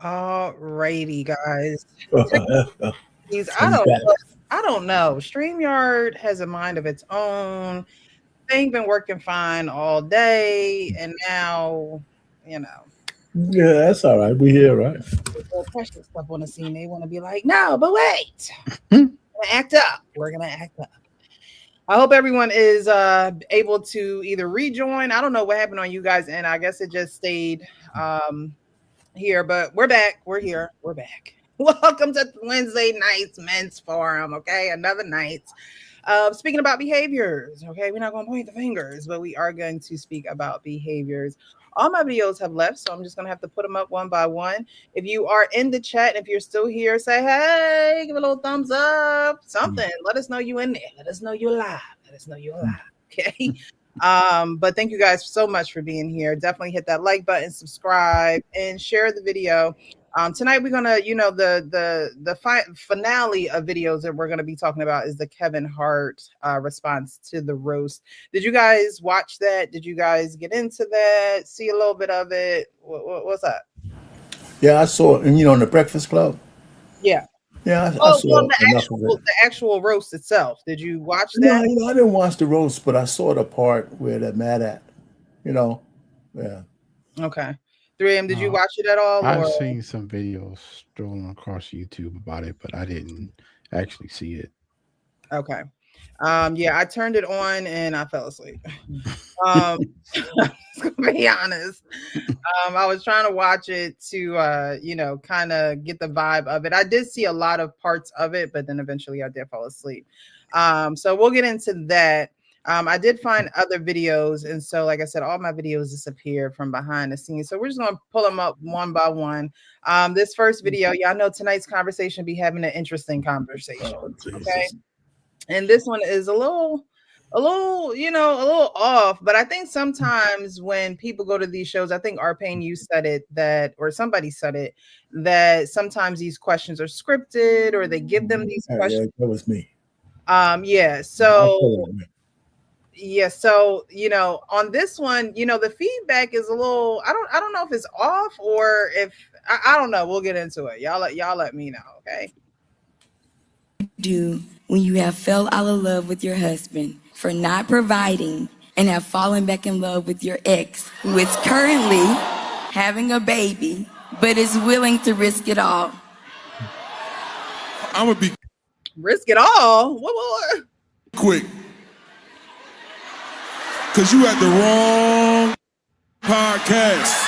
Alrighty, guys. Please, I'm back. I don't know. StreamYard has a mind of its own. Thing been working fine all day, and now, you know, Yeah, that's all right. We here, right? the more precious stuff on the scene. They want to be like, no, but wait, Hmm. we're gonna act up. We're gonna act up. I hope everyone is able to either rejoin. I don't know what happened on you guys, and I guess it just stayed here, but we're back. We're here. We're back. Welcome to Wednesday night's men's forum. Okay, another night. Speaking about behaviors. Okay, we're not going to point the fingers, but we are going to speak about behaviors. All my videos have left, so I'm just going to have to put them up one by one. If you are in the chat, if you're still here, say hey, give a little thumbs up, something. Let us know you in there. Let us know you're alive. Let us know you're alive. Okay. But thank you guys so much for being here. Definitely hit that like button, subscribe, and share the video. Tonight we're gonna, the finale of videos that we're gonna be talking about is the Kevin Hart response to the roast. Did you guys watch that? Did you guys get into that? See a little bit of it? What's up? Yeah, I saw it, and on the Breakfast Club. Yeah. Yeah, I Oh, well, saw enough of it. the actual roast itself. Did you watch No, that? I didn't watch the roast, but I saw the part where they're mad at. You know, yeah. Okay. 3M, did you No, watch it at all, I've or? seen some videos strolling across YouTube about it, but I didn't actually see it. Okay. Yeah, I turned it on and I fell asleep. Um, to be honest, I was trying to watch it to, kind of get the vibe of it. I did see a lot of parts of it, but then eventually I did fall asleep. So we'll get into that. I did find other videos, and so, like I said, all my videos disappeared from behind the scenes. So we're just gonna pull them up one by one. This first video, y'all know tonight's conversation be having an interesting conversation. Oh, Okay. Jesus. And this one is a little off, but I think sometimes when people go to these shows, I think Arpane, you said it that, or somebody said it, that sometimes these questions are scripted or they give them these Yeah, questions. that was me. Yeah. I So told him. yeah, so on this one, the feedback is a little, I don't know if it's off or if I don't know. We'll get into it. Y'all let me know, okay? Do when you have fell out of love with your husband for not providing and have fallen back in love with your ex who is currently having a baby but is willing to risk it all? I'm gonna be Risk it all. What? quick, cause you at the wrong podcast.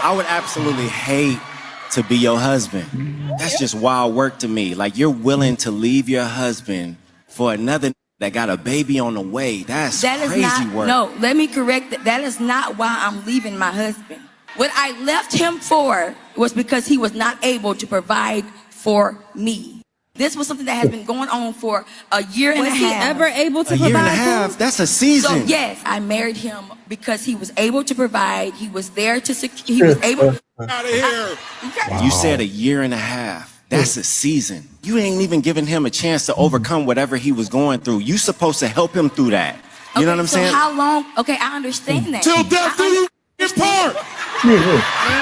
I would absolutely hate to be your husband. That's just wild work to me. Like, you're willing to leave your husband for another that got a baby on the way. That's crazy not, work. No, let me correct that. That is not why I'm leaving my husband. What I left him for was because he was not able to provide for me. This was something that has been going on for a year and a half. Was he ever able to A provide? year and a half? That's a season. So yes, I married him because he was able to provide. He was there to secure. He was able. Out of here. You said a year and a half. That's a season. You ain't even giving him a chance to overcome whatever he was going through. You supposed to help him through that. You know what I'm saying? So how long? Okay, I understand that. Till death do you part.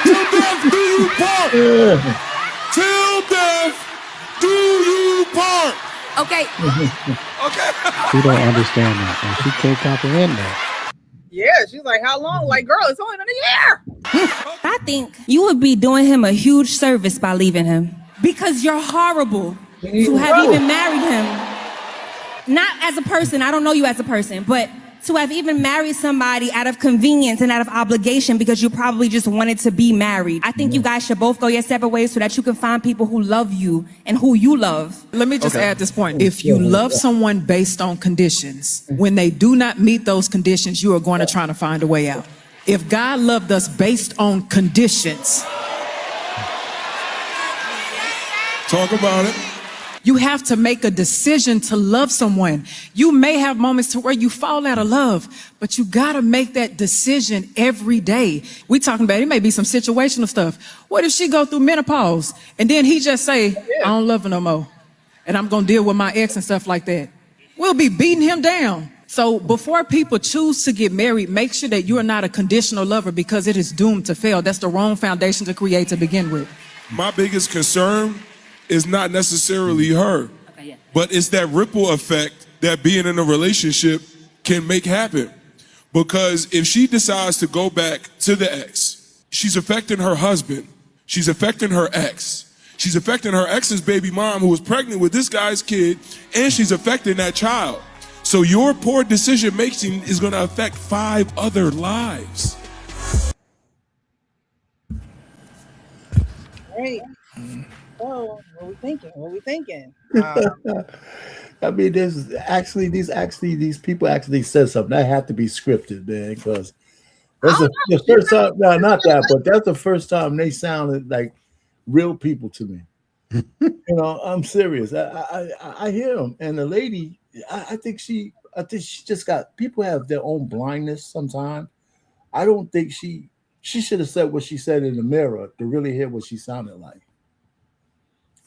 Till death do you part. Till death do you part. Okay. She don't understand that, and she can't comprehend that. Yeah, she's like, how long? Like, girl, it's only been a year. I think you would be doing him a huge service by leaving him because you're horrible to have even married him. Not as a person, I don't know you as a person, but to have even married somebody out of convenience and out of obligation because you probably just wanted to be married. I think you guys should both go your separate ways so that you can find people who love you and who you love. Let me just add this point. If you love someone based on conditions, when they do not meet those conditions, you are going to try to find a way out. If God loved us based on conditions, Talk about it. you have to make a decision to love someone. You may have moments to where you fall out of love, but you got to make that decision every day. We talking about, it may be some situational stuff. What if she go through menopause and then he just say, I don't love her no more, and I'm going to deal with my ex and stuff like that? We'll be beating him down. So before people choose to get married, make sure that you are not a conditional lover because it is doomed to fail. That's the wrong foundation to create to begin with. My biggest concern is not necessarily her, but it's that ripple effect that being in a relationship can make happen. Because if she decides to go back to the ex, she's affecting her husband, she's affecting her ex, she's affecting her ex's baby mom who was pregnant with this guy's kid, and she's affecting that child. So your poor decision making is going to affect 5 other lives. Right. So what we thinking? What we thinking? I mean, these people actually said something that had to be scripted, man, because that's the first time. No, not that, but that's the first time they sounded like real people to me. I'm serious. I hear them, and the lady, I think she just got, people have their own blindness sometimes. I don't think she should have said what she said in the mirror to really hear what she sounded like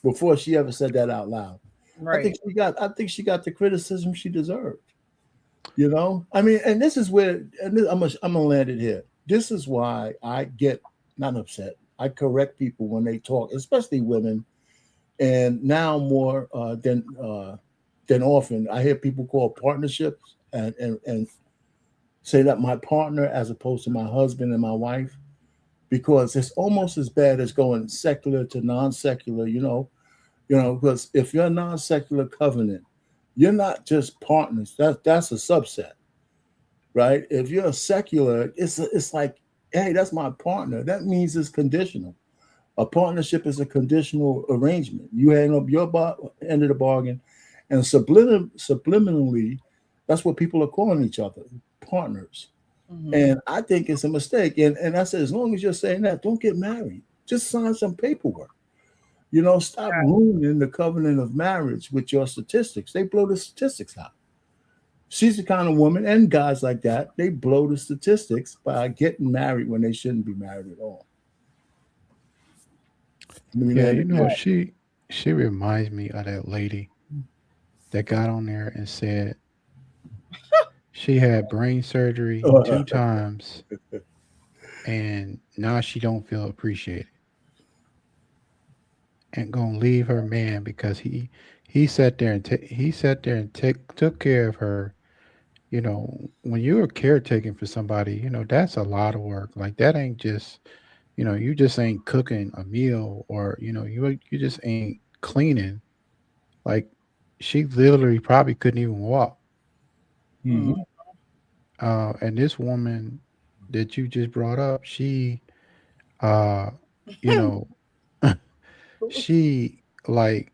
before she ever said that out loud. Right. I think she got the criticism she deserved. I mean, and this is where, I'm gonna land it here. This is why I get not upset. I correct people when they talk, especially women. And now more than often, I hear people call partnerships and say that my partner as opposed to my husband and my wife, because it's almost as bad as going secular to non-secular. Because if you're a non-secular covenant, you're not just partners. That's a subset, right? If you're a secular, it's like, hey, that's my partner. That means it's conditional. A partnership is a conditional arrangement. You hang up your end of the bargain, and subliminally, that's what people are calling each other, partners. Mm-hmm. And I think it's a mistake. And I said, as long as you're saying that, don't get married. Just sign some paperwork. Stop ruining the covenant of marriage with your statistics. They blow the statistics out. She's the kind of woman, and guys like that, they blow the statistics by getting married when they shouldn't be married at all. Yeah, she reminds me of that lady that got on there and said she had brain surgery 2 times and now she don't feel appreciated and gonna leave her man because he sat there and took care of her. When you're caretaking for somebody, that's a lot of work. Like that ain't just, you just ain't cooking a meal, or you just ain't cleaning. Like she literally probably couldn't even walk. Mm-hmm. And this woman that you just brought up, she she like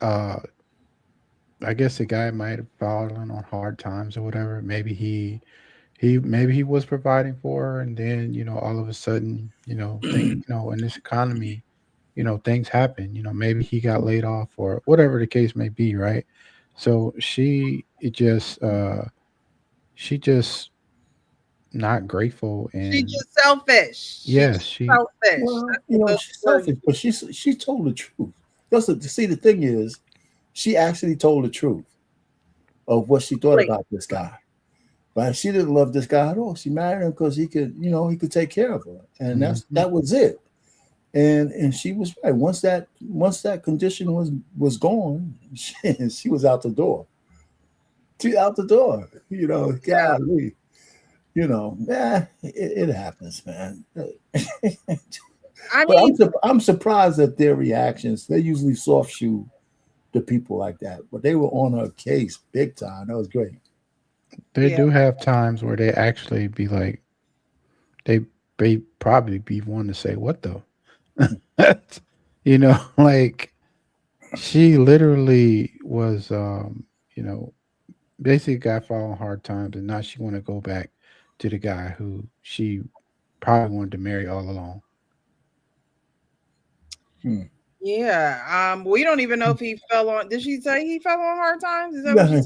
I guess the guy might have fallen on hard times or whatever. Maybe he was providing for her, and then all of a sudden in this economy, things happen. Maybe he got laid off or whatever the case may be, right? So she just not grateful, and she's just selfish. Yes, she's selfish. Well, she's selfish, but she told the truth. See, the thing is, she actually told the truth of what she thought about this guy. Right? She didn't love this guy at all. She married him because he could take care of her, and that was it. And she was right. Once that condition was gone, she was out the door. She out the door. Golly. It happens, man. I'm surprised at their reactions. They usually soft shoe the people like that, but they were on her case big time. That was great. They do have times where they actually be like, they probably be wanting to say, "What the?" Like she literally was, basically got following hard times, and now she want to go back to the guy who she probably wanted to marry all along. Yeah. We don't even know if he fell on. Did she say he fell on hard times? Is that what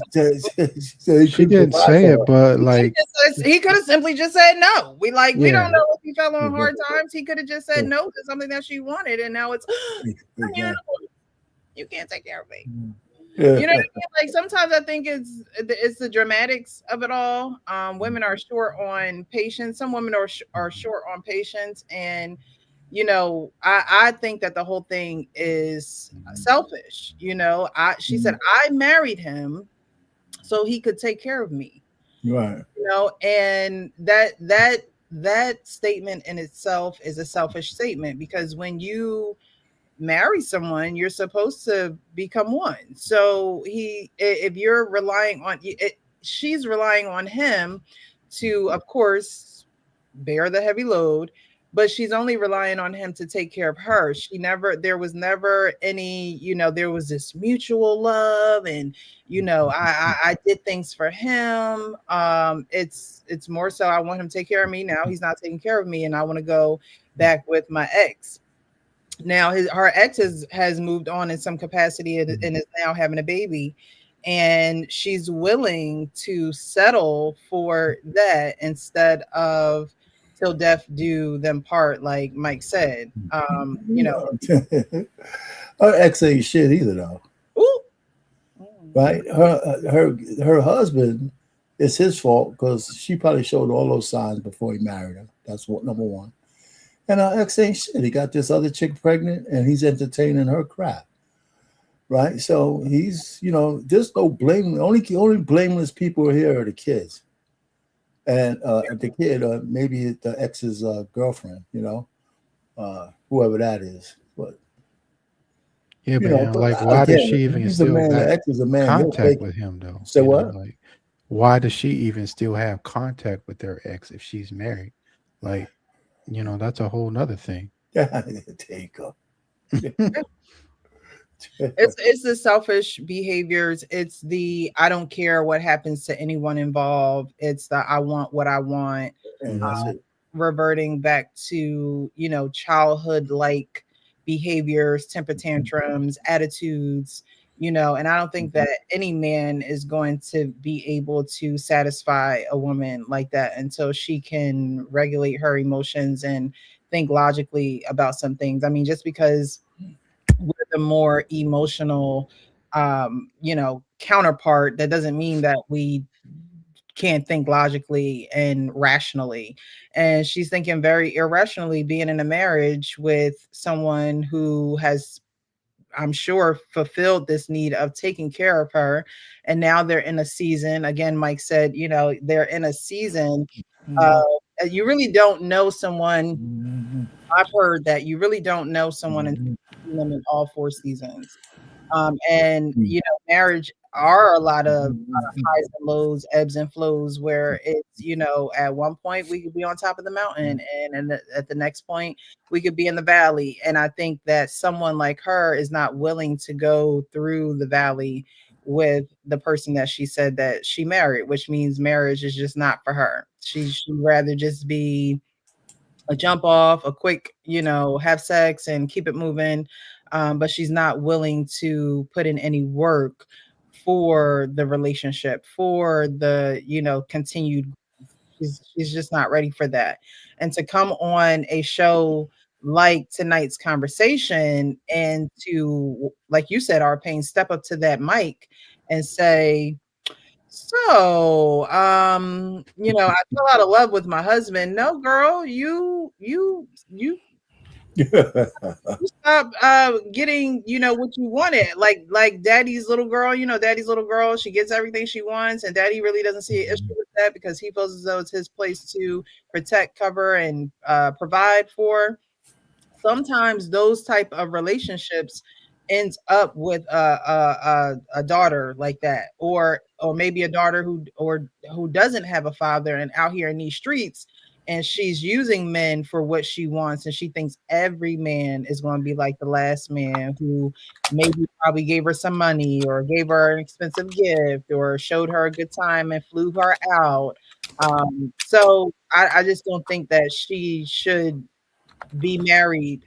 she didn't say it, but like he could have simply just said no. We don't know if he fell on hard times. He could have just said no to something that she wanted, and now it's you can't take care of me. You know what I mean? Like sometimes I think it's the dramatics of it all. Women are short on patience. Some women are short on patience, and I think that the whole thing is selfish. She said I married him so he could take care of me. Right. And that statement in itself is a selfish statement, because when you marry someone, you're supposed to become one. So if you're relying on it, she's relying on him to, of course, bear the heavy load, but she's only relying on him to take care of her. There was never any, there was this mutual love, and I did things for him. It's more so I want him to take care of me. Now he's not taking care of me, and I want to go back with my ex. Now her ex has moved on in some capacity and is now having a baby, and she's willing to settle for that instead of till death do them part, like Mike said. Her ex ain't shit either, though. Ooh. Right? Her husband, it's his fault because she probably showed all those signs before he married her. That's what number one. And our ex ain't shit. He got this other chick pregnant, and he's entertaining her crap. Right? So he's, there's no blame. Only blameless people here are the kids. And the kid, maybe the ex's girlfriend, whoever that is. But yeah, but like, why does she even still have contact with him, though? Say what? Like, why does she even still have contact with their ex if she's married? Like, that's a whole nother thing. Yeah, there you go. It's the selfish behaviors. It's the I don't care what happens to anyone involved. It's the I want what I want. And that's it. Reverting back to childhood like behaviors, temper tantrums, attitudes. And I don't think that any man is going to be able to satisfy a woman like that until she can regulate her emotions and think logically about some things. I mean, just because we're the more emotional, counterpart, that doesn't mean that we can't think logically and rationally. And she's thinking very irrationally, being in a marriage with someone who has, I'm sure, fulfilled this need of taking care of her. And now they're in a season, again, Mike said, they're in a season. You really don't know someone. I've heard that you really don't know someone until you've seen them in all 4 seasons. And marriage are a lot of highs and lows, ebbs and flows, where it's, at one point we could be on top of the mountain, and at the next point we could be in the valley. And I think that someone like her is not willing to go through the valley with the person that she said that she married, which means marriage is just not for her. She'd rather just be a jump off, a quick, have sex and keep it moving. But she's not willing to put in any work for the relationship, for the, continued. She's just not ready for that. And to come on a show like tonight's conversation and to, like you said, our pain, step up to that mic and say, so, I fell out of love with my husband. No, girl, you stop getting, what you wanted. Like daddy's little girl, daddy's little girl, she gets everything she wants, and daddy really doesn't see an issue with that because he feels as though it's his place to protect, cover, and provide for. Sometimes those type of relationships ends up with a daughter like that, or maybe a daughter who doesn't have a father and out here in these streets, and she's using men for what she wants, and she thinks every man is going to be like the last man who maybe probably gave her some money or gave her an expensive gift or showed her a good time and flew her out. So I just don't think that she should be married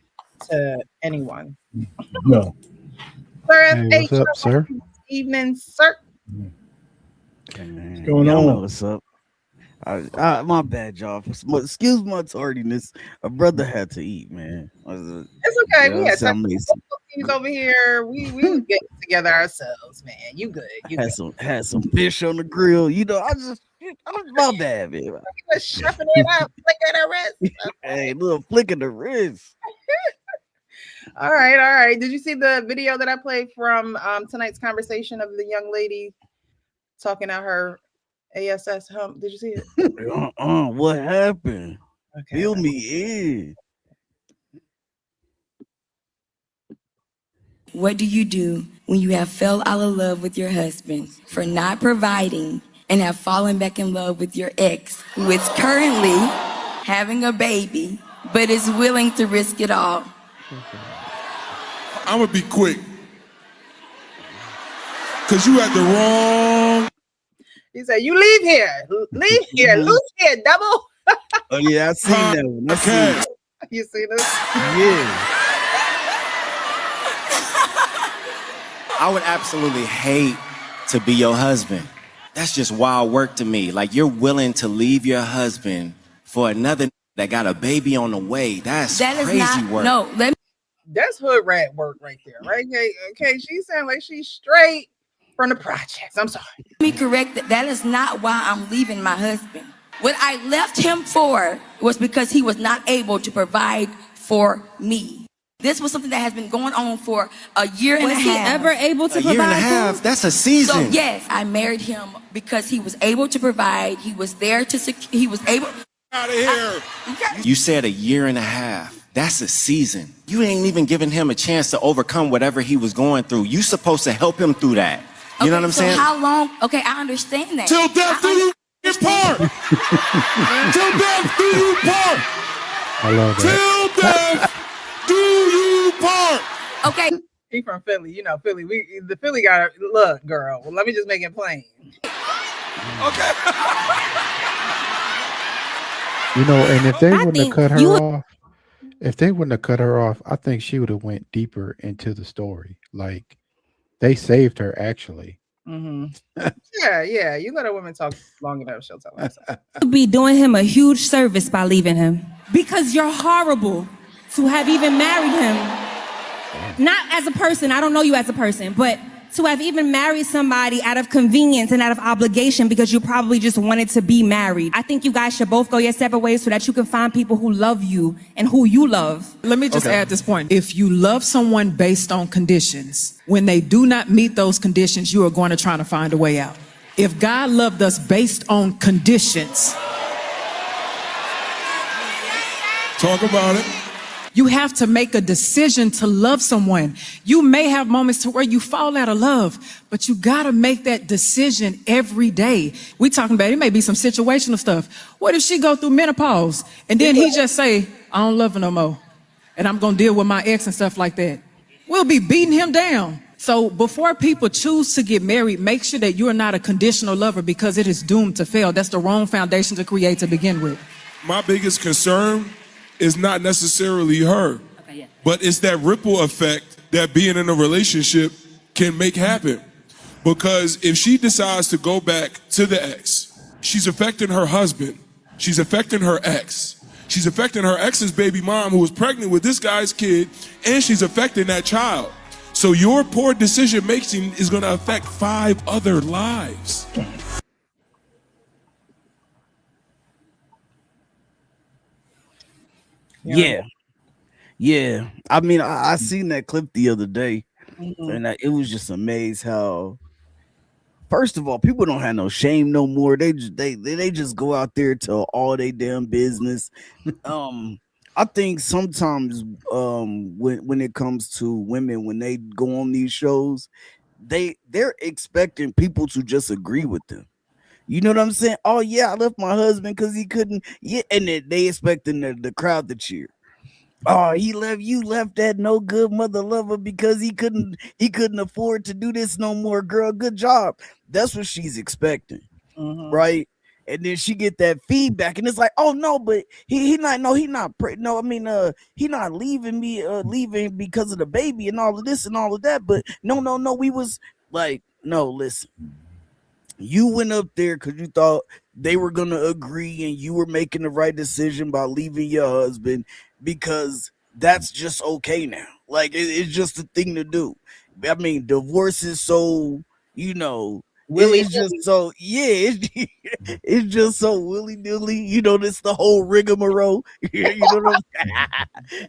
to anyone. No. Sir, Hey, what's up, sir? Good evening, sir. What's going Y'all on? know what's up. My bad, y'all. Excuse my tardiness. A brother had to eat, man. It's okay. We had He's over here. We was getting together ourselves, man. You good? You good? Had some fish on the grill. You know, I'm my bad, man. Just shuffling it up, flicking the wrist. Hey, little flick of the wrist. All right, all right. Did you see the video that I played from tonight's conversation of the young lady talking out her ASS hump? Did you see it? What happened? Okay. Fill me in. What do you do when you have fell out of love with your husband for not providing and have fallen back in love with your ex, who is currently having a baby, but is willing to risk it all? I'm gonna be quick. Cause you had the wrong. He said, "You leave here, loose here, double." Oh yeah, I seen that one. I seen that. You see this? Yeah. I would absolutely hate to be your husband. That's just wild work to me. Like, you're willing to leave your husband for another that got a baby on the way. That is crazy not, work. No, let me. That's hood rat work right there, right? Okay, she sound like she's straight from the projects. I'm sorry. Let me correct that. That is not why I'm leaving my husband. What I left him for was because he was not able to provide for me. This was something that has been going on for a year and a half. Was he ever able to provide? A year and a half? That's a season. So yes, I married him because he was able to provide. He was there to he was able. Out of here. You said a year and a half. That's a season. You ain't even giving him a chance to overcome whatever he was going through. You supposed to help him through that. You know what I'm saying? So how long? Okay, I understand that. Till death do you part. Till death do you part. I love that. Till death do you part. Okay. He from Philly, you know Philly. The Philly got look, girl. Well, let me just make it plain. Okay. You know, and if they wouldn't have think cut her you- off, I think she would have went deeper into the story. Like, they saved her actually. Mm-hmm. Yeah. You let a woman talk long enough, she'll tell us. You'd be doing him a huge service by leaving him because you're horrible to have even married him. Not as a person, I don't know you as a person, but to have even married somebody out of convenience and out of obligation because you probably just wanted to be married. I think you guys should both go your separate ways so that you can find people who love you and who you love. Let me just add this point. If you love someone based on conditions, when they do not meet those conditions, you are going to try to find a way out. If God loved us based on conditions, Talk about it. you have to make a decision to love someone. You may have moments to where you fall out of love, but you got to make that decision every day. We talking about, it may be some situational stuff. What if she go through menopause and then he just say, I don't love her no more, and I'm going to deal with my ex and stuff like that? We'll be beating him down. So before people choose to get married, make sure that you are not a conditional lover because it is doomed to fail. That's the wrong foundation to create to begin with. My biggest concern is not necessarily her, but it's that ripple effect that being in a relationship can make happen. Because if she decides to go back to the ex, she's affecting her husband, she's affecting her ex, she's affecting her ex's baby mom who was pregnant with this guy's kid, and she's affecting that child. So your poor decision making is going to affect 5 other lives. Yeah. I mean, I seen that clip the other day, and it was just amazed how, first of all, people don't have no shame no more. They just go out there to all they damn business. I think sometimes when it comes to women, when they go on these shows, they're expecting people to just agree with them. You know what I'm saying? Oh yeah, I left my husband because he couldn't. Yeah, and they expecting the crowd to cheer. Oh, you left that no good mother lover because he couldn't afford to do this no more, girl. Good job. That's what she's expecting, right? And then she get that feedback, and it's like, oh no, but he not leaving me, leaving because of the baby and all of this and all of that. But no, we was like, no, listen. You went up there because you thought they were going to agree and you were making the right decision by leaving your husband because that's just okay now. Like it's just a thing to do. I mean, divorce is so, you know, Willy it's just so, yeah, it's just so willy nilly. You know, this the whole rigmarole. You know what I'm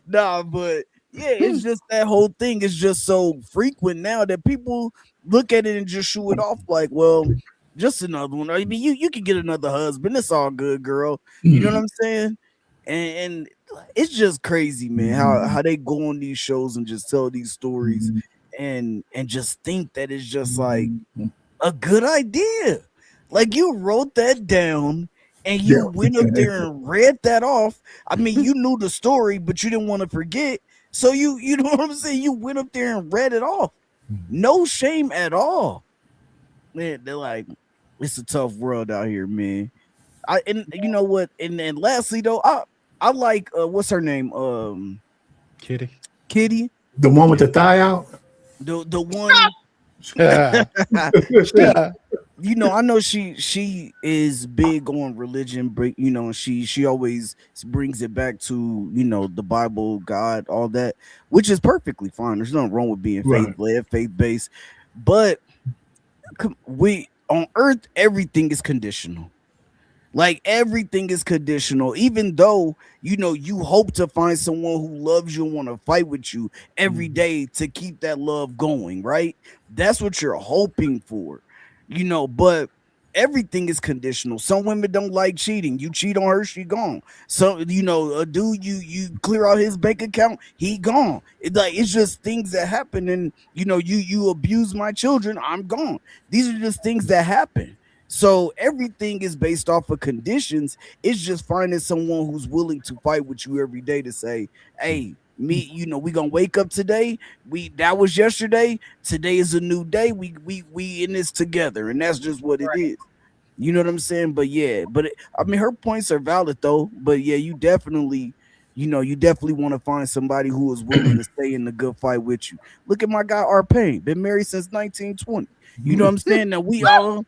Nah, but yeah, it's just that whole thing is just so frequent now that people look at it and just shoo it off like, well, just another one. I mean, you can get another husband. It's all good, girl. You know what I'm saying? And it's just crazy, man, how they go on these shows and just tell these stories and just think that it's just like a good idea. Like you wrote that down and you went up there and read that off. I mean, you knew the story, but you didn't want to forget. So you know what I'm saying? You went up there and read it off. No shame at all. Man, they're like, it's a tough world out here, man. And you know what? And lastly though, I like what's her name? Kitty. Kitty. The one with the thigh out. The one Yeah. you know, I know she is big on religion, but you know, she always brings it back to, you know, the Bible, God, all that, which is perfectly fine. There's nothing wrong with being faith-led, faith-based, but we on earth everything is conditional. Like everything is conditional, even though you know you hope to find someone who loves you and want to fight with you every day to keep that love going, right? That's what you're hoping for, you know, but everything is conditional. Some women don't like cheating. You cheat on her, she gone. So, you know, a dude, you clear out his bank account, he gone. It's just things that happen, and you know, you abuse my children, I'm gone. These are just things that happen. So everything is based off of conditions. It's just finding someone who's willing to fight with you every day to say, hey, me, you know, we gonna wake up today. That was yesterday. Today is a new day. We in this together, and that's just what it is. You know what I'm saying? But yeah, I mean, her points are valid though. But yeah, you definitely want to find somebody who is willing to stay in the good fight with you. Look at my guy R. Payne, been married since 1920. You know what I'm saying? Now we all.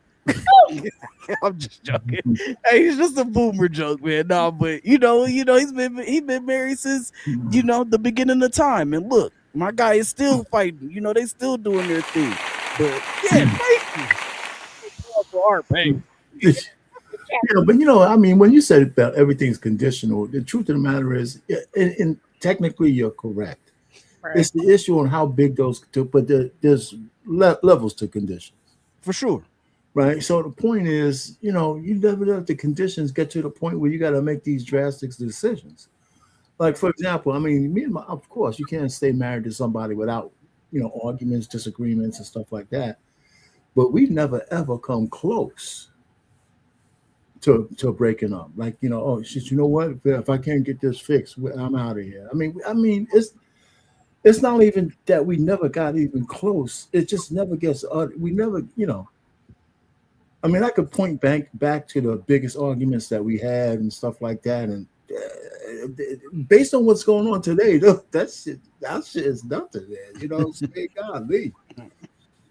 I'm just joking. Hey, it's just a boomer joke, man. No, but you know, he's been married since you know the beginning of time. And look, my guy is still fighting. You know, they still doing their thing. But yeah, thank you for our pain. Yeah, but you know, I mean, when you said about everything's conditional, the truth of the matter is, and technically you're correct. Right. It's the issue on how big those two, but there's levels to conditions. For sure. Right. So the point is, you know, you never let the conditions get to the point where you got to make these drastic decisions. Like, for example, I mean, of course, you can't stay married to somebody without, you know, arguments, disagreements, and stuff like that. But we've never ever come close to breaking up. Like, you know, oh, shit, you know what? If I can't get this fixed, I'm out of here. I mean, it's not even that we never got even close. It just never gets. We never, you know. I mean, I could point back to the biggest arguments that we had and stuff like that, and based on what's going on today, that shit is nothing, man. You know what I'm saying? Golly.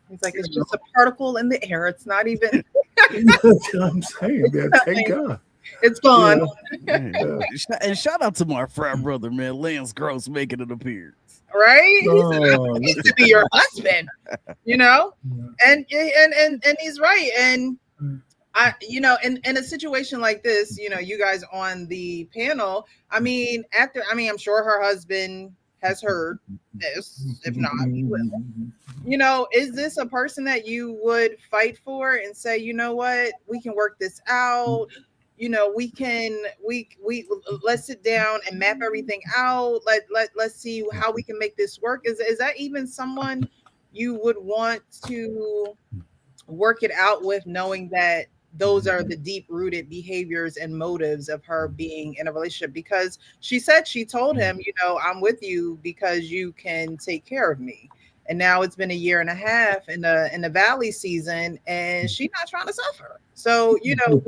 It's like it's just a particle in the air. It's not even. That's what I'm saying, man. Thank God. It's gone. Yeah. And shout out to my frat brother, man, Lance Gross, making an appearance. Right? He needs to be your husband, you know? And he's right. And I, you know, in a situation like this, you know, you guys on the panel, I mean, I'm sure her husband has heard this. If not, he will. You know, is this a person that you would fight for and say, you know what, we can work this out? You know, we let's sit down and map everything out. Let's see how we can make this work. Is that even someone you would want to work it out with, knowing that those are the deep rooted behaviors and motives of her being in a relationship? Because she told him, you know, I'm with you because you can take care of me. And now it's been a year and a half in the Valley season, and she's not trying to suffer. So, you know,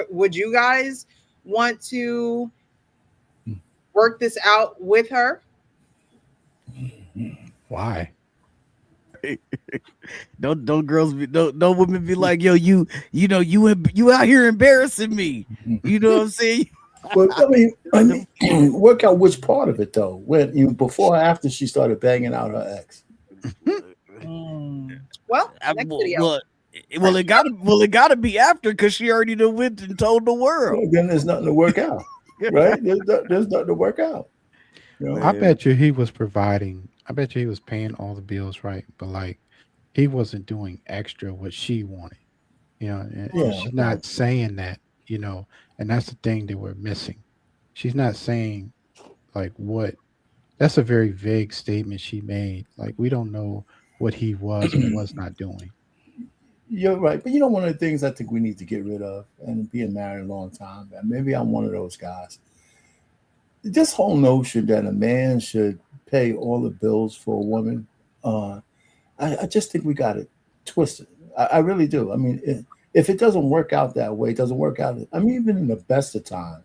would you guys want to work this out with her? Why? Don't girls be don't women be like, yo, you know, you out here embarrassing me. You know what I'm saying? But I mean, work out which part of it though. When before or after she started banging out her ex. Well, next video. It gotta be after because she already done went and told the world. Well, then there's nothing to work out, right? There's nothing to work out. You know? I bet you he was providing. I bet you he was paying all the bills, right? But like, he wasn't doing extra what she wanted. You know, and Yeah. she's not saying that. You know, and that's the thing that we're missing. She's not saying like what. That's a very vague statement she made. Like we don't know what he was or was not doing. You're right, but one of the things I think we need to get rid of, and being married a long time, and maybe I'm one of those guys. This whole notion that a man should pay all the bills for a woman, I just think we got it twisted. I really do. I mean, if it doesn't work out that way, it doesn't work out. I mean, even in the best of times,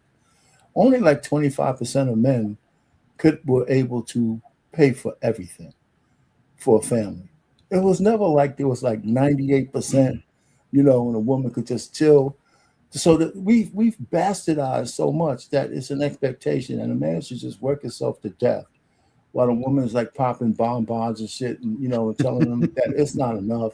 only like 25% of men were able to pay for everything for a family. It was never like there was like 98%, and a woman could just chill. So that we've bastardized so much that it's an expectation, and a man should just work himself to death, while the woman is like popping bonbons and shit, and and telling them that it's not enough.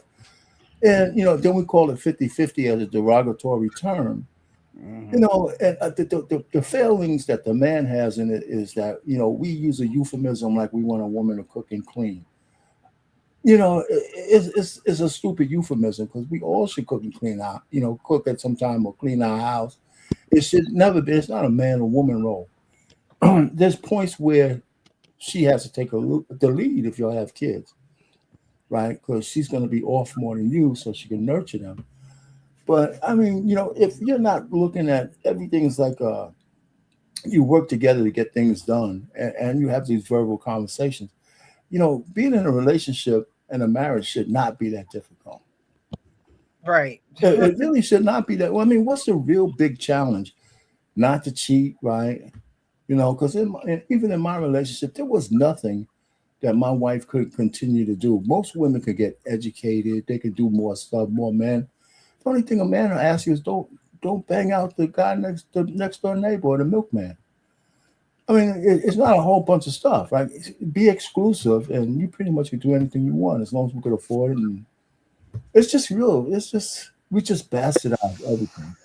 And then we call it 50-50 as a derogatory term. And the failings that the man has in it is that we use a euphemism like we want a woman to cook and clean. It's a stupid euphemism because we all should cook and clean out, cook at some time or clean our house. It should never be, it's not a man or woman role. There's points where she has to take the lead if you'll have kids, right? Because she's going to be off more than you so she can nurture them. But I mean, if you're not looking at everything's like you work together to get things done and you have these verbal conversations, being in a relationship and a marriage should not be that difficult. Right. It really should not be that. Well, I mean, what's the real big challenge? Not to cheat, right? Because even in my relationship, there was nothing that my wife could continue to do. Most women could get educated. They could do more stuff, more men. The only thing a man will ask you is don't bang out the guy the next door neighbor or the milkman. I mean, it's not a whole bunch of stuff, right? Be exclusive, and you pretty much can do anything you want as long as we could afford it. And it's just real. We just bastardized everything.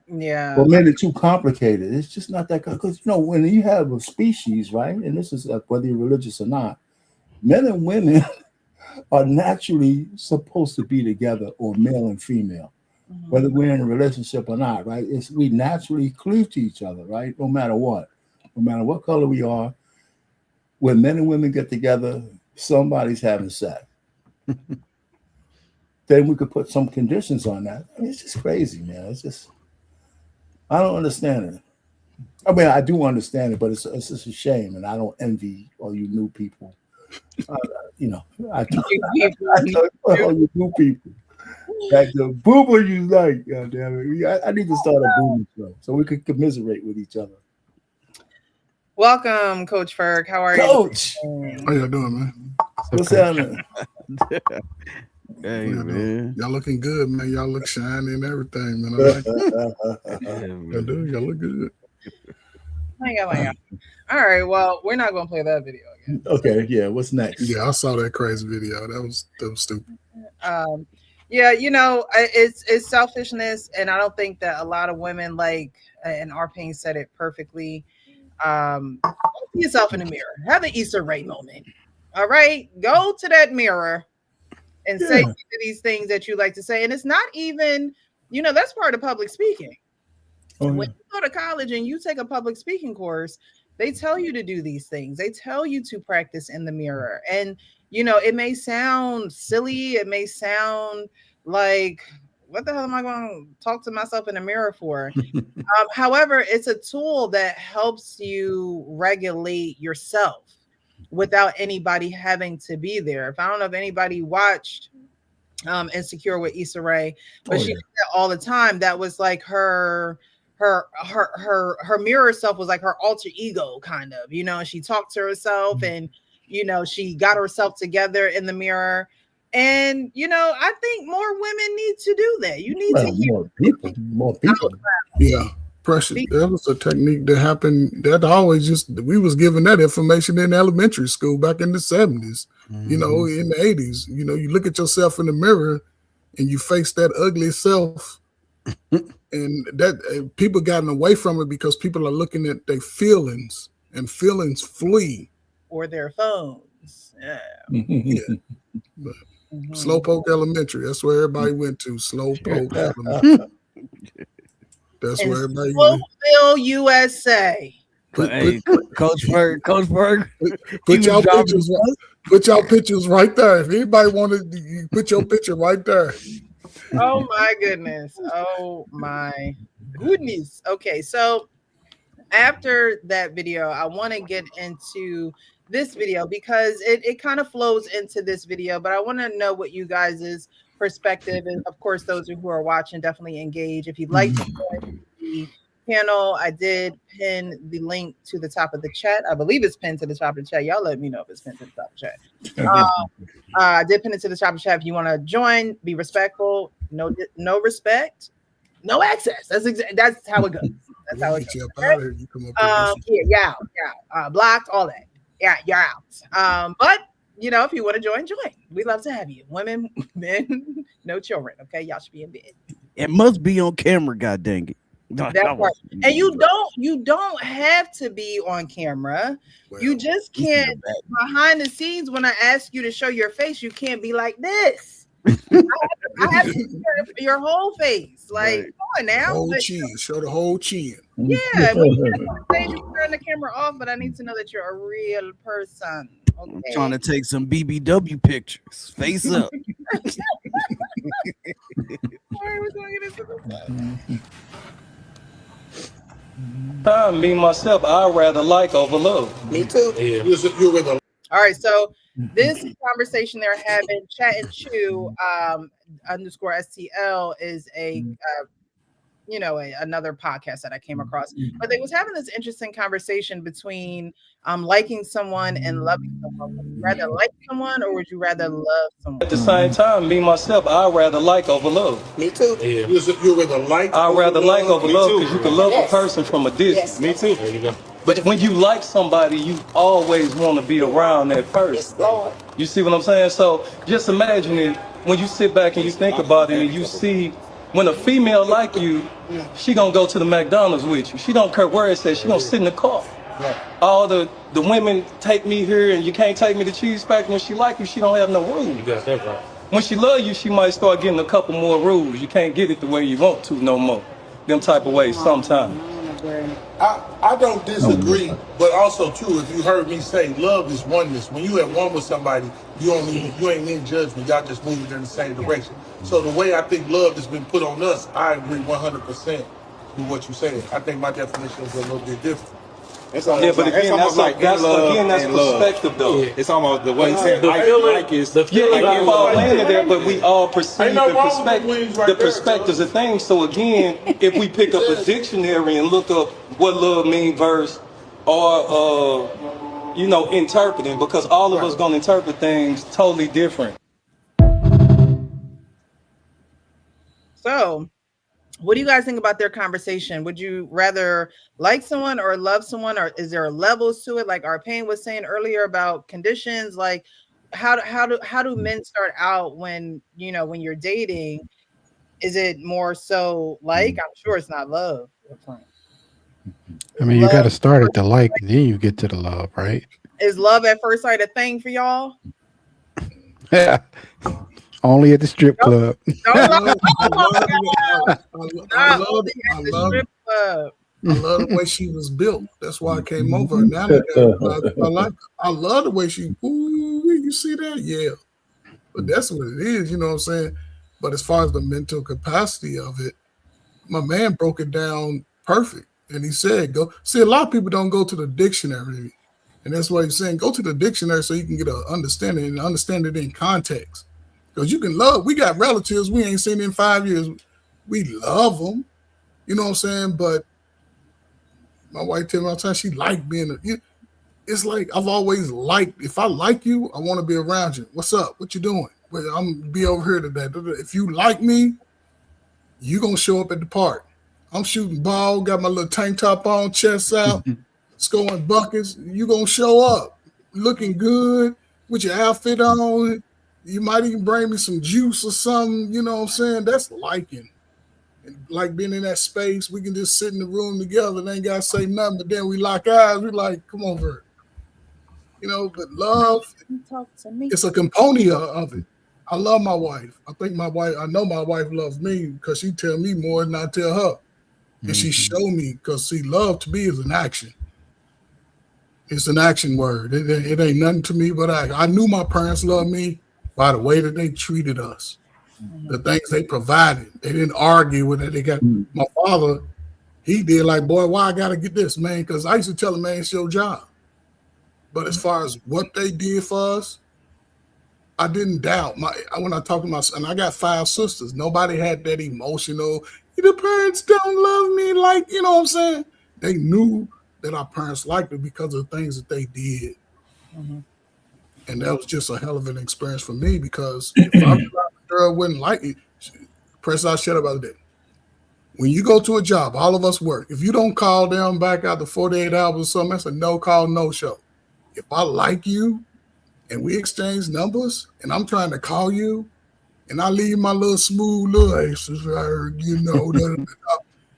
Yeah. Or made it too complicated. It's just not that, because when you have a species, right, and this is like whether you're religious or not, men and women are naturally supposed to be together, or male and female, whether we're in a relationship or not, right? We naturally cleave to each other, right? No matter what color we are, when men and women get together, somebody's having sex. Then we could put some conditions on that. I mean, it's just crazy, man. It's just, I don't understand it. I mean, I do understand it, but it's just a shame, and I don't envy all you new people. I talk all you new people. Like the boomer you like, goddamn it. I need to start a boomer show so we could commiserate with each other. Welcome, Coach Ferg. How are Coach? you? How y'all doing, man? What's happening? Hey, man. Y'all looking good, man. Y'all look shiny and everything, man. I like it. Y'all do. Y'all look good. Hang on. All right. Well, we're not going to play that video again. Okay. Yeah. What's next? Yeah, I saw that crazy video. That was stupid. Yeah, it's selfishness, and I don't think that a lot of women, like, and Arpane said it perfectly. See yourself in the mirror. Have an Issa Rae moment. All right, go to that mirror and say these things that you like to say, and it's not even, that's part of public speaking. When you go to college and you take a public speaking course, they tell you to do these things. They tell you to practice in the mirror, and it may sound silly. It may sound like, what the hell am I going to talk to myself in the mirror for? However, it's a tool that helps you regulate yourself without anybody having to be there. I don't know if anybody watched Insecure with Issa Rae, but she did that all the time. That was like her mirror self was like her alter ego, kind of, and she talked to herself, and she got herself together in the mirror. And I think more women need to do that. You need to hear more people. Yeah. Pressure. That was a technique that happened. That always we was given that information in elementary school back in the 70s. You know, in the 80s. You know, you look at yourself in the mirror and you face that ugly self, and that people gotten away from it because people are looking at their feelings, and feelings flee. Or their phones. Yeah. Slowpoke Elementary. That's where everybody went to. Slowpoke Elementary. That's In where everybody went. Slowville, USA. Coach Berg, put y'all pictures right there. If anybody wanted, you put your picture right there. Oh my goodness. Oh my goodness. Okay, so after that video, I want to get into this video because it kind of flows into this video, but I want to know what you guys' perspective, and of course those who are watching, definitely engage. If you'd like to join the panel, I did pin the link to the top of the chat. I believe it's pinned to the top of the chat. Y'all let me know if it's pinned to the top of the chat. I did pin it to the top of the chat. If you want to join, be respectful. No respect, no access. That's how it goes. That's how it goes. Yeah, blocked, all that. Yeah, you're out. But you know, if you want to join, we love to have you. Women, men, no children. Okay, y'all should be in bed. It must be on camera. God dang it! That part. And you don't have to be on camera. Well, you just can't behind the scenes. When I ask you to show your face, you can't be like this. I have to see your whole face. Like, come on now. Whole chin. Show the whole chin. Yeah. You turn the camera off, but I need to know that you're a real person. Okay? I'm trying to take some BBW pictures. Face up. Me myself, I rather like over love. Me too. Yeah. All right, so this conversation they're having, Chat and Chew _ STL is a another podcast that I came across, but they was having this interesting conversation between liking someone and loving someone. Would you rather like someone or would you rather love someone? At the same time, me myself, I rather like over love. Me too. Yeah. You rather like? I rather like over love because you can love a person from a distance. Yes. Me too. There you go. But when you like somebody, you always want to be around that person. Yes, Lord. You see what I'm saying? So just imagine it when you sit back and you think about it and you see when a female like you, she gonna go to the McDonald's with you. She don't care where it's at. She gonna sit in the car. Right. All the women take me here and you can't take me to Cheese Factory. When she like you, she don't have no rules. You got that right. When she love you, she might start getting a couple more rules. You can't get it the way you want to no more. Them type of ways sometimes. I don't disagree, but also too, if you heard me say love is oneness. When you at one with somebody, you ain't in judgment. Y'all just moving in the same direction. So the way I think love has been put on us, I agree 100% with what you said. I think my definition is a little bit different. Yeah, but again, that's perspective though. Yeah, it's almost the way you said the feeling fall into there, but we all perceive the perspectives of things. So again, if we pick up a dictionary and look up what love means versus or interpreting, because all of us gonna interpret things totally different. So what do you guys think about their conversation? Would you rather like someone or love someone, or is there levels to it? Like Arpane was saying earlier about conditions, like how do men start out when you're dating? Is it more so like, I'm sure it's not love. I mean, you got to start at the like, then you get to the love, right? Is love at first sight a thing for y'all? Yeah. Only at the strip club. I love the way she was built. That's why I came over. Now I love the way she. Ooh, you see that? Yeah, but that's what it is. You know what I'm saying? But as far as the mental capacity of it, my man broke it down perfect, and he said, "Go see." A lot of people don't go to the dictionary, and that's why he's saying go to the dictionary so you can get an understanding and understand it in context. Because you can love, we got relatives we ain't seen in 5 years. We love them. You know what I'm saying? But my wife tells me all the time she liked being it's like I've always liked, if I like you, I want to be around you. What's up? What you doing? Well, I'm gonna be over here today. If you like me, you gonna show up at the park. I'm shooting ball, got my little tank top on, chest out, scoring buckets. You gonna show up looking good with your outfit on. You might even bring me some juice or something. You know what I'm saying? That's liking. And like being in that space, we can just sit in the room together and ain't gotta say nothing. But then we lock eyes. We like, come over. You know, but love, it's a component of it. I love my wife. I know my wife loves me because she tell me more than I tell her. And she showed me, because see, love to me is an action. It's an action word. It ain't nothing to me but I knew my parents loved me by the way that they treated us, the things they provided. They didn't argue with it. They got my father. He did like, boy, why I gotta get this, man? Because I used to tell him, man, it's your job. But as far as what they did for us, I didn't doubt. When I talk to my son, I got 5 sisters. Nobody had that emotional. The parents don't love me, like, you know what I'm saying? They knew that our parents liked it because of the things that they did. And that was just a hell of an experience for me, because if I realized the girl wouldn't like it, press I shut up about that. When you go to a job, all of us work. If you don't call them back after 48 hours or something, that's a no call, no show. If I like you and we exchange numbers and I'm trying to call you and I leave my little smooth little aces, you know,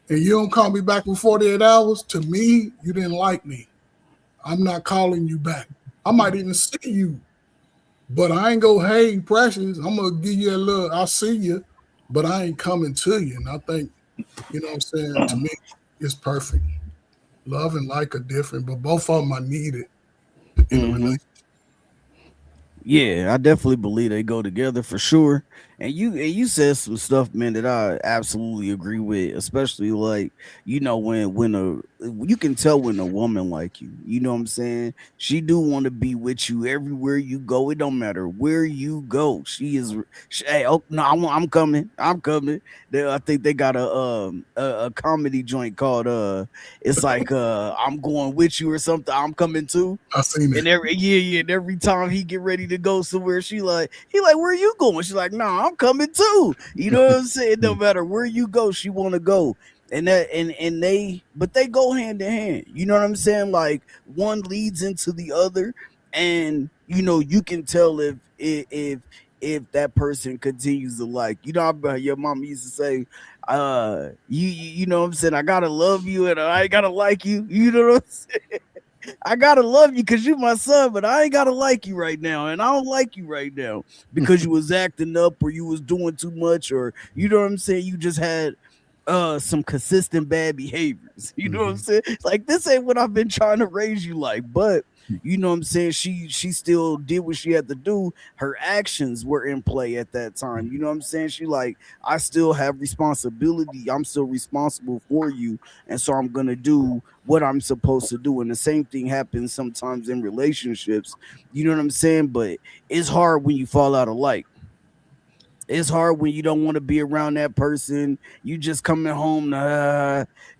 and you don't call me back for 48 hours, to me, you didn't like me. I'm not calling you back. I might even see you, but I ain't go, hey, precious, I'm going to give you a little, I'll see you, but I ain't coming to you. And I think, you know what I'm saying, to me, it's perfect. Love and like are different, but both of them are needed in a relationship. Yeah, I definitely believe they go together for sure. And you said some stuff, man, that I absolutely agree with, especially like, you know, when you can tell when a woman like you know what I'm saying? She do want to be with you everywhere you go. It don't matter where you go. Hey, oh no, I'm coming. I think they got a comedy joint called it's like I'm going with you or something. I'm coming too. I seen it. And every time he get ready to go somewhere, he like, where you going? She's like, no, I'm coming too. You know what I'm saying? No matter where you go, she want to go. And that and they go hand in hand. You know what I'm saying? Like one leads into the other, and you know you can tell if that person continues to like. You know, your mom used to say, you know what I'm saying? I gotta love you and I gotta like you. You know what I'm saying? I gotta love you because you my son, but I ain't gotta like you right now, and I don't like you right now because you was acting up or you was doing too much, or you know what I'm saying. You just had some consistent bad behaviors. You know what I'm saying? Like this ain't what I've been trying to raise you like, but you know what I'm saying. She still did what she had to do. Her actions were in play at that time. You know what I'm saying? She like, I still have responsibility. I'm still responsible for you, and so I'm gonna do what I'm supposed to do. And the same thing happens sometimes in relationships. You know what I'm saying? But it's hard when you fall out of like. It's hard when you don't want to be around that person. You just coming home,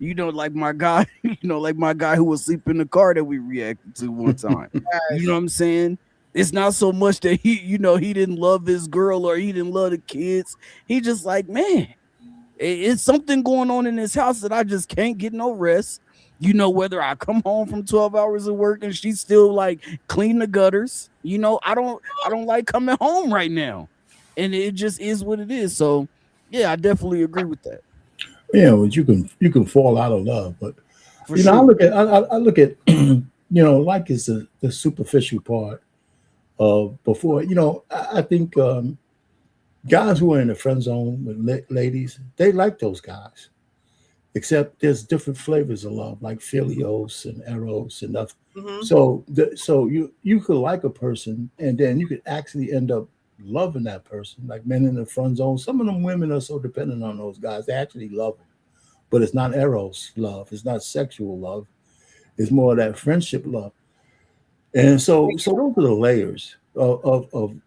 you know, like my guy, like my guy who was sleeping in the car that we reacted to one time. You know what I'm saying? It's not so much that he didn't love his girl or he didn't love the kids. He just like, man, it's something going on in this house that I just can't get no rest. You know, whether I come home from 12 hours of work and she's still like clean the gutters, you know, I don't like coming home right now. And it just is what it is. So yeah, I definitely agree with that. Yeah, well, you can fall out of love, but For sure. I look at you know, like is the superficial part of before, you know, I think guys who are in the friend zone with ladies, they like those guys. Except there's different flavors of love, like Philios and Eros and stuff. So you could like a person and then you could actually end up loving that person, like men in the front zone. Some of them women are so dependent on those guys, they actually love them. But it's not Eros love, it's not sexual love, it's more of that friendship love. And so those are the layers of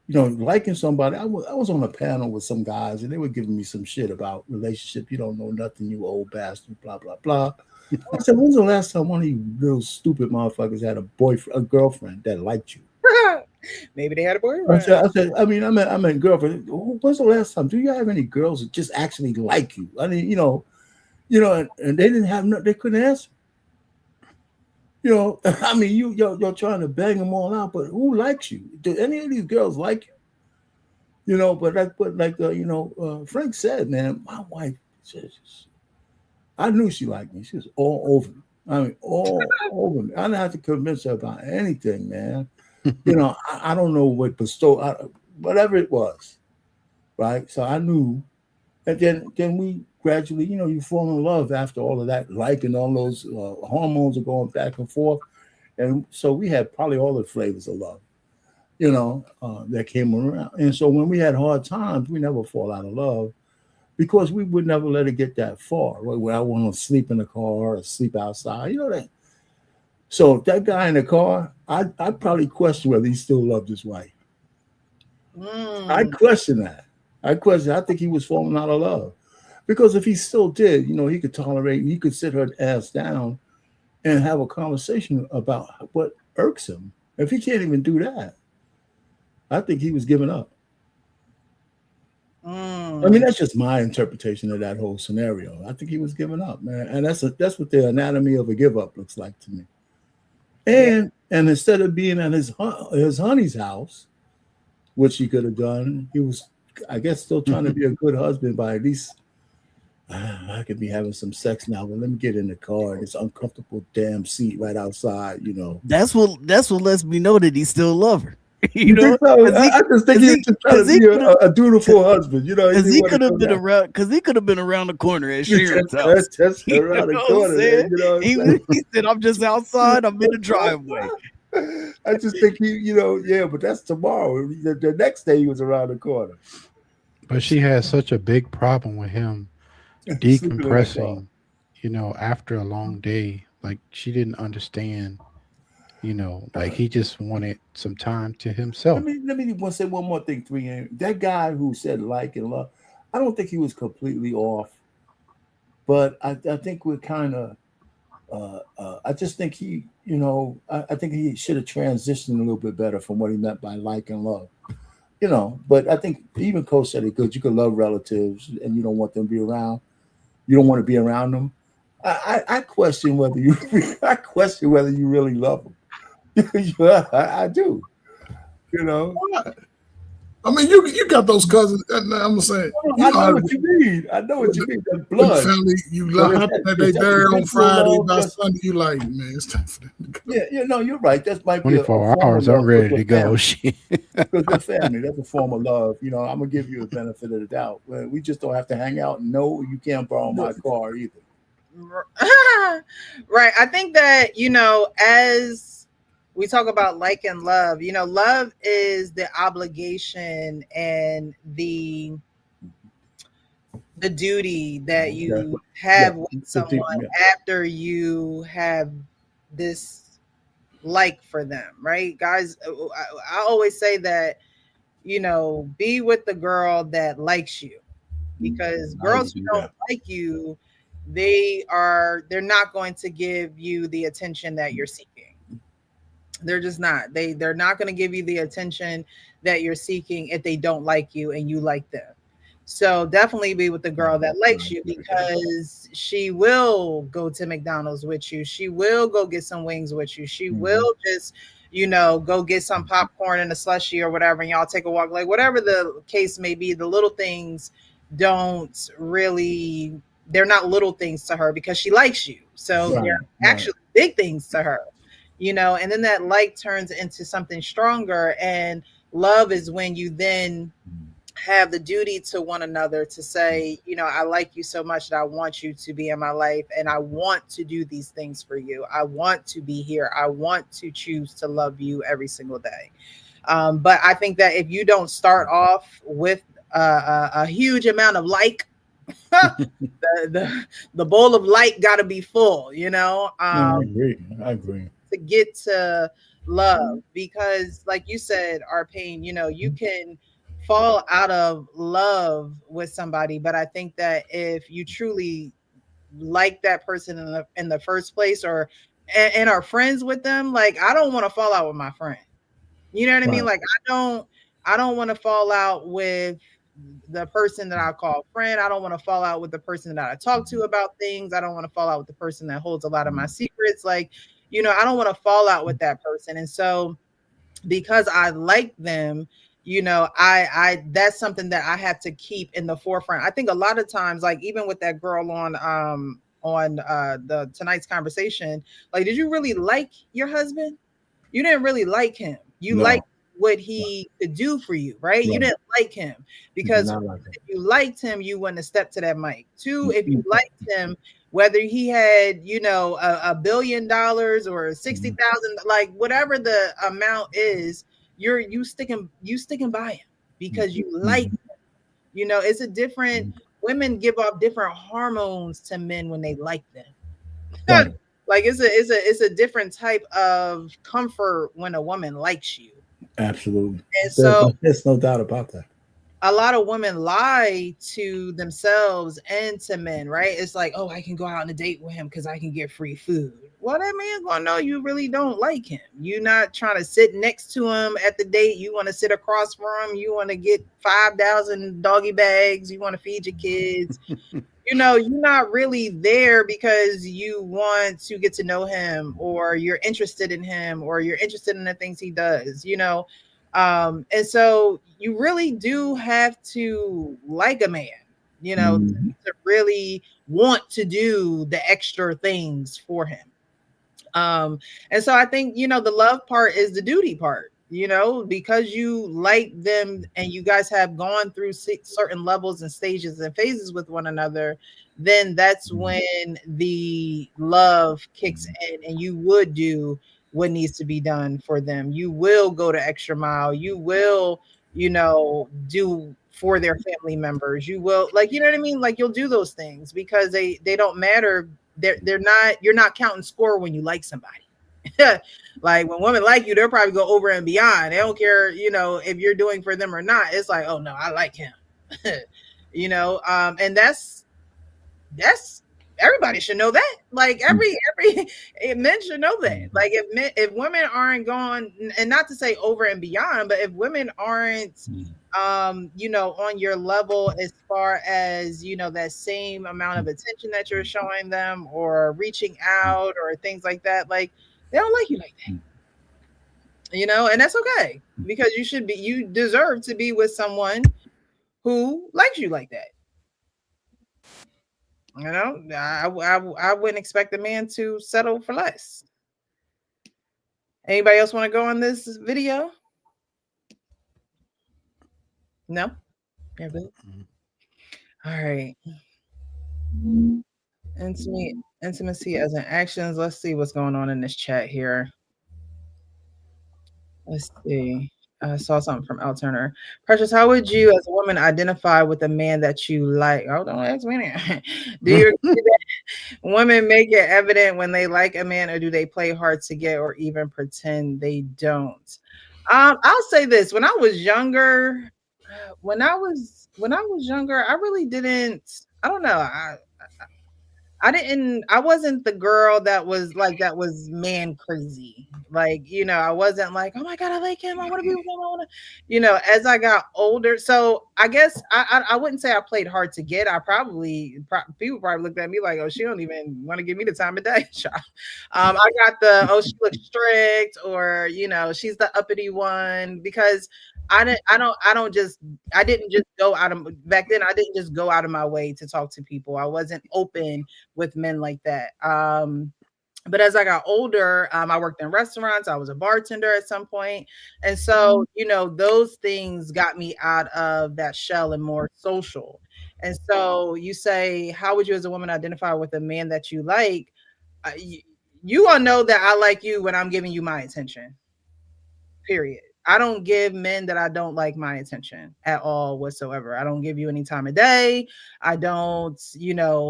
you know, liking somebody. I was on a panel with some guys and they were giving me some shit about relationship. You don't know nothing, you old bastard, blah, blah, blah. I said, when's the last time one of you little stupid motherfuckers had a girlfriend that liked you? Maybe they had a boyfriend. I mean, girlfriend. When's the last time? Do you have any girls that just actually like you? I mean, you know, You know, and they didn't have no, they couldn't answer. You know, I mean, you're trying to bang them all out, but who likes you? Do any of these girls like you? You know, Frank said, man, my wife says, I knew she liked me. She was all over me. I mean, all over me. I didn't have to convince her about anything, man. You know, I don't know what whatever it was, right? So I knew, and then we gradually, you know, you fall in love after all of that, like, and all those hormones are going back and forth, and so we had probably all the flavors of love, you know, that came around. And so when we had hard times, we never fall out of love because we would never let it get that far. Where I want to sleep in the car or sleep outside, you know that. So that guy in the car, I probably question whether he still loved his wife. I question that. I think he was falling out of love. Because if he still did, you know, he could tolerate, he could sit her ass down and have a conversation about what irks him. If he can't even do that, I think he was giving up. I mean, that's just my interpretation of that whole scenario. I think he was giving up, man. And that's what the anatomy of a give up looks like to me. And instead of being at his honey's house, which he could have done, he was, I guess, still trying to be a good husband by at least, I could be having some sex now, but let me get in the car and this uncomfortable damn seat right outside, you know. That's what lets me know that he still love her. You know, I just think he's just trying to be a dutiful husband. You know, because he could have been around. Because he could have been around the corner at Sharon's house. Just around the corner. You know, he said, "I'm just outside. I'm in the driveway." I just think but that's tomorrow. The next day he was around the corner. But she had such a big problem with him decompressing, you know, after a long day. Like she didn't understand. You know, like he just wanted some time to himself. Let me say one more thing, 3 That guy who said like and love, I don't think he was completely off, but I think we're kind of. I just think he, you know, I think he should have transitioned a little bit better from what he meant by like and love. You know, but I think even Coach said it good. You can love relatives and you don't want them to be around. You don't want to be around them. I question whether you. I question whether you really love them. I do. You know. I mean, you got those cousins. I'm saying. I know what you mean. I know what you mean. The blood. Family, you love that they there on Friday. By Sunday, you like, man, it's time for them to go. Yeah, no, you're right. That might be 24 hours. I'm ready to go. Because they're family. That's a form of love. You know, I'm gonna give you the benefit of the doubt. We just don't have to hang out. No, you can't borrow my car either. Right. I think that, you know, as we talk about like and love, you know, love is the obligation and the duty that you have with someone after you have this like for them, right? Guys, I always say that, you know, be with the girl that likes you, because girls who don't like you, they're not going to give you the attention that you're seeking. They're just not. They're not going to give you the attention that you're seeking if they don't like you and you like them. So definitely be with the girl that likes you, because she will go to McDonald's with you. She will go get some wings with you. She will just, you know, go get some popcorn and a slushie or whatever, and y'all take a walk. Like whatever the case may be, the little things they're not little things to her because she likes you. So they're actually big things to her. You know, and then that like turns into something stronger. And love is when you then have the duty to one another to say, you know, I like you so much that I want you to be in my life, and I want to do these things for you. I want to be here. I want to choose to love you every single day. But I think that if you don't start off with a huge amount of like, the bowl of light got to be full, you know. I agree. To get to love, because like you said, Arpain, you know, you can fall out of love with somebody, but I think that if you truly like that person in the first place, or and are friends with them, like I don't want to fall out with my friend. You know what I mean? Like I don't want to fall out with the person that I call friend. I don't want to fall out with the person that I talk to about things. I don't want to fall out with the person that holds a lot of my secrets. Like, I don't want to fall out with that person. And so because I like them, I that's something that I have to keep in the forefront. I think a lot of times, like even with that girl on the tonight's conversation, like, did you really like your husband? You didn't really like him. You liked what he could do for you, right? You didn't like him because if you liked him, you wouldn't have stepped to that mic. Two, if you liked him, whether he had, $1 billion or 60,000, like whatever the amount is, you sticking by him because you like him. It's a different. Women give off different hormones to men when they like them. Like it's a different type of comfort when a woman likes you. Absolutely. And so there's no doubt about that. A lot of women lie to themselves and to men, right? It's like, oh, I can go out on a date with him because I can get free food. Well, that man gonna know you really don't like him. You're not trying to sit next to him at the date. You want to sit across from him. You want to get 5,000 doggy bags. You want to feed your kids. You're not really there because you want to get to know him or you're interested in him or you're interested in the things he does, and so you really do have to like a man, to really want to do the extra things for him. And so I think, the love part is the duty part, because you like them and you guys have gone through certain levels and stages and phases with one another, then that's when the love kicks in and you would do what needs to be done for them. You will go the extra mile. You will, do for their family members. You will, like, you know what I mean? Like, you'll do those things because they don't matter. They're not, you're not counting score when you like somebody. Like when women like you, they'll probably go over and beyond. They don't care, if you're doing for them or not. It's like, oh no, I like him. And that's everybody should know that. Like every men should know that. Like if women aren't going, and not to say over and beyond, but if women aren't on your level as far as that same amount of attention that you're showing them or reaching out or things like that, like they don't like you like that. And that's okay because you deserve to be with someone who likes you like that. I wouldn't expect a man to settle for less. Anybody else want to go on this video? No? Yeah, good. All right. Intimacy as an actions. Let's see what's going on in this chat here. Let's see. I saw something from Al Turner. Precious, how would you as a woman identify with a man that you like? Oh, don't ask me. Do you agree that women make it evident when they like a man, or do they play hard to get or even pretend they don't? I'll say this. When I was younger, I really didn't. I don't know. I wasn't the girl that was man crazy. Like, I wasn't like, oh my God, I like him. I want to be with him. I want to, as I got older. So I guess I wouldn't say I played hard to get. People probably looked at me like, oh, she don't even want to give me the time of day. I got she looks strict, or, she's the uppity one, because I didn't just go out of back then. I didn't just go out of my way to talk to people. I wasn't open with men like that. But as I got older, I worked in restaurants. I was a bartender at some point. And so, those things got me out of that shell and more social. And so you say, how would you as a woman identify with a man that you like? You gonna know that I like you when I'm giving you my attention. Period. I don't give men that I don't like my attention at all whatsoever. I don't give you any time of day. I don't,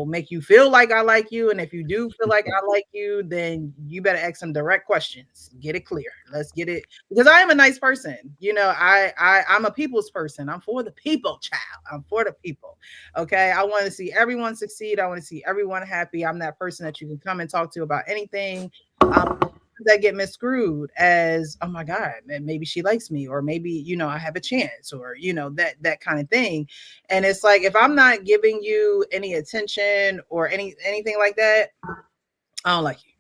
make you feel like I like you. And if you do feel like I like you, then you better ask some direct questions. Get it clear. Let's get it, because I am a nice person. I'm a people's person. I'm for the people, child. I'm for the people. Okay. I want to see everyone succeed. I want to see everyone happy. I'm that person that you can come and talk to about anything. that get miscrewed as, oh my God, maybe she likes me, or maybe, you know, I have a chance, or, you know, that kind of thing. And it's like, if I'm not giving you any attention or anything like that, I don't like you.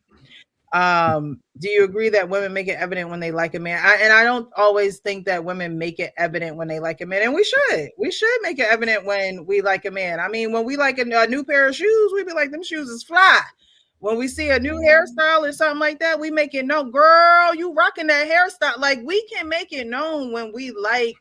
Do you agree that women make it evident when they like a man? I don't always think that women make it evident when they like a man, and we should make it evident when we like a man. I mean, when we like a new pair of shoes, we be like, them shoes is fly. When we see a new hairstyle or something like that, we make it known, girl, you rocking that hairstyle. Like, we can make it known when we like,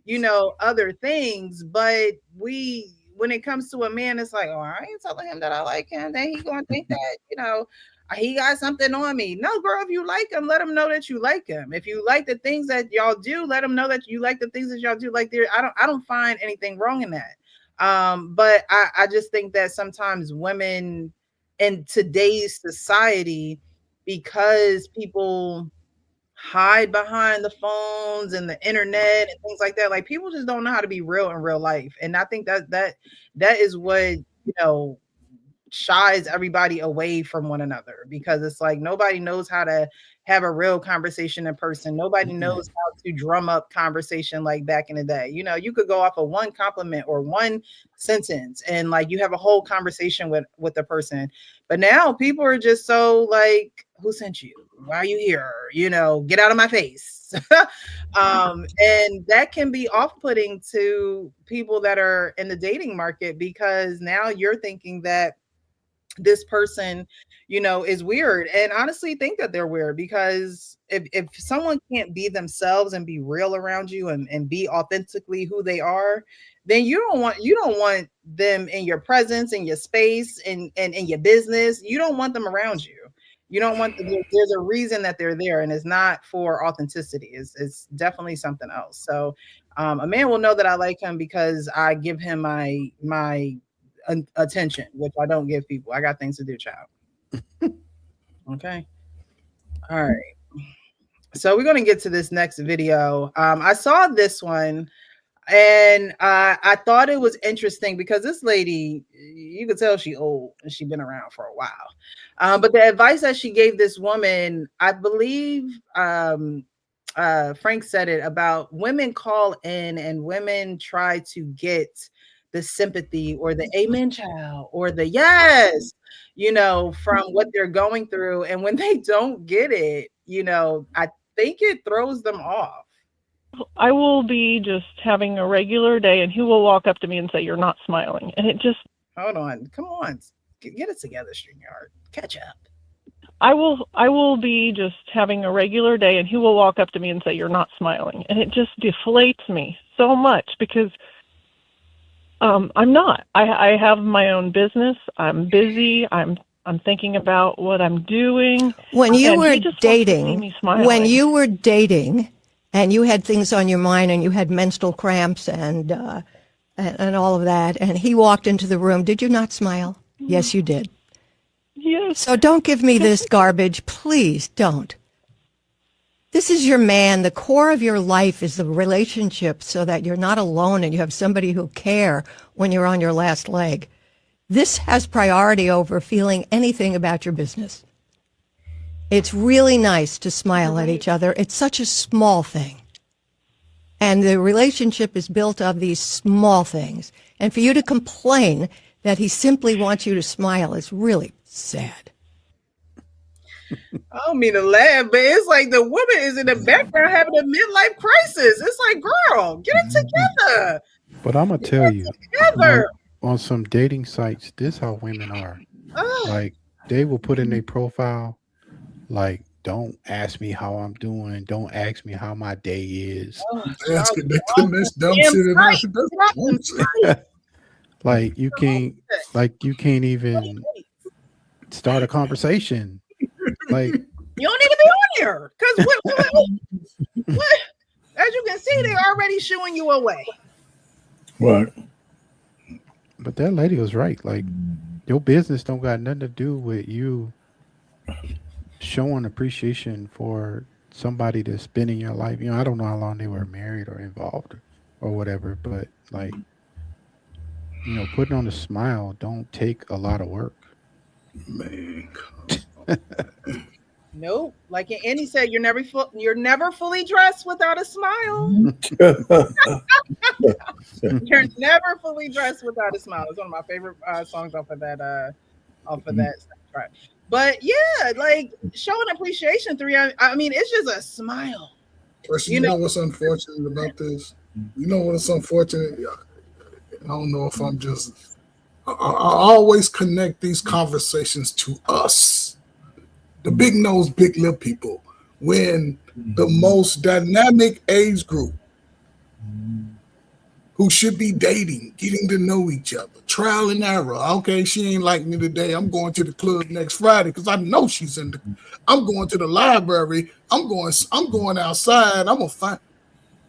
you know, other things, but when it comes to a man, it's like, oh, I ain't telling him that I like him. Then he gonna think that, you know, he got something on me. No, girl, if you like him, let him know that you like him. If you like the things that y'all do, let him know that you like the things that y'all do. Like, there, I don't find anything wrong in that. But I just think that sometimes women in today's society, because people hide behind the phones and the internet and things like that, like, people just don't know how to be real in real life. And I think that is what, you know, shies everybody away from one another, because it's like, nobody knows how to have a real conversation in person. Nobody knows how to drum up conversation like back in the day. You know, you could go off of one compliment or one sentence and like you have a whole conversation with the person. But now people are just so like, who sent you? Why are you here? You know, get out of my face. And that can be off-putting to people that are in the dating market, because now you're thinking that this person, you know, is weird, and honestly think that they're weird, because if someone can't be themselves and be real around you and be authentically who they are, then you don't want them in your presence, in your space, and in your business. You don't want them around you. You don't want them. There's a reason that they're there, and it's not for authenticity. It's definitely something else. So a man will know that I like him because I give him my attention, which I don't give people. I got things to do, child. Okay. All right. So we're going to get to this next video. I saw this one, and I thought it was interesting because this lady, you could tell she old and she's been around for a while. But the advice that she gave this woman, I believe Frank said it, about women call in and women try to get the sympathy or the amen child or the yes, you know, from what they're going through. And when they don't get it, you know, I think it throws them off. I will be just having a regular day and he will walk up to me and say, "You're not smiling." And it just... Hold on. Come on. Get it together, StreamYard. Catch up. I will be just having a regular day and he will walk up to me and say, "You're not smiling." And it just deflates me so much, because I'm not. I have my own business. I'm busy. I'm thinking about what I'm doing. When you were dating, and you had things on your mind and you had menstrual cramps and all of that, and he walked into the room, did you not smile? Yes, you did. Yes. So don't give me this garbage. Please don't. This is your man. The core of your life is the relationship, so that you're not alone and you have somebody who care when you're on your last leg. This has priority over feeling anything about your business. It's really nice to smile at each other. It's such a small thing. And the relationship is built of these small things. And for you to complain that he simply wants you to smile is really sad. I don't mean to laugh, but it's like the woman is in the background having a midlife crisis. It's like, girl, get it together. But I'm gonna tell you, on some dating sites, this is how women are. Like, they will put in their profile, like, "Don't ask me how I'm doing. Don't ask me how my day is." They putting this dumb shit in. Like, you can't even start a conversation. Like, you don't need to be on here, because what? As you can see, they're already shooing you away. Right. But that lady was right. Like, your business don't got nothing to do with you showing appreciation for somebody that's been in your life. You know, I don't know how long they were married or involved or whatever, but like, you know, putting on a smile don't take a lot of work. Man. Nope. Like Annie said, you're never fully dressed without a smile. You're never fully dressed without a smile. It's one of my favorite songs off of that soundtrack. But yeah, like showing appreciation through. I mean, it's just a smile. You know what's unfortunate about this? You know what's unfortunate? I don't know if I'm just. I always connect these conversations to us, the big nose, big lip people, when the most dynamic age group who should be dating, getting to know each other, trial and error. Okay, she ain't like me today. I'm going to the club next Friday because I know she's in the. I'm going to the library. I'm going outside. I'm gonna find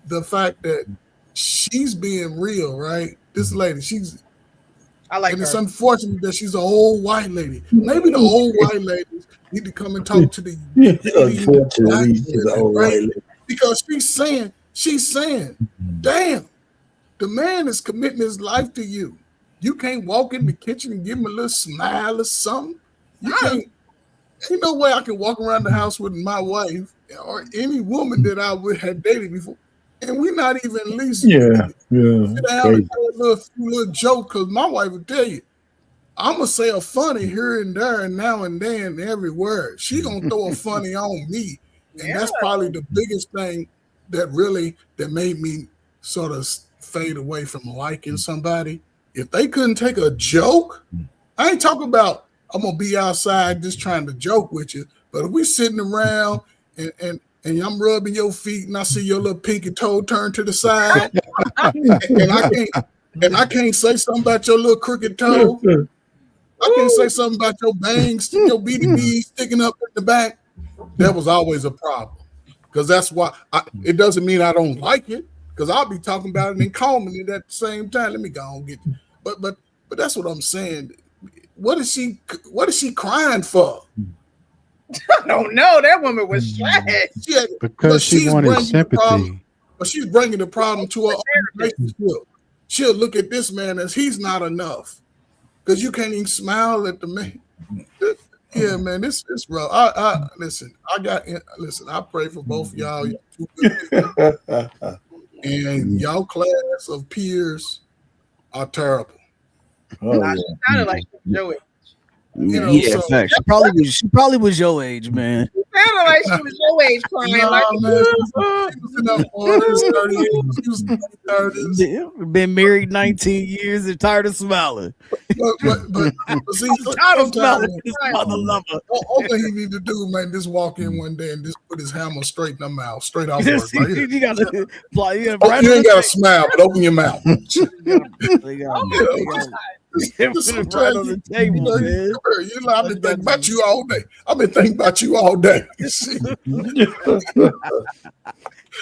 the fact that she's being real, right? This lady, I like and her. it's unfortunate that she's an old white lady. Maybe the old white ladies need to come and talk to the unfortunately, she's an old right? white lady. Because she's saying, damn, the man is committing his life to you. You can't walk in the kitchen and give him a little smile or something. You can't. Ain't no way I can walk around the house with my wife or any woman that I would have dated before, and we're not even at least sit down and tell a little joke. Because my wife would tell you, I'm gonna say a funny here and there and now and then every word. She gonna throw a funny on me, and that's probably the biggest thing that made me sort of fade away from liking somebody. If they couldn't take a joke, I ain't talking about I'm gonna be outside just trying to joke with you. But if we sitting around and I'm rubbing your feet and I see your little pinky toe turn to the side, and I can't say something about your little crooked toe. I can't say something about your bangs, your BDBs sticking up in the back. That was always a problem. Because that's why it doesn't mean I don't like it. Because I'll be talking about it and calming it at the same time. Let me go on get you. But that's what I'm saying. What is she crying for? I don't know. That woman was stressed. Because she wanted sympathy. But she's bringing the problem to her own relationship. She'll look at this man as he's not enough. Because you can't even smile at the man. Yeah, man, this is rough. Listen. I pray for both of y'all. And y'all class of peers are terrible. She sounded like your age. Yeah, facts. She probably was your age, man. It sounded like she was your age crying. She was Been married 19 years and tired of smiling. But see, sometimes all he need to do, man, just walk in one day and just put his hammer straight in the mouth, straight out. You ain't got to smile, but open your mouth. Right on the table, man. I've been thinking about you all day. I've been thinking about you all day.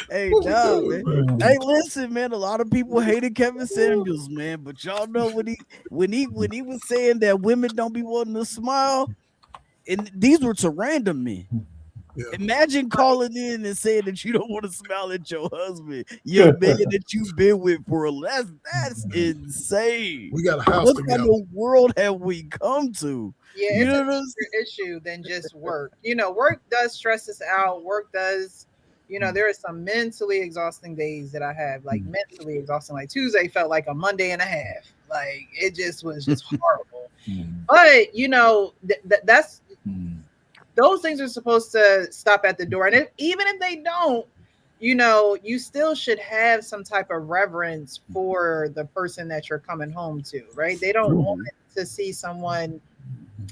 Hey, nah, man. Hey, listen, man. A lot of people hated Kevin Samuels, man. But y'all know when he was saying that women don't be wanting to smile, and these were to random men. Yeah. Imagine calling in and saying that you don't want to smile at your husband, your man that you've been with for a that's insane. We got a house what together. kind of world have we come to? Yeah, it's a bigger issue than just work. Work does stress us out. Work does, there are some mentally exhausting days that I have, like mentally exhausting. Like Tuesday felt like a Monday and a half. Like it just was just horrible. But that's. Those things are supposed to stop at the door. And even if they don't, you still should have some type of reverence for the person that you're coming home to, right? They don't want to see someone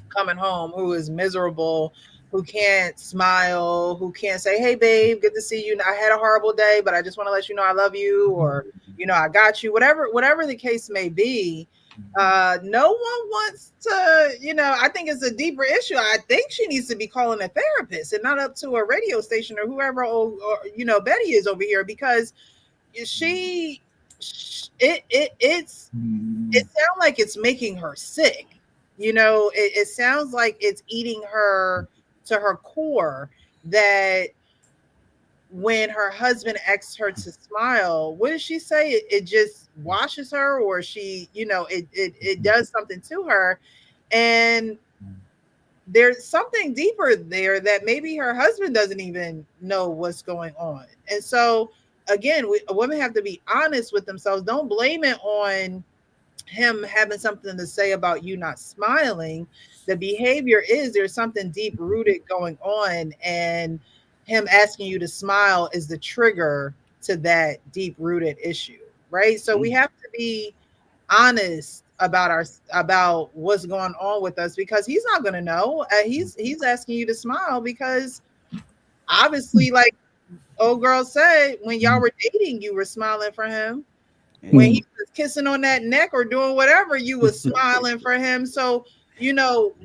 coming home who is miserable, who can't smile, who can't say, hey, babe, good to see you. I had a horrible day, but I just want to let you know I love you, or, I got you, whatever the case may be. No one wants to, I think it's a deeper issue. I think she needs to be calling a therapist and not up to a radio station or whoever, or Betty is over here, because it sounds like it's making her sick. It sounds like it's eating her to her core, that when her husband asks her to smile, what does she say? It just washes her, or she, it does something to her. And there's something deeper there that maybe her husband doesn't even know what's going on. And so again, women have to be honest with themselves. Don't blame it on him having something to say about you not smiling. The behavior is there's something deep rooted going on, and him asking you to smile is the trigger to that deep rooted issue, right? So we have to be honest about what's going on with us, because he's not going to know. He's asking you to smile because obviously, like old girl said, when y'all were dating, you were smiling for him. When he was kissing on that neck or doing whatever, you was smiling for him. So,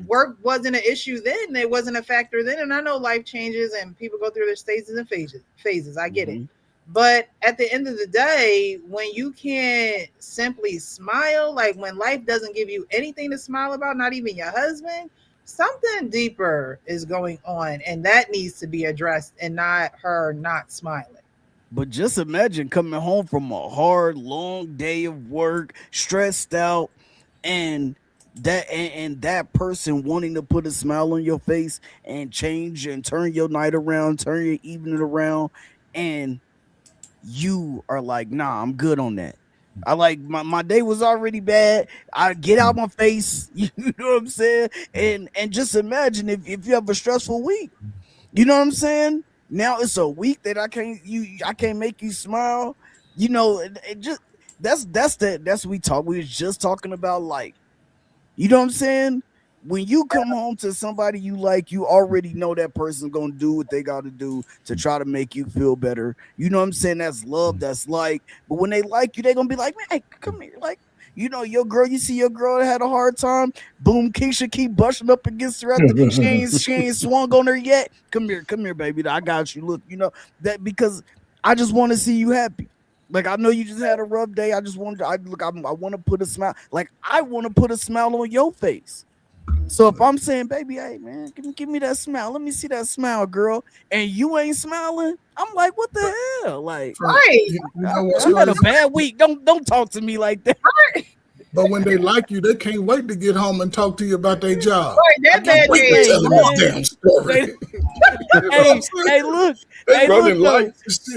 work wasn't an issue then. It wasn't a factor then. And I know life changes and people go through their stages and phases. I get it. But at the end of the day, when you can't simply smile, like when life doesn't give you anything to smile about, not even your husband, something deeper is going on. And that needs to be addressed, and not her not smiling. But just imagine coming home from a hard, long day of work, stressed out, and that person wanting to put a smile on your face and change and turn your night around, turn your evening around, and you are like, nah, I'm good on that. I like my day was already bad. I get out my face, you know what I'm saying? And just imagine if you have a stressful week, you know what I'm saying? Now it's a week that I can't make you smile. It just that's we was just talking about, like, you know what I'm saying? When you come home to somebody you like, you already know that person's gonna do what they gotta do to try to make you feel better. You know what I'm saying? That's love, that's like. But when they like you, they're gonna be like, man, hey, come here. Like, your girl, you see your girl that had a hard time. Boom, Keisha keep brushing up against her. She ain't swung on her yet. Come here, baby. I got you. Look, that because I just want to see you happy. Like, I know you just had a rough day. I just want I want to put a smile. Like, I want to put a smile on your face. So if I'm saying, baby, hey man, give me that smile. Let me see that smile, girl. And you ain't smiling. I'm like, what the hell? Like, right? I had a bad week. Don't talk to me like that. Right. But when they like you, they can't wait to get home and talk to you about their job. Right, that bad Wait to tell them this damn story. Hey, look. Hey, look,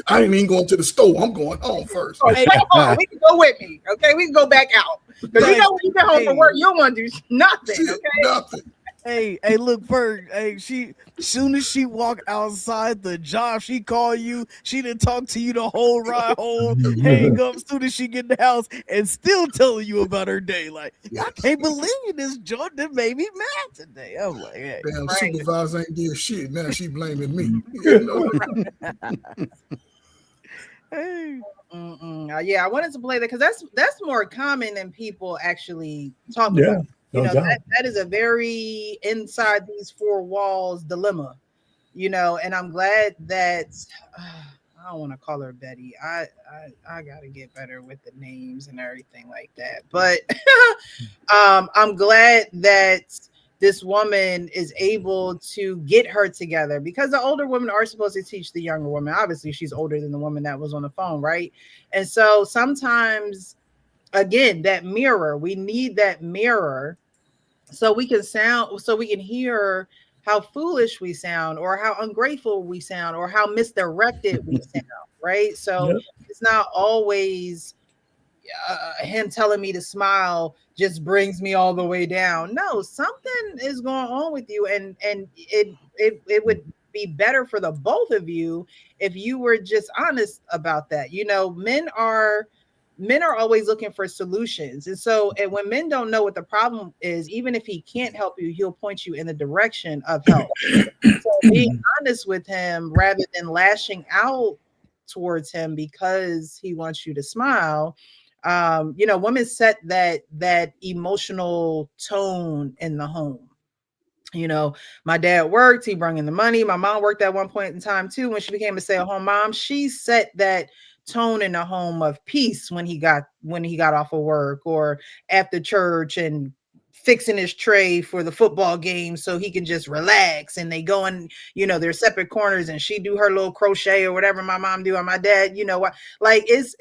I ain't even going to the store. I'm going home first. Oh, stay home. We can go with me. Okay, we can go back out. Because when you get home from work, you don't want to do nothing. Okay, nothing. Hey, look, Ferg. Hey, soon as she walk outside the job, she call you. She didn't talk to you the whole ride home. Hang up soon as she get in the house, and still telling you about her day. Like, I can't believe this joint that made me mad today. I'm like, hey, damn, supervisor ain't did shit. Now she blaming me. Hey. Yeah, I wanted to play that because that's more common than people actually talk about. That is a very inside these four walls dilemma, and I'm glad that I don't want to call her Betty. I gotta get better with the names and everything like that. But I'm glad that this woman is able to get her together, because the older women are supposed to teach the younger woman. Obviously, she's older than the woman that was on the phone, right? And so sometimes, again, that mirror, we need that mirror so we can hear how foolish we sound, or how ungrateful we sound, or how misdirected we sound, right? So it's not always him telling me to smile just brings me all the way down. No, something is going on with you, and it would be better for the both of you if you were just honest about that. Men are always looking for solutions. And so when men don't know what the problem is, even if he can't help you, he'll point you in the direction of help. So being honest with him rather than lashing out towards him because he wants you to smile. Women set that emotional tone in the home. My dad worked, he brought in the money. My mom worked at one point in time too. When she became a stay-at-home mom, she set that tone in the home of peace when he got off of work or after church, and fixing his tray for the football game so he can just relax. And they go in, their separate corners, and she do her little crochet or whatever my mom do, and my dad, like it's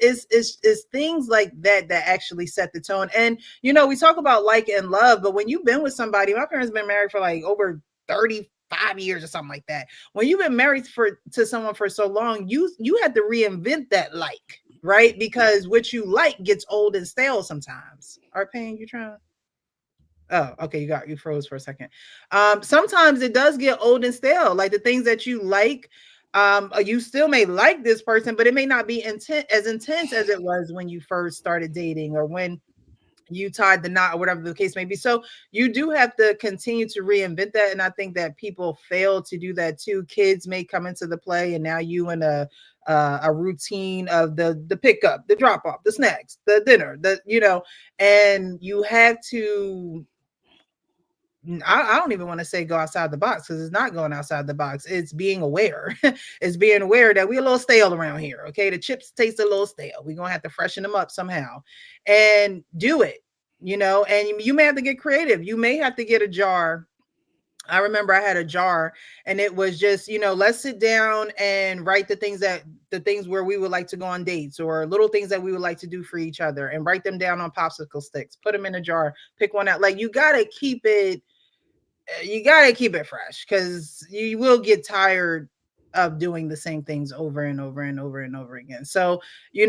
things like that actually set the tone. And we talk about like and love, but when you've been with somebody, my parents been married for like over 35 years or something like that. When you've been married to someone for so long, you had to reinvent that like, right? Because what you like gets old and stale sometimes. Pain, you trying? Oh, okay. You froze for a second. Sometimes it does get old and stale. Like the things that you like, you still may like this person, but it may not be as intense as it was when you first started dating or when you tied the knot or whatever the case may be. So you do have to continue to reinvent that. And I think that people fail to do that too. Kids may come into the play and now you in a routine of the pickup, the drop off, the snacks, the dinner, and you have to, I don't even want to say go outside the box because it's not going outside the box. It's being aware. It's being aware that we're a little stale around here. Okay. The chips taste a little stale. We're going to have to freshen them up somehow and do it, and you may have to get creative. You may have to get a jar. I remember I had a jar and it was just, let's sit down and write the things where we would like to go on dates or little things that we would like to do for each other and write them down on popsicle sticks, put them in a jar, pick one out. Like you got to keep it fresh because you will get tired of doing the same things over and over and over and over again. So, in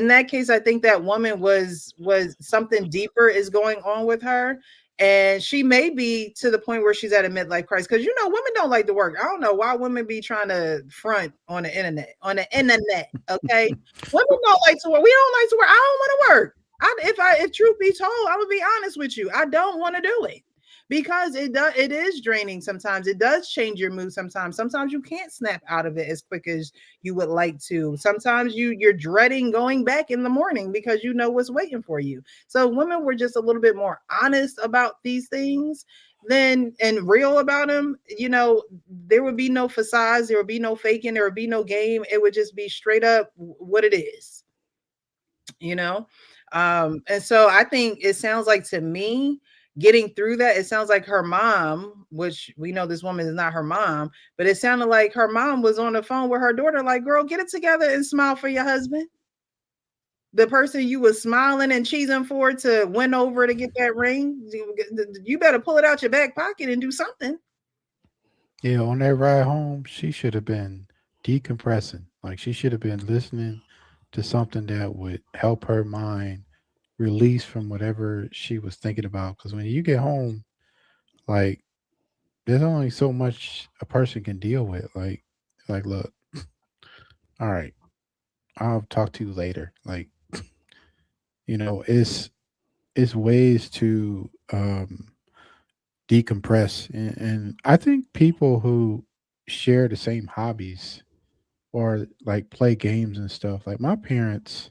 that case, I think that woman was something deeper is going on with her. And she may be to the point where she's at a midlife crisis because women don't like to work. I don't know why women be trying to front on the internet. Okay, women don't like to work. We don't like to work. I don't want to work. If truth be told, I would be honest with you. I don't want to do it. Because it is draining sometimes. It does change your mood sometimes. Sometimes you can't snap out of it as quick as you would like to. Sometimes you're dreading going back in the morning because you know what's waiting for you. So women were just a little bit more honest about these things and real about them. There would be no facades, there would be no faking, there would be no game. It would just be straight up what it is. And so I think it sounds like to me, getting through that, it sounds like her mom, which we know this woman is not her mom, but it sounded like her mom was on the phone with her daughter, like, girl, get it together and smile for your husband. The person you was smiling and cheesing for to win over to get that ring, you better pull it out your back pocket and do something. Yeah, on that ride home, she should have been decompressing. Like she should have been listening to something that would help her mind release from whatever she was thinking about. Because when you get home, like there's only so much a person can deal with. Like look, all right, I'll talk to you later. Like, it's ways to decompress, and I think people who share the same hobbies or like play games and stuff. Like my parents,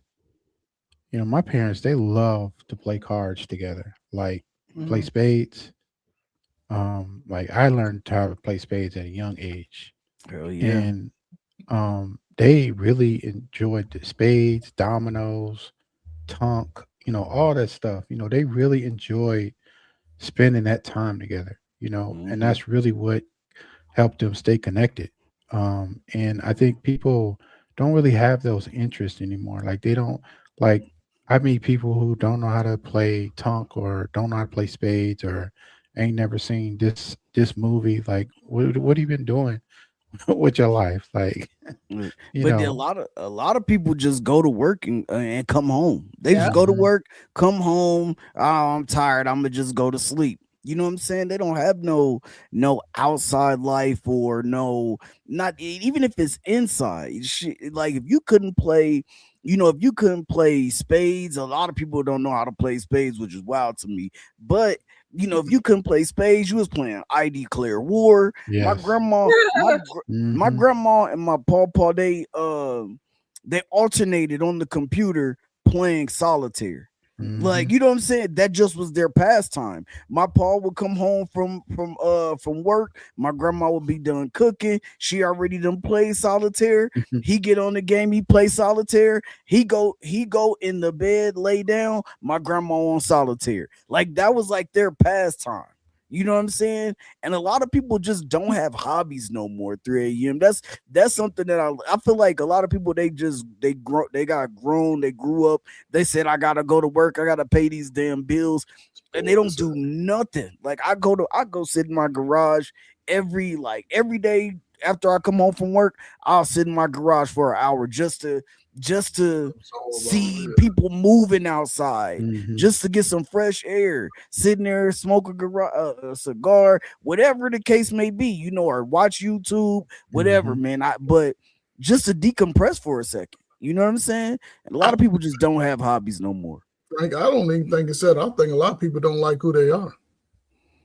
they love to play cards together, like play spades. Like I learned how to play spades at a young age, Hell yeah. and they really enjoyed the spades, dominoes, tonk, all that stuff. They really enjoyed spending that time together. And that's really what helped them stay connected. And I think people don't really have those interests anymore. Like they don't like. I meet people who don't know how to play tonk or don't know how to play spades or ain't never seen this movie. Like, what have you been doing with your life? Like, but a lot of people just go to work and come home. They just go to work, come home. Oh, I'm tired. I'm gonna just go to sleep. You know what I'm saying? They don't have no outside life or not even if it's inside. Like if you couldn't play, if you couldn't play spades, a lot of people don't know how to play spades, which is wild to me. But if you couldn't play spades, you was playing I Declare War. Yes. My grandma, my grandma and my pawpaw, they alternated on the computer playing solitaire. Like, you know what I'm saying? That just was their pastime. My pa would come home from work. My grandma would be done cooking. She already done played solitaire. He get on the game. He play solitaire. He go in the bed, lay down. My grandma on solitaire. Like that was like their pastime. You know what I'm saying? And a lot of people just don't have hobbies no more. 3 a.m. That's something that I feel like a lot of people they got grown, they grew up. They said I gotta go to work, I gotta pay these damn bills. and they don't do nothing. Like I go sit in my garage every day after I come home from work. I'll sit in my garage for an hour just to see people moving outside, just to get some fresh air, sitting there, smoke a cigar, whatever the case may be, or watch YouTube, whatever, man. But just to decompress for a second, you know what I'm saying? And a lot of people just don't have hobbies no more. Frank, I don't even think it's that. I think a lot of people don't like who they are.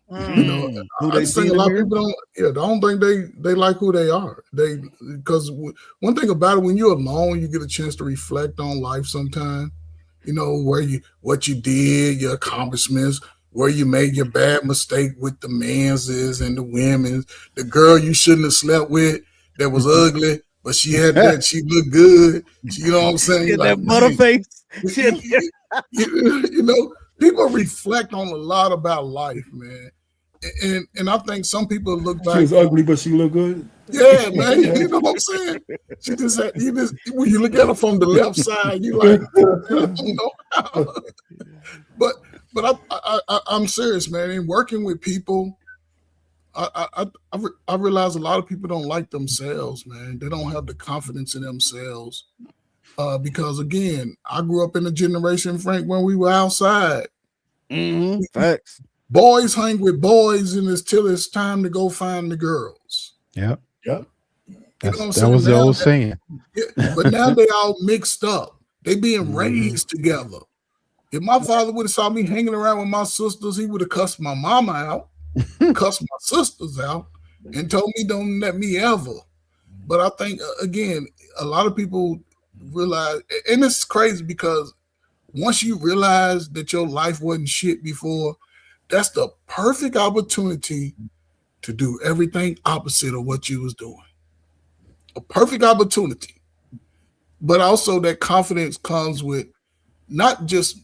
Who I just think a lot of people don't. Yeah, I don't think they like who they are. Because one thing about it, when you're alone, you get a chance to reflect on life. Sometimes, what you did, your accomplishments, where you made your bad mistake with the men's and the women's, the girl you shouldn't have slept with that was ugly, but she had that, she looked good. You know what I'm saying? Get that butter face. People reflect on a lot about life, man. And I think some people look back. She was ugly, but she looked good. Yeah, man. You know what I'm saying? She just when you look at her from the left side, you like, I don't know how. But I'm serious, man. In working with people, I realize a lot of people don't like themselves, man. They don't have the confidence in themselves. Because again, I grew up in a generation, Frank, when we were outside. Facts. Boys hang with boys until it's time to go find the girls. Yep. That was the old saying. Yeah, but now they all mixed up. They being raised together. If my father would have saw me hanging around with my sisters, he would have cussed my mama out, cussed my sisters out, and told me don't let me ever. But I think, again, a lot of people realize, and it's crazy because once you realize that your life wasn't shit before, that's the perfect opportunity to do everything opposite of what you was doing. A perfect opportunity. But also that confidence comes with not just,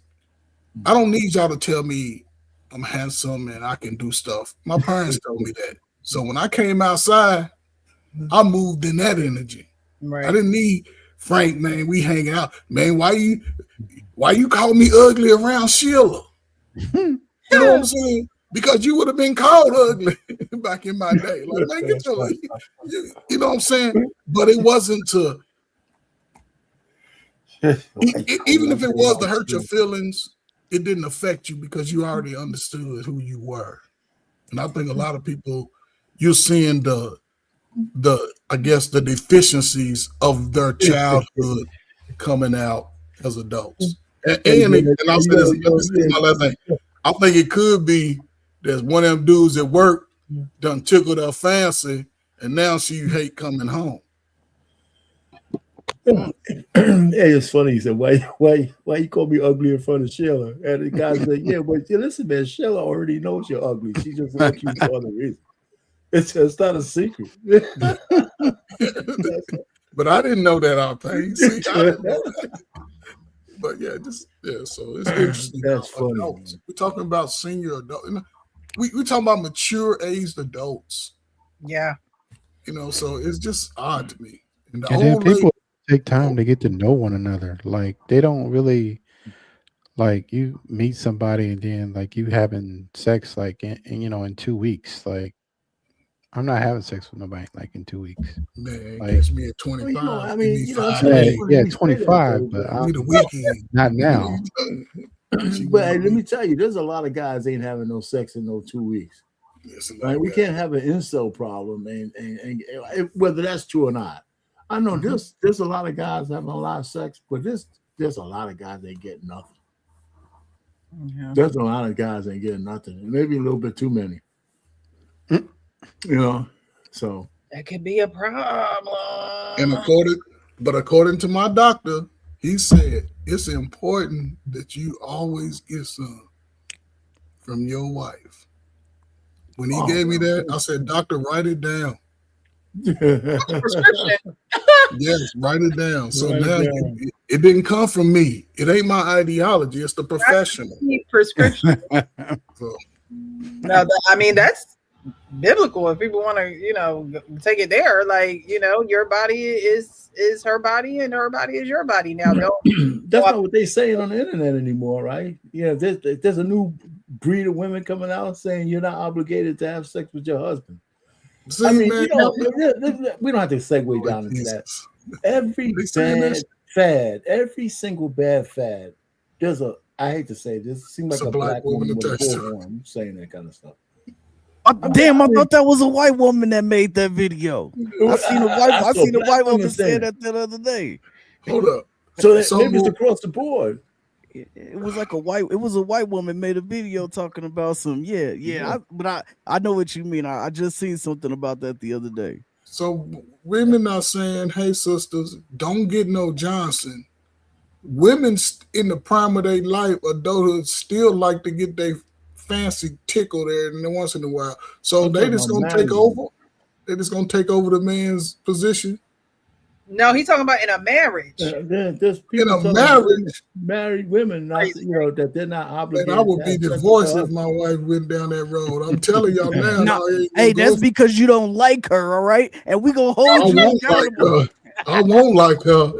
I don't need y'all to tell me I'm handsome and I can do stuff. My parents told me that. So when I came outside, I moved in that energy. Right. I didn't need Frank, man, we hang out. Man, why you call me ugly around Sheila? You know what I'm saying? Because you would have been called ugly back in my day. Like, man, get your, you know what I'm saying? But it wasn't to, even if it was to hurt your feelings, it didn't affect you because you already understood who you were. And I think a lot of people, you're seeing the I guess the deficiencies of their childhood coming out as adults. And I'll say this is my last thing. I think it could be there's one of them dudes at work done tickled her fancy, and now she hate coming home. It's funny. He said, "Why you call me ugly in front of Sheila?" And the guy said, "Yeah, but listen, man, Sheila already knows you're ugly. She just wants you for other reasons. It's not a secret." But I didn't know that out there. See, I didn't know that. But so it's interesting. That's funny. Adults. We're talking about senior adults. We're talking about mature aged adults. Yeah. So it's just odd to me. And then people take time to get to know one another. Like they don't really, like you meet somebody and then like you having sex like in 2 weeks. Like I'm not having sex with nobody like in 2 weeks. Man, it gets me at 25. 25, but not now. But let me tell you, there's a lot of guys ain't having no sex in no 2 weeks. Like, we can't have an incel problem, and whether that's true or not. I know there's a lot of guys having a lot of sex, but there's a lot of guys ain't getting nothing. Yeah. There's a lot of guys ain't getting nothing, maybe a little bit too many. So that could be a problem. And according to my doctor, he said it's important that you always get some from your wife. When he gave me that, I said, "Doctor, write it down." Prescription. Yes, write it down. So now it didn't come from me. It ain't my ideology. It's the professional prescription. So. No, biblical. If people want to, take it there, like, your body is her body and her body is your body. Now, don't That's not what they saying on the internet anymore, right? Yeah, there's a new breed of women coming out saying you're not obligated to have sex with your husband. See, I mean, man, we don't have to segue down into that. Every bad fad, every single bad fad, I hate to say this, it seems like a black woman with a bullhorn saying that kind of stuff. Damn, I thought that was a white woman that made that video. I seen a white woman say that the other day. Hold up. So maybe it's across the board. It was a white woman made a video talking about some but I know what you mean. I just seen something about that the other day. So women are saying, hey sisters, don't get no Johnson. Women in the prime of their life, adulthood, still like to get their fancy tickle there once in a while. So they just gonna take over. They just gonna take over the man's position. No, he's talking about in a marriage. There's people in a marriage, married women, not, that they're not obligated. And I would be divorced if my wife went down that road. I'm telling y'all now. Hey, that's because you don't like her, all right? And we gonna hold you accountable. I won't like her.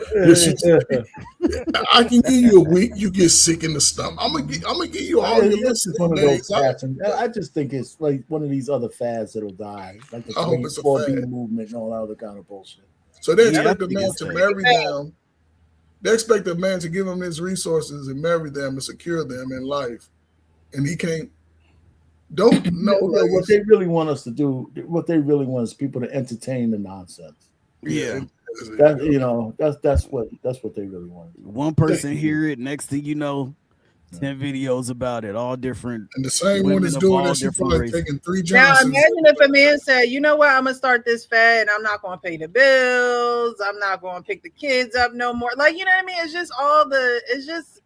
I can give you a week. You get sick in the stomach. I'm gonna give you all your This is one of those fads. I just think it's like one of these other fads that'll die, like the 4B movement and all that other kind of bullshit. So they expect a man to marry them. They expect a man to give them his resources and marry them and secure them in life, and he can't. Don't know what they really want us to do. What they really want is people to entertain the nonsense. Yeah. That's what they really want. One person hear it, next thing you know, 10 videos about it, all different. And the same one is doing that. She's probably taking 3 Now Johnsons. imagine if a man said, you know what, I'm gonna start this fad and I'm not gonna pay the bills, I'm not gonna pick the kids up no more. Like, you know what I mean? It's just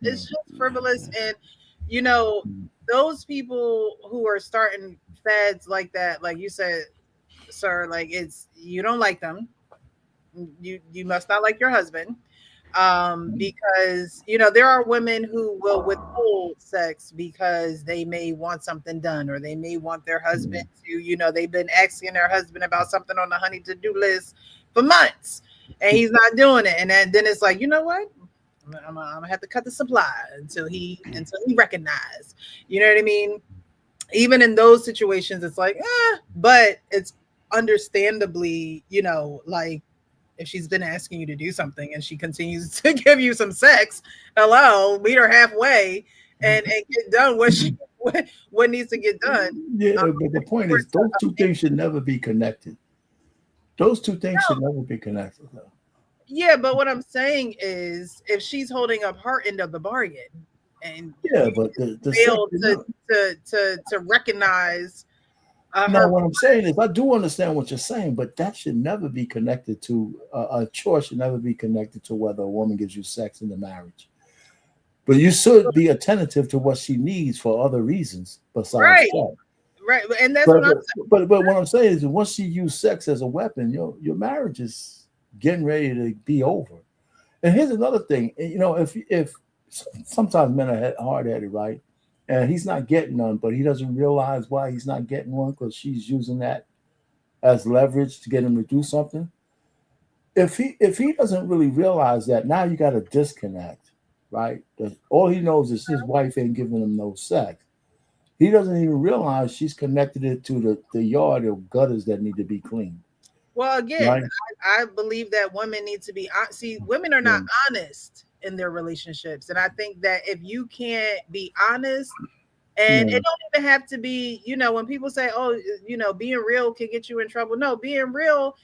it's just frivolous. And those people who are starting fads like that, like you said, sir, like you don't like them. You must not like your husband, because there are women who will withhold sex because they may want something done, or they may want their husband to, they've been asking their husband about something on the honey to-do list for months and he's not doing it, and then it's like, you know what, I'm gonna have to cut the supply until he recognizes. You know what I mean? Even in those situations, it's like, but it's understandably, like, if she's been asking you to do something and she continues to give you some sex, hello, meet her halfway and get done what needs to get done. Yeah, but the point is, those two things should never be connected. Those two things should never be connected, though. Yeah, but what I'm saying is, if she's holding up her end of the bargain, and but the fail to recognize. No, what I'm saying is, I do understand what you're saying, but that should never be connected to a chore. Should never be connected to whether a woman gives you sex in the marriage. But you should be attentive to what she needs for other reasons besides sex. Right, and that's what I'm saying. But what I'm saying is, once she used sex as a weapon, your marriage is getting ready to be over. And here's another thing, if sometimes men are hard-headed, right? And he's not getting none, but he doesn't realize why he's not getting one, because she's using that as leverage to get him to do something. If he doesn't really realize that, now you got a disconnect, right? All he knows is his wife ain't giving him no sex. He doesn't even realize she's connected it to the yard of gutters that need to be cleaned. Well, again, right? I believe that women need to be women are not honest in their relationships, and I think that if you can't be honest, and it don't even have to be, when people say, oh, being real can get you in trouble. No, being real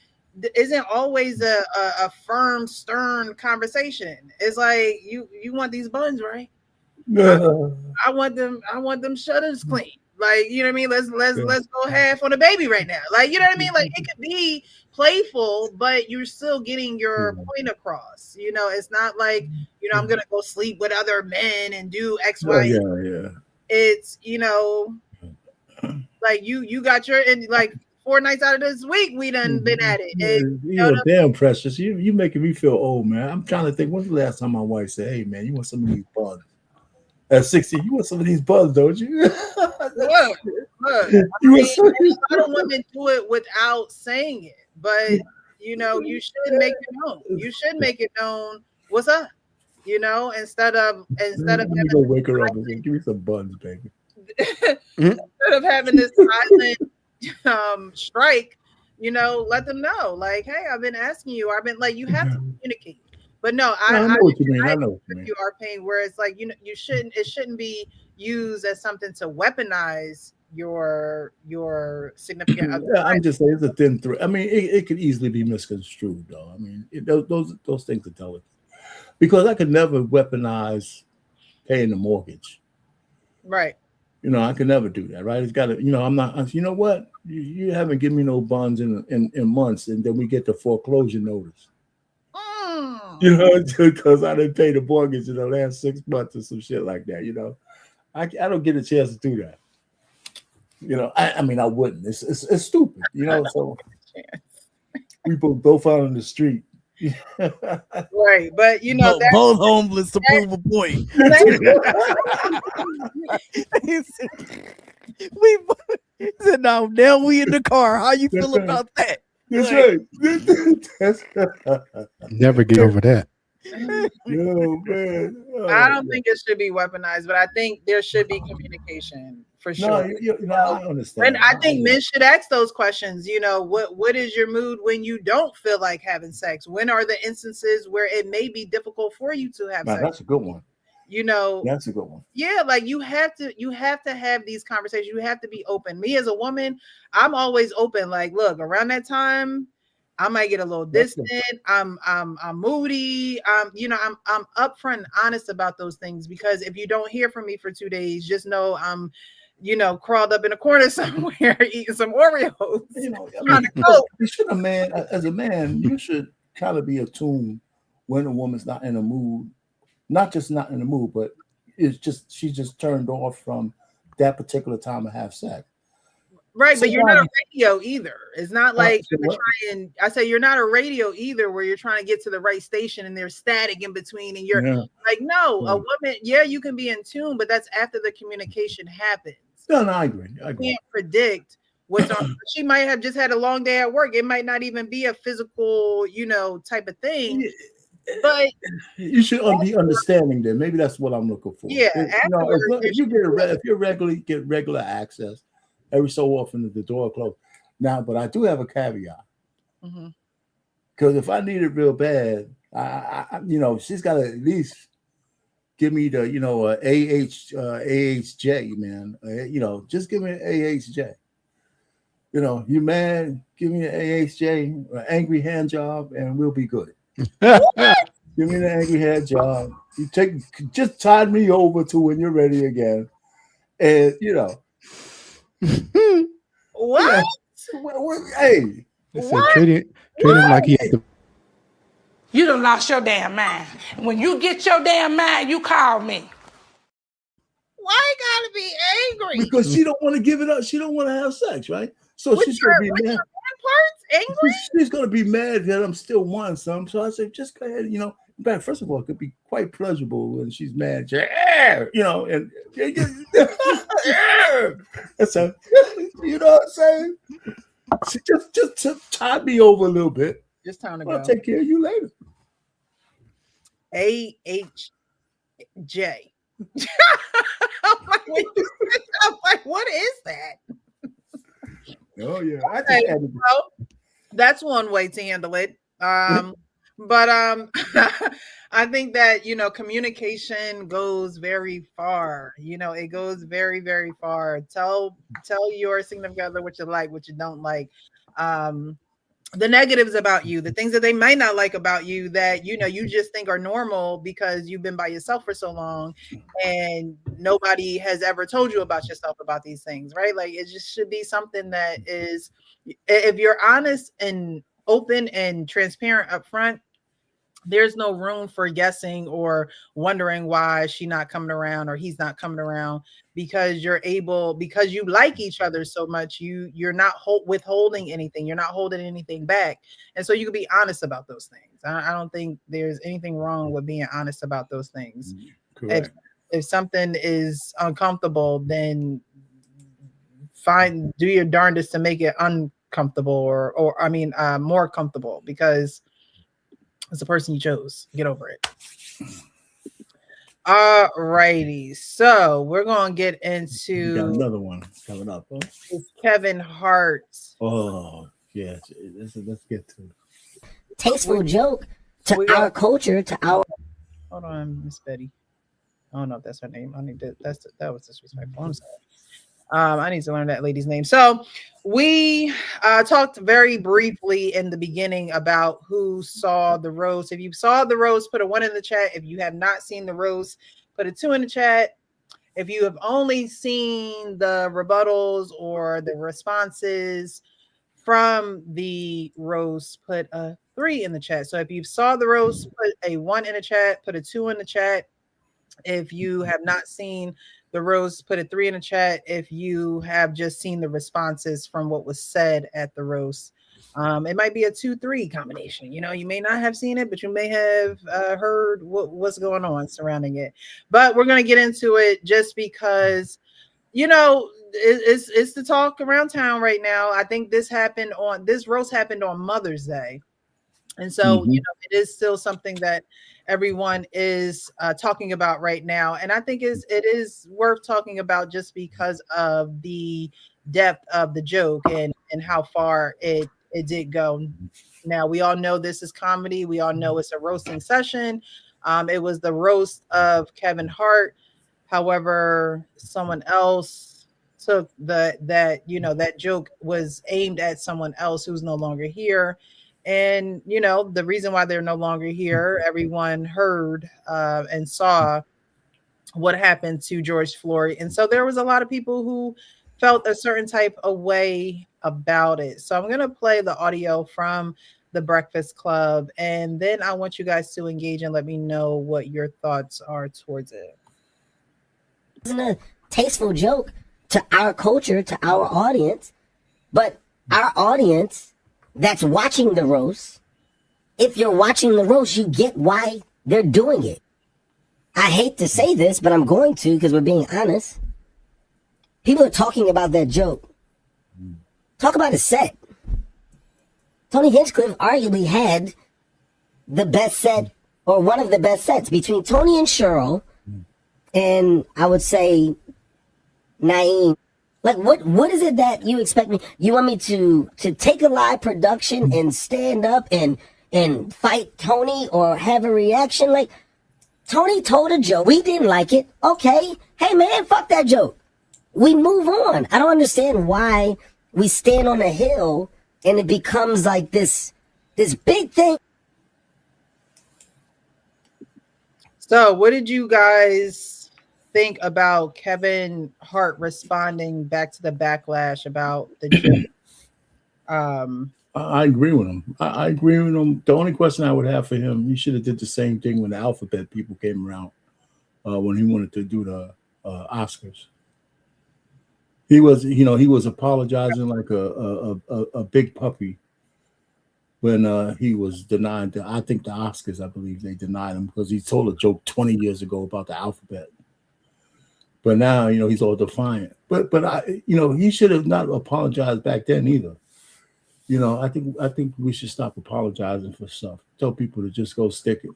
isn't always a firm, stern conversation. It's like, you want these buns, right? I want them shutters clean. Like, you know what I mean? Let's go half on a baby right now. Like, you know what I mean? Like, it could be playful, but you're still getting your point across. It's not like, I'm gonna go sleep with other men and do X, Y. Yeah. It's, like you got your, and like 4 nights out of this week we done been at it. You're damn precious. You making me feel old, man. I'm trying to think, when's the last time my wife said, hey man, you want some of these buns? At 60, you want some of these buns, don't you? Look. I mean, a lot of women do it without saying it, but you should make it known. You should make it known what's up. Instead of Let me go wake her up and say, give me some buns, baby. instead of having this silent strike, let them know, like, hey, I've been asking you. I've been like, you have to communicate. But no, I know what you mean. I know what you mean. You are paying where it's like you shouldn't. It shouldn't be used as something to weaponize your significant other. Yeah, I'm just saying it's a thin thread. I mean, it could easily be misconstrued, though. I mean, those things are delicate because I could never weaponize paying the mortgage. Right. I could never do that. Right. It's got to. I'm not. You know what? You haven't given me no bonds in months, and then we get the foreclosure notice. Because I didn't pay the mortgage in the last 6 months or some shit like that. I don't get a chance to do that. I mean, I wouldn't. It's stupid. So we both out on the street. Right, but both homeless to prove a point. We said, now we in the car. How you feel about that? That's right. Never get over that. Yo, man. I don't think it should be weaponized, but I think there should be communication for sure. No, I understand. And I think men should ask those questions. What is your mood when you don't feel like having sex? When are the instances where it may be difficult for you to have sex? That's a good one. That's a good one. Yeah, like you have to have these conversations. You have to be open. Me as a woman, I'm always open. Like, look, around that time, I might get a little distant. I'm moody. I'm upfront and honest about those things, because if you don't hear from me for 2 days, just know I'm crawled up in a corner somewhere eating some Oreos. You should, as a man, you should kind of be attuned when a woman's not in a mood. Not just not in the mood, but she's just turned off from that particular time to have sex. Right, but you're not a radio either. It's not like I say you're not a radio either, where you're trying to get to the right station and there's static in between, and you're like, no, a woman, you can be in tune, but that's after the communication happens. No, I agree. You can't predict what's on. She might have just had a long day at work. It might not even be a physical, type of thing. But you should be understanding then. Maybe that's what I'm looking for. Yeah, if you regularly get regular access, every so often the door closed. Now, but I do have a caveat. Because if I need it real bad, I she's got to at least give me the AHJ, man. Just give me an AHJ. You mad? Give me an AHJ, an angry hand job, and we'll be good. Give me the angry hand job. You just tide me over to when you're ready again, and what? Hey, treat him like he had to. You done lost your damn mind. When you get your damn mind, you call me. Why gotta be angry? Because she don't want to give it up. She don't want to have sex, right? So she's gonna be mad. Angry? She's gonna be mad that I'm still wanting some. So I said, just go ahead. In fact, first of all, it could be quite pleasurable when she's mad. And that's a, you know what I'm saying? She just tie me over a little bit. Just time to I'll go. take care of you later. AHJ. I'm like, what is that? Oh yeah, that's one way to handle it. But I think that communication goes very far. It goes very, very far. Tell your significant other what you like, what you don't like. The negatives about you, the things that they might not like about you that you just think are normal because you've been by yourself for so long and nobody has ever told you about yourself about these things, right? Like it just should be something that is, if you're honest and open and transparent up front, there's no room for guessing or wondering why she's not coming around or he's not coming around, because because you like each other so much, you're not withholding anything. You're not holding anything back. And so you can be honest about those things. I don't think there's anything wrong with being honest about those things. Correct. if something is uncomfortable, then do your darndest to make it uncomfortable or I mean more comfortable, because it's the person you chose. Get over it. All righty, so we're gonna get into got another one coming up. Huh? It's Kevin Hart. Oh yes, let's get to it. Tasteful joke to our culture, to our. Hold on, Miss Betty. I don't know if that's her name. I need to. That was disrespectful. I'm sorry. I need to learn that lady's name. So we talked very briefly in the beginning about who saw the roast. If you saw the roast, put a 1 in the chat. If you have not seen the roast, put a 2 in the chat. If you have only seen the rebuttals or the responses from the roast, put a 3 in the chat. So if you saw the roast, put a 1 in the chat, put a 2 in the chat. If you have not seen the roast, put a 3 in the chat. If you have just seen the responses from what was said at the roast, it might be a 2-3 combination. You know, you may not have seen it, but you may have heard what's going on surrounding it. But we're going to get into it just because, you know, it's the talk around town right now. I think this roast happened on Mother's Day. And so, you know, it is still something that everyone is talking about right now. And I think it is worth talking about just because of the depth of the joke and how far it did go. Now, we all know this is comedy. We all know it's a roasting session. It was the roast of Kevin Hart. However, someone else took that joke was aimed at someone else who's no longer here. And, you know, the reason why they're no longer here, everyone heard and saw what happened to George Floyd. And so there was a lot of people who felt a certain type of way about it. So I'm going to play the audio from the Breakfast Club, and then I want you guys to engage and let me know what your thoughts are towards it. It's a tasteful joke to our culture, to our audience, but our audience that's watching the roast, if you're watching the roast, you get why they're doing it. I hate to say this, but I'm going to because we're being honest. People are talking about that joke. Talk about a set. Tony Hinchcliffe arguably had the best set, or one of the best sets, between Tony and Cheryl, and I would say Naeem. Like, what is it that you expect me? You want me to take a live production and stand up and fight Tony or have a reaction? Like, Tony told a joke. We didn't like it. Okay. Hey, man, fuck that joke. We move on. I don't understand why we stand on a hill and it becomes like this big thing. So what did you guys think about Kevin Hart responding back to the backlash about the joke? I agree with him. I agree with him. The only question I would have for him, he should have did the same thing when the alphabet people came around when he wanted to do the Oscars. He was apologizing like a big puppy when he was denied I think the Oscars, I believe they denied him because he told a joke 20 years ago about the alphabet. But now, he's all defiant. But he should have not apologized back then either. I think we should stop apologizing for stuff. Tell people to just go stick it.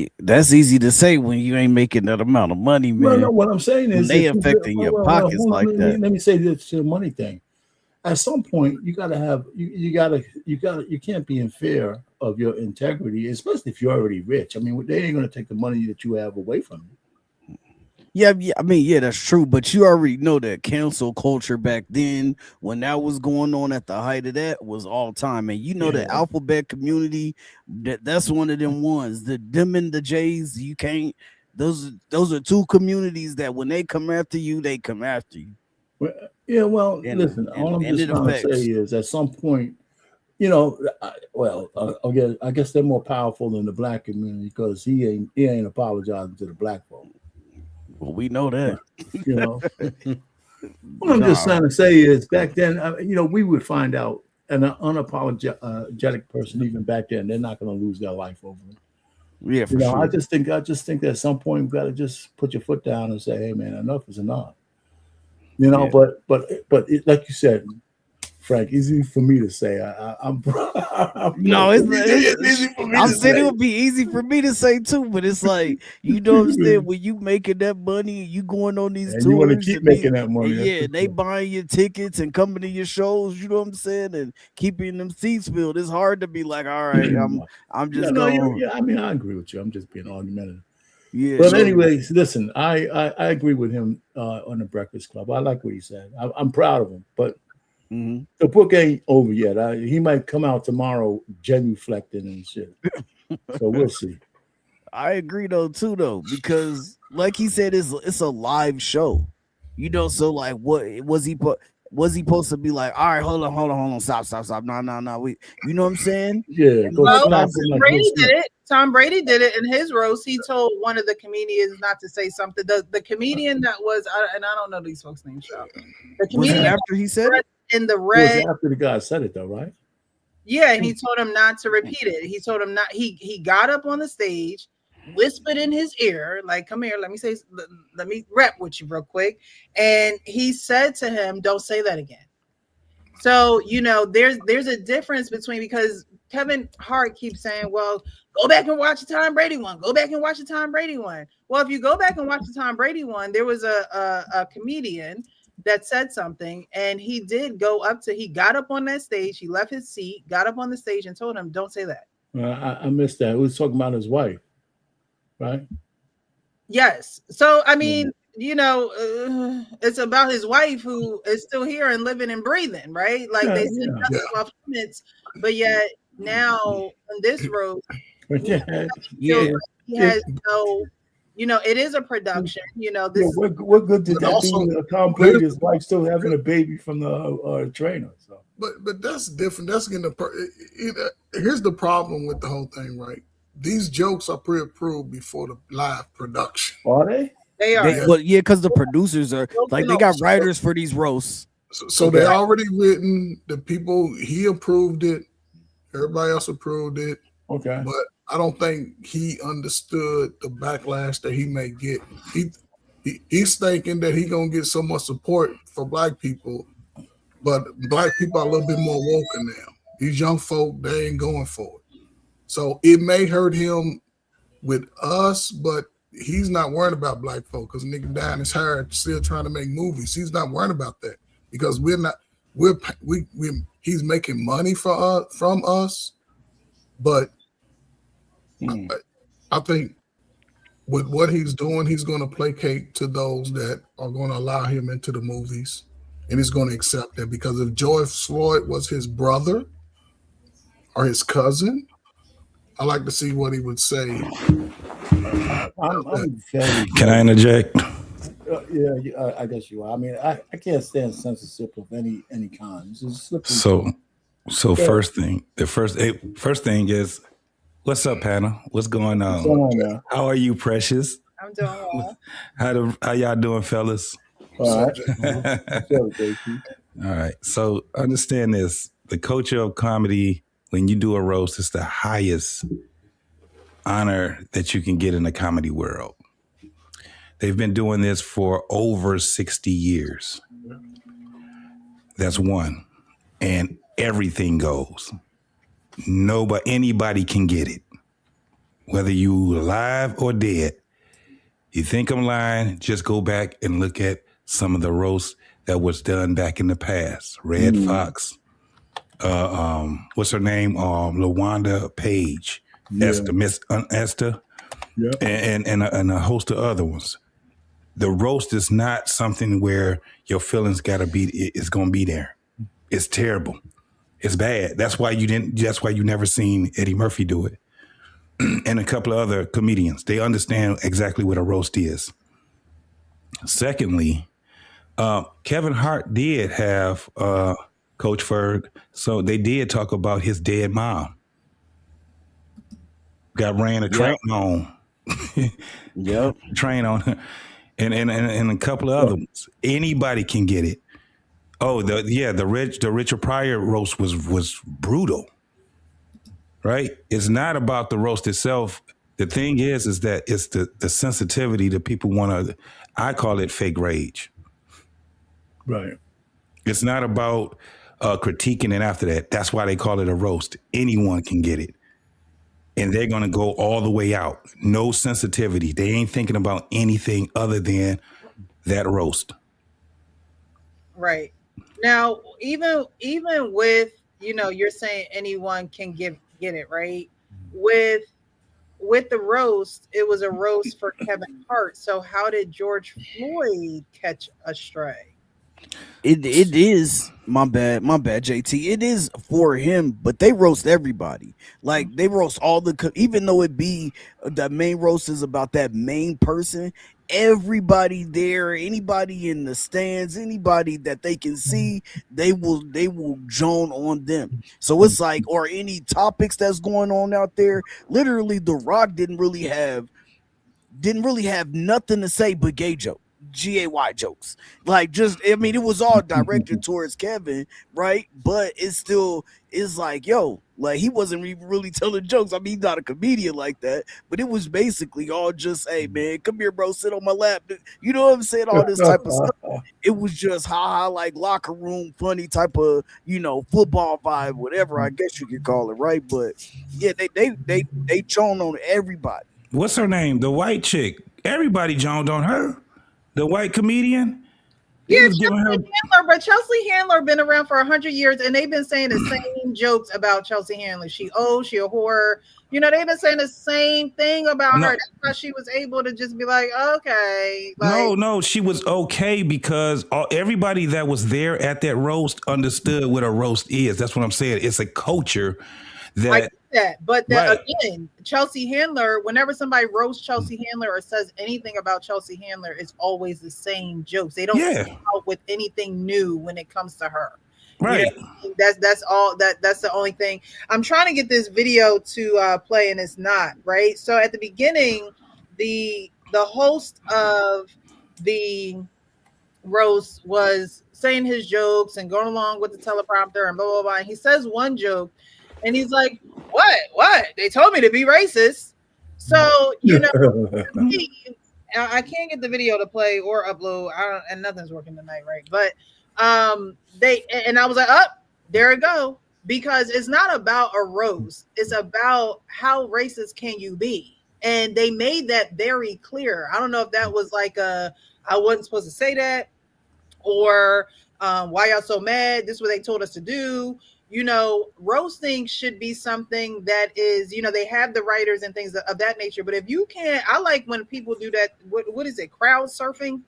That's easy to say when you ain't making that amount of money, man. No, what I'm saying is they affecting your pockets like that. Let me say this to the money thing. At some point, you can't be in fear of your integrity, especially if you're already rich. I mean, they ain't gonna take the money that you have away from you. Yeah, I mean, that's true, but you already know that cancel culture back then, when that was going on at the height of that, was all time. And the alphabet community, that's one of them ones. Them and the J's, you can't. Those are two communities that when they come after you, they come after you. Listen. All I'm just trying to say is, at some point, I guess they're more powerful than the black community because he ain't apologizing to the black folks. Well, we know that. What I'm just trying to say is, back then, we would find out an unapologetic person, even back then, they're not going to lose their life over it. Yeah, for You know, sure. I just think at some point you got to just put your foot down and say, "Hey, man, enough is enough." You know, but like you said, Frank, easy for me to say. I'm No, it's easy for me I'm to saying it say. would be easy for me to say too, but it's like, you know what I'm saying, when you making that money, you going on these And you want to tours keep and these, making that money. and That's yeah, for and they sure. buying your tickets and coming to your shows, you know what I'm saying, and keeping them seats filled. It's hard to be like, all right, I'm just going. I mean, I agree with you. I'm just being argumentative. Yeah, But yeah. anyways, listen, I agree with him on the Breakfast Club. I like what he said. I'm proud of him. But the book ain't over yet. He might come out tomorrow genuflecting and shit. So we'll see. I agree though too though, because like he said, it's a live show. You know, so like, what was he was he supposed to be like, all right, hold on, stop. No. You know what I'm saying? Yeah, go Well, slap Tom him like Will Brady Smith. did it. Tom Brady did it in his roast. He told one of the comedians not to say something. The comedian that was, and I don't know these folks' names. So the Was it comedian after he said it? in the It was red. after the guy said it though, right? Yeah, and he told him not to repeat it. He told him not. He got up on the stage, whispered in his ear, like, "Come here, let me rep with you real quick." And he said to him, "Don't say that again." So, there's a difference between, because Kevin Hart keeps saying, "Well, go back and watch the Tom Brady one. Go back and watch the Tom Brady one." Well, if you go back and watch the Tom Brady one, there was a comedian that said something, and he got up on that stage, he left his seat, got up on the stage and told him, "Don't say that." I missed that. We was talking about his wife, right? Yes. So, I mean, it's about his wife who is still here and living and breathing, right? Like, they said nothing about comments, but yet now on this road, he has no, it is a production. What good did But that also, do? Tom Brady's wife still having a baby from the trainer. So, but that's different. That's getting here's the problem with the whole thing, right? These jokes are pre-approved before the live production. Are they? They are. Yeah. Well, yeah, because the producers are like, they got writers for these roasts. So they already written. The people, he approved it. Everybody else approved it. Okay. But I don't think he understood the backlash that he may get. He's thinking that he gonna get so much support for black people, but black people are a little bit more woke now. These young folk, they ain't going for it. So it may hurt him with us, but he's not worried about black folk because nigga dying his hair still trying to make movies. He's not worried about that because he's making money from us, but I think with what he's doing, he's going to placate to those that are going to allow him into the movies, and he's going to accept that, because if George Floyd was his brother or his cousin, I like to see what he would say. Can I interject? Yeah, I guess you are. I mean, I can't stand censorship of any kind. It's just slippery. So first thing is, what's up, Hannah? What's going on? What's going on, man? How are you, Precious? I'm doing well. How y'all doing, fellas? All right. All right. So understand this: the culture of comedy, when you do a roast, it's the highest honor that you can get in the comedy world. They've been doing this for over 60 years. That's one. And everything goes. Anybody can get it. Whether you alive or dead. You think I'm lying, just go back and look at some of the roasts that was done back in the past. Red Fox, what's her name? LaWanda Page, Esther, Miss Esther, and a host of other ones. The roast is not something where your feelings is gonna be there. It's terrible. It's bad. That's why you never seen Eddie Murphy do it. And a couple of other comedians. They understand exactly what a roast is. Secondly, Kevin Hart did have Coach Ferg, so they did talk about his dead mom. Got ran a train on. Yep. Train on her. And a couple of other ones. Anybody can get it. Oh, the Richard Pryor roast was brutal. Right? It's not about the roast itself. The thing is that it's the sensitivity that people want to, I call it fake rage. Right. It's not about critiquing it after that. That's why they call it a roast. Anyone can get it. And they're going to go all the way out. No sensitivity. They ain't thinking about anything other than that roast. Right. Now, even with, you're saying anyone can get it, right? With the roast, it was a roast for Kevin Hart. So how did George Floyd catch a stray? It is my bad, JT. It is for him, but they roast everybody. Like they roast all even though it be the main roast is about that main person. Everybody there, anybody in the stands, anybody that they can see, they will joan on them. So it's like, or any topics that's going on out there. Literally, The Rock didn't really have nothing to say but gay GAY jokes. Like, just, I mean, it was all directed towards Kevin, right? But it still is like, yo, like he wasn't even really telling jokes. I mean, he's not a comedian like that, but it was basically all just, hey man, come here, bro, sit on my lap. You know what I'm saying? All this type of stuff. It was just like locker room funny type of, football vibe, whatever I guess you could call it, right? But yeah, they chone on everybody. What's her name? The white chick. Everybody joned on her. The white comedian. Yeah, Handler, but Chelsea Handler been around for 100 years, and they've been saying the same jokes about Chelsea Handler. She a whore. They've been saying the same thing about her. That's why she was able to just be like, okay. Like, no, she was okay because everybody that was there at that roast understood what a roast is. That's what I'm saying. It's a culture that. I get that, but again, Chelsea Handler, whenever somebody roasts Chelsea Handler or says anything about Chelsea Handler, it's always the same jokes. They don't come out with anything new when it comes to her. Right. That's all. That's the only thing. I'm trying to get this video to play, and it's not right. So at the beginning, the host of the roast was saying his jokes and going along with the teleprompter and blah blah blah. And he says one joke. And he's like, what? They told me to be racist. So, I can't get the video to play or upload. And nothing's working tonight, right? But I was like, there it go. Because it's not about a roast. It's about how racist can you be? And they made that very clear. I don't know if that was like I wasn't supposed to say that, or why y'all so mad? This is what they told us to do. Roasting should be something that is, they have the writers and things of that nature. But if you can't, I like when people do that. What is it? Crowd surfing.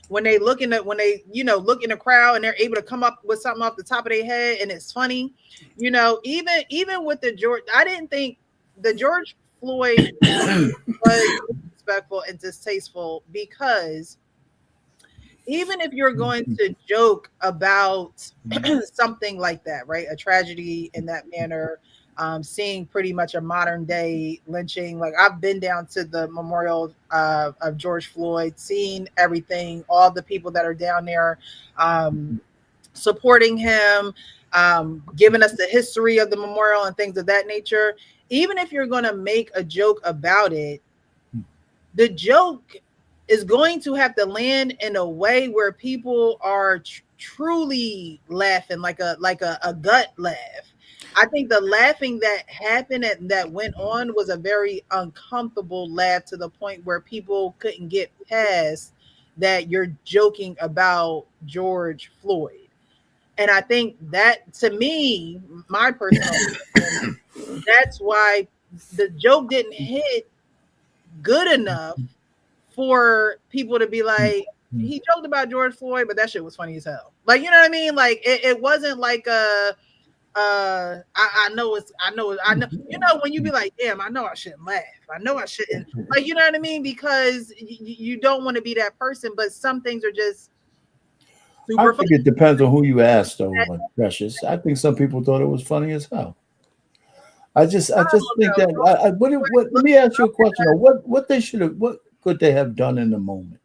When they look in look in the crowd and they're able to come up with something off the top of their head and it's funny. Even with the George, I didn't think the George Floyd was disrespectful and distasteful, because even if you're going to joke about something like that, right? A tragedy in that manner, seeing pretty much a modern day lynching. Like, I've been down to the memorial of George Floyd, seeing everything, all the people that are down there supporting him, giving us the history of the memorial and things of that nature. Even if you're going to make a joke about it, the joke is going to have to land in a way where people are truly laughing, like a gut laugh. I think the laughing that happened and that went on was a very uncomfortable laugh, to the point where people couldn't get past that you're joking about George Floyd. And I think that, to me, my personal opinion, that's why the joke didn't hit good enough for people to be like, he joked about George Floyd, but that shit was funny as hell. Like, you know what I mean? Like, it wasn't like I know, when you be like, damn, I know I shouldn't laugh. I know I shouldn't. Like, you know what I mean? Because you don't want to be that person, but some things are just super funny. It depends on who you ask, though, Precious. I think some people thought it was funny as hell. I just think that. Let me ask you a question. What could they have done in the moment?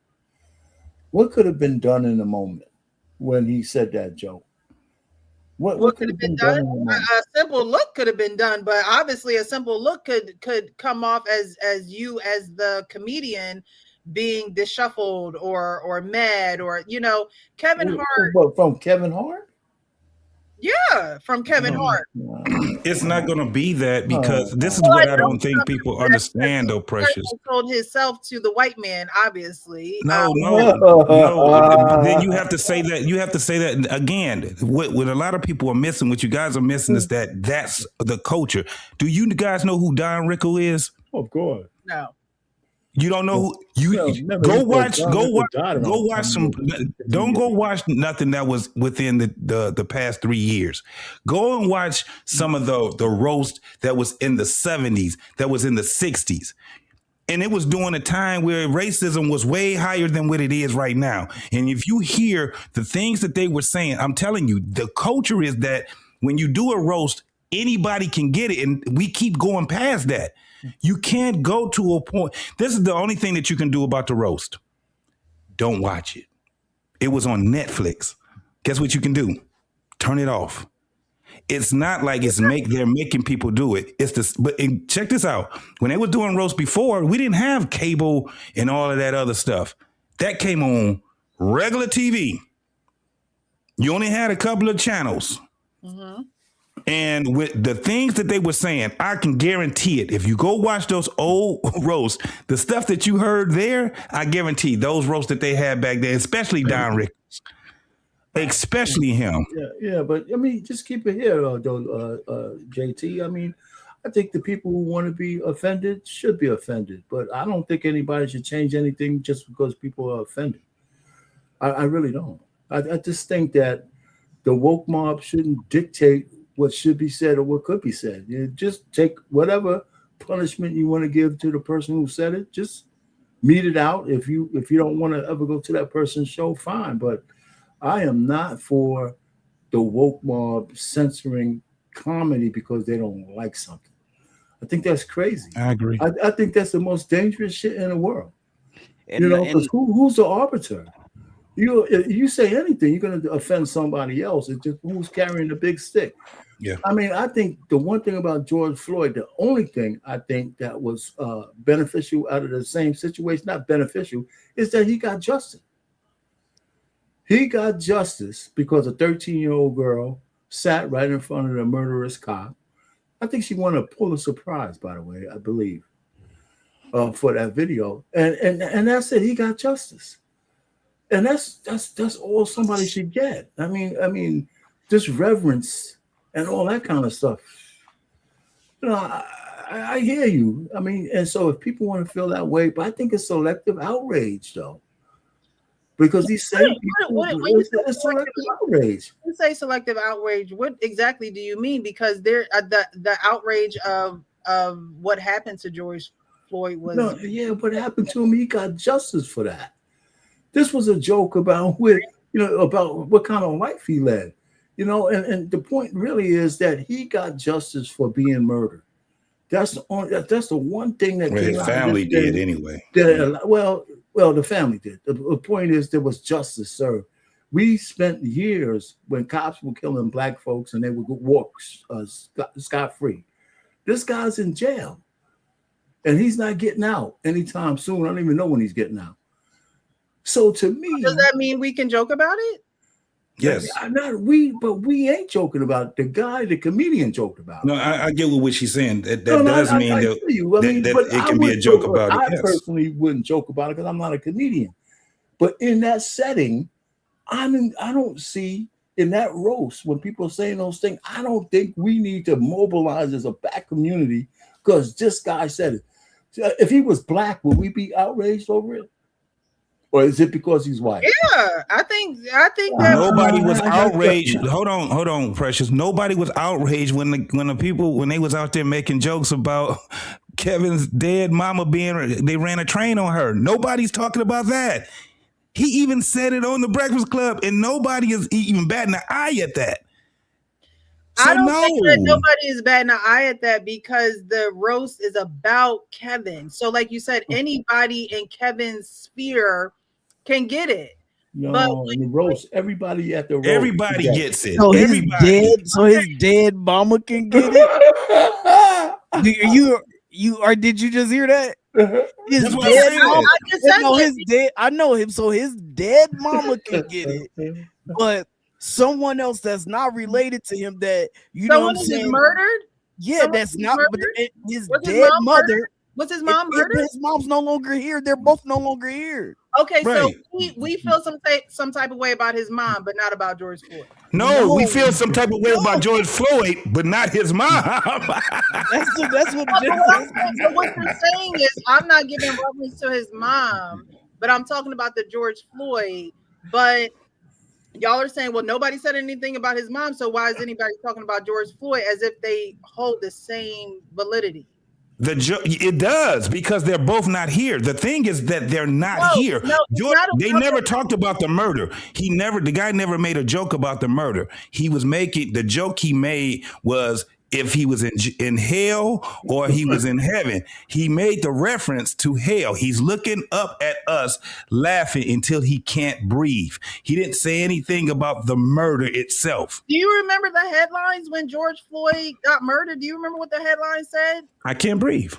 What could have been done in the moment when he said that joke? What could have been done? A simple look could have been done, but obviously a simple look could come off as you as the comedian being disshuffled or mad, or Kevin Hart. What, from Kevin Hart? Yeah, from Kevin Hart. It's not going to be that, because this is what I don't think people understand, though, Precious. He sold himself to the white man, obviously. No. Then you have to say that. You have to say that again. What a lot of people are missing, what you guys are missing, is that's the culture. Do you guys know who Don Rickle is? Of course. No. You don't know who go watch some. Don't go watch nothing that was within the past 3 years. Go and watch some of the roast that was in the 70s, that was in the 60s. And it was during a time where racism was way higher than what it is right now. And if you hear the things that they were saying, I'm telling you, the culture is that when you do a roast, anybody can get it. And we keep going past that. You can't go to a point. This is the only thing that you can do about the roast. Don't watch it. It was on Netflix. Guess what you can do? Turn it off. It's not like they're making people do it. It's this. But check this out. When they were doing roast before, we didn't have cable and all of that other stuff. That came on regular TV. You only had a couple of channels. Mm-hmm. And with the things that they were saying, I can guarantee it. If you go watch those old roasts, the stuff that you heard there, I guarantee those roasts that they had back then, especially Don Rickles, especially him. Yeah. But I mean, just keep it here, JT. I mean, I think the people who want to be offended should be offended, but I don't think anybody should change anything just because people are offended. I really don't. I just think that the woke mob shouldn't dictate what should be said or what could be said. You just take whatever punishment you want to give to the person who said it. Just mete it out. If you don't want to ever go to that person's show, fine. But I am not for the woke mob censoring comedy because they don't like something. I think that's crazy. I agree. I think that's the most dangerous shit in the world. Because who's the arbiter? You say anything, you're going to offend somebody else. It's just who's carrying the big stick. Yeah. I mean, I think the one thing about George Floyd, the only thing I think that was beneficial out of the same situation, not beneficial, is that he got justice. He got justice because a 13-year-old girl sat right in front of the murderous cop. I think she won a Pulitzer Prize, by the way, I believe, for that video. And that's it. He got justice. And that's all somebody should get. I mean, this reverence and all that kind of stuff. I hear you. I mean, and so if people want to feel that way, but I think it's selective outrage, though, because these same people, it's selective outrage. When you say selective outrage, what exactly do you mean? Because there, the outrage of what happened to George Floyd was. No, yeah, what happened to him? He got justice for that. This was a joke about about what kind of life he led, and the point really is that he got justice for being murdered. That's the one thing that his family did anyway. Well, the family did. The point is there was justice served. We spent years when cops were killing black folks and they would walk scot-free. This guy's in jail, and he's not getting out anytime soon. I don't even know when he's getting out. So to me, does that mean we can joke about it? Yes. But we ain't joking about it. The comedian joked about it. No, I get what she's saying. That does mean that it can be a joke about it. I personally wouldn't joke about it because I'm not a comedian. But in that setting, I don't see in that roast when people are saying those things, I don't think we need to mobilize as a black community because this guy said it. If he was black, would we be outraged over it? Or is it because he's white? Yeah, I think that nobody was outraged. Hold on, Precious. Nobody was outraged when the people when they was out there making jokes about Kevin's dead mama they ran a train on her. Nobody's talking about that. He even said it on the Breakfast Club, and nobody is even batting an eye at that. So I don't think that nobody is batting an eye at that because the roast is about Kevin. So, like you said, anybody in Kevin's sphere can get it. No, in the roast, everybody at the roast. Everybody gets it. So Everybody. his dead mama can get it. Did you just hear that? His That's what I dead said. mama. I just said No, that. his dead. I know him. So his dead mama can get it, but someone else that's not related to him that know what I'm Someone saying. is murdered. Yeah, Someone that's is not. But murdered? his Was his dead mom mother. murdered? Was his mom murdered? His mom's no longer here. They're both no longer here. Okay, so Right. we feel some type of way about his mom, but not about George Floyd. No, we feel some type of way about George Floyd, but not his mom. That's what. So what you're saying is, I'm not giving reference to his mom, but I'm talking about the George Floyd. But y'all are saying, well, nobody said anything about his mom, so why is anybody talking about George Floyd as if they hold the same validity? It does, because they're both not here. The thing is that they're not here. They never talked about the murder. The guy never made a joke about the murder. The joke he made was if he was in hell or he was in heaven. He made the reference to hell. He's looking up at us laughing until he can't breathe. He didn't say anything about the murder itself. Do you remember the headlines when George Floyd got murdered? Do you remember what the headline said? I can't breathe.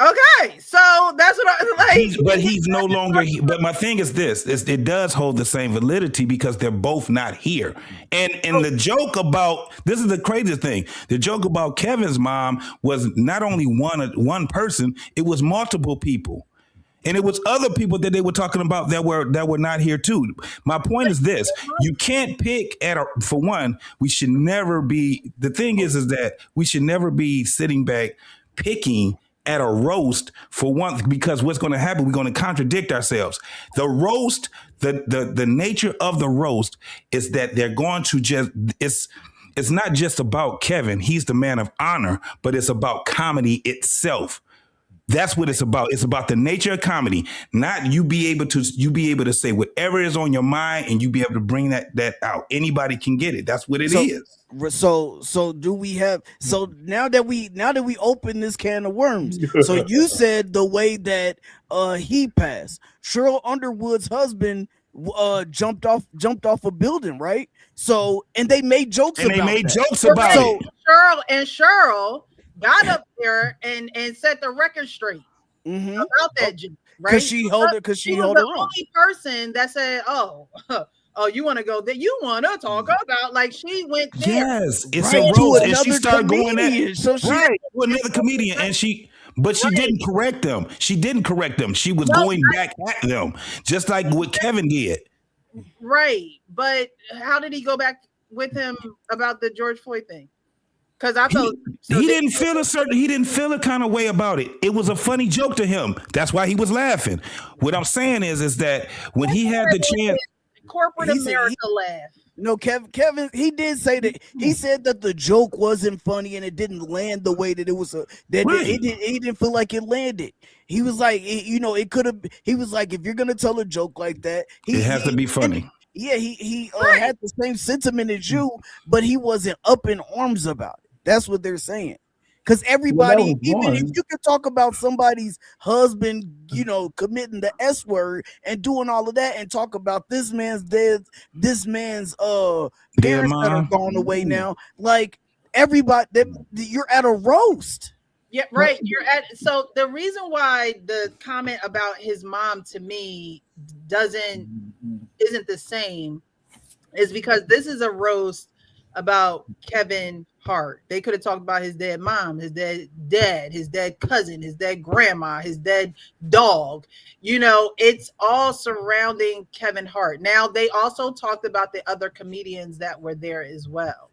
Okay, so that's what I like. But he's no longer. But my thing is this: it does hold the same validity because they're both not here. And the joke about this is the craziest thing. The joke about Kevin's mom was not only one person; it was multiple people. And it was other people that they were talking about that were not here too. My point is this: you can't pick for one. We should never be. The thing is that we should never be sitting back picking at a roast for one, because what's going to happen? We're going to contradict ourselves. The roast, the nature of the roast is that they're going to it's not just about Kevin. He's the man of honor, but it's about comedy itself. That's what it's about. It's about the nature of comedy, not you be able to say whatever is on your mind and you be able to bring that out. Anybody can get it. That's what it is. So do we have? So now that we open this can of worms. So you said the way that he passed, Cheryl Underwood's husband jumped off a building, right? So and they made jokes about it. Cheryl got up there and set the record straight about that, right? Because she held her the own. only person that said, "Oh, you want to go there? You want to talk about?" Like she went there. Yes, it's a roast, and she started going at another comedian, and she didn't correct them. She didn't correct them. She was going back at them, just like what Kevin did. Right, but how did he go back with him about the George Floyd thing? Because I felt he didn't feel a kind of way about it. It was a funny joke to him. That's why he was laughing. What I'm saying is that when he had the chance, corporate America laugh. No, Kevin, he did say that. He said that the joke wasn't funny and it didn't land the way that it was. He didn't feel like it landed. He was like, it could have. He was like, if you're gonna tell a joke like that, it has to be funny. Yeah, he had the same sentiment as you, but he wasn't up in arms about it. That's what they're saying. Because everybody, even if you could talk about somebody's husband, committing the S word and doing all of that, and talk about this man's parents that are gone away now, like everybody, you're at a roast. Yeah, right. So the reason why the comment about his mom to me isn't the same is because this is a roast about Kevin Hart. They could have talked about his dead mom, his dead dad, his dead cousin, his dead grandma, his dead dog. It's all surrounding Kevin Hart. Now, they also talked about the other comedians that were there as well.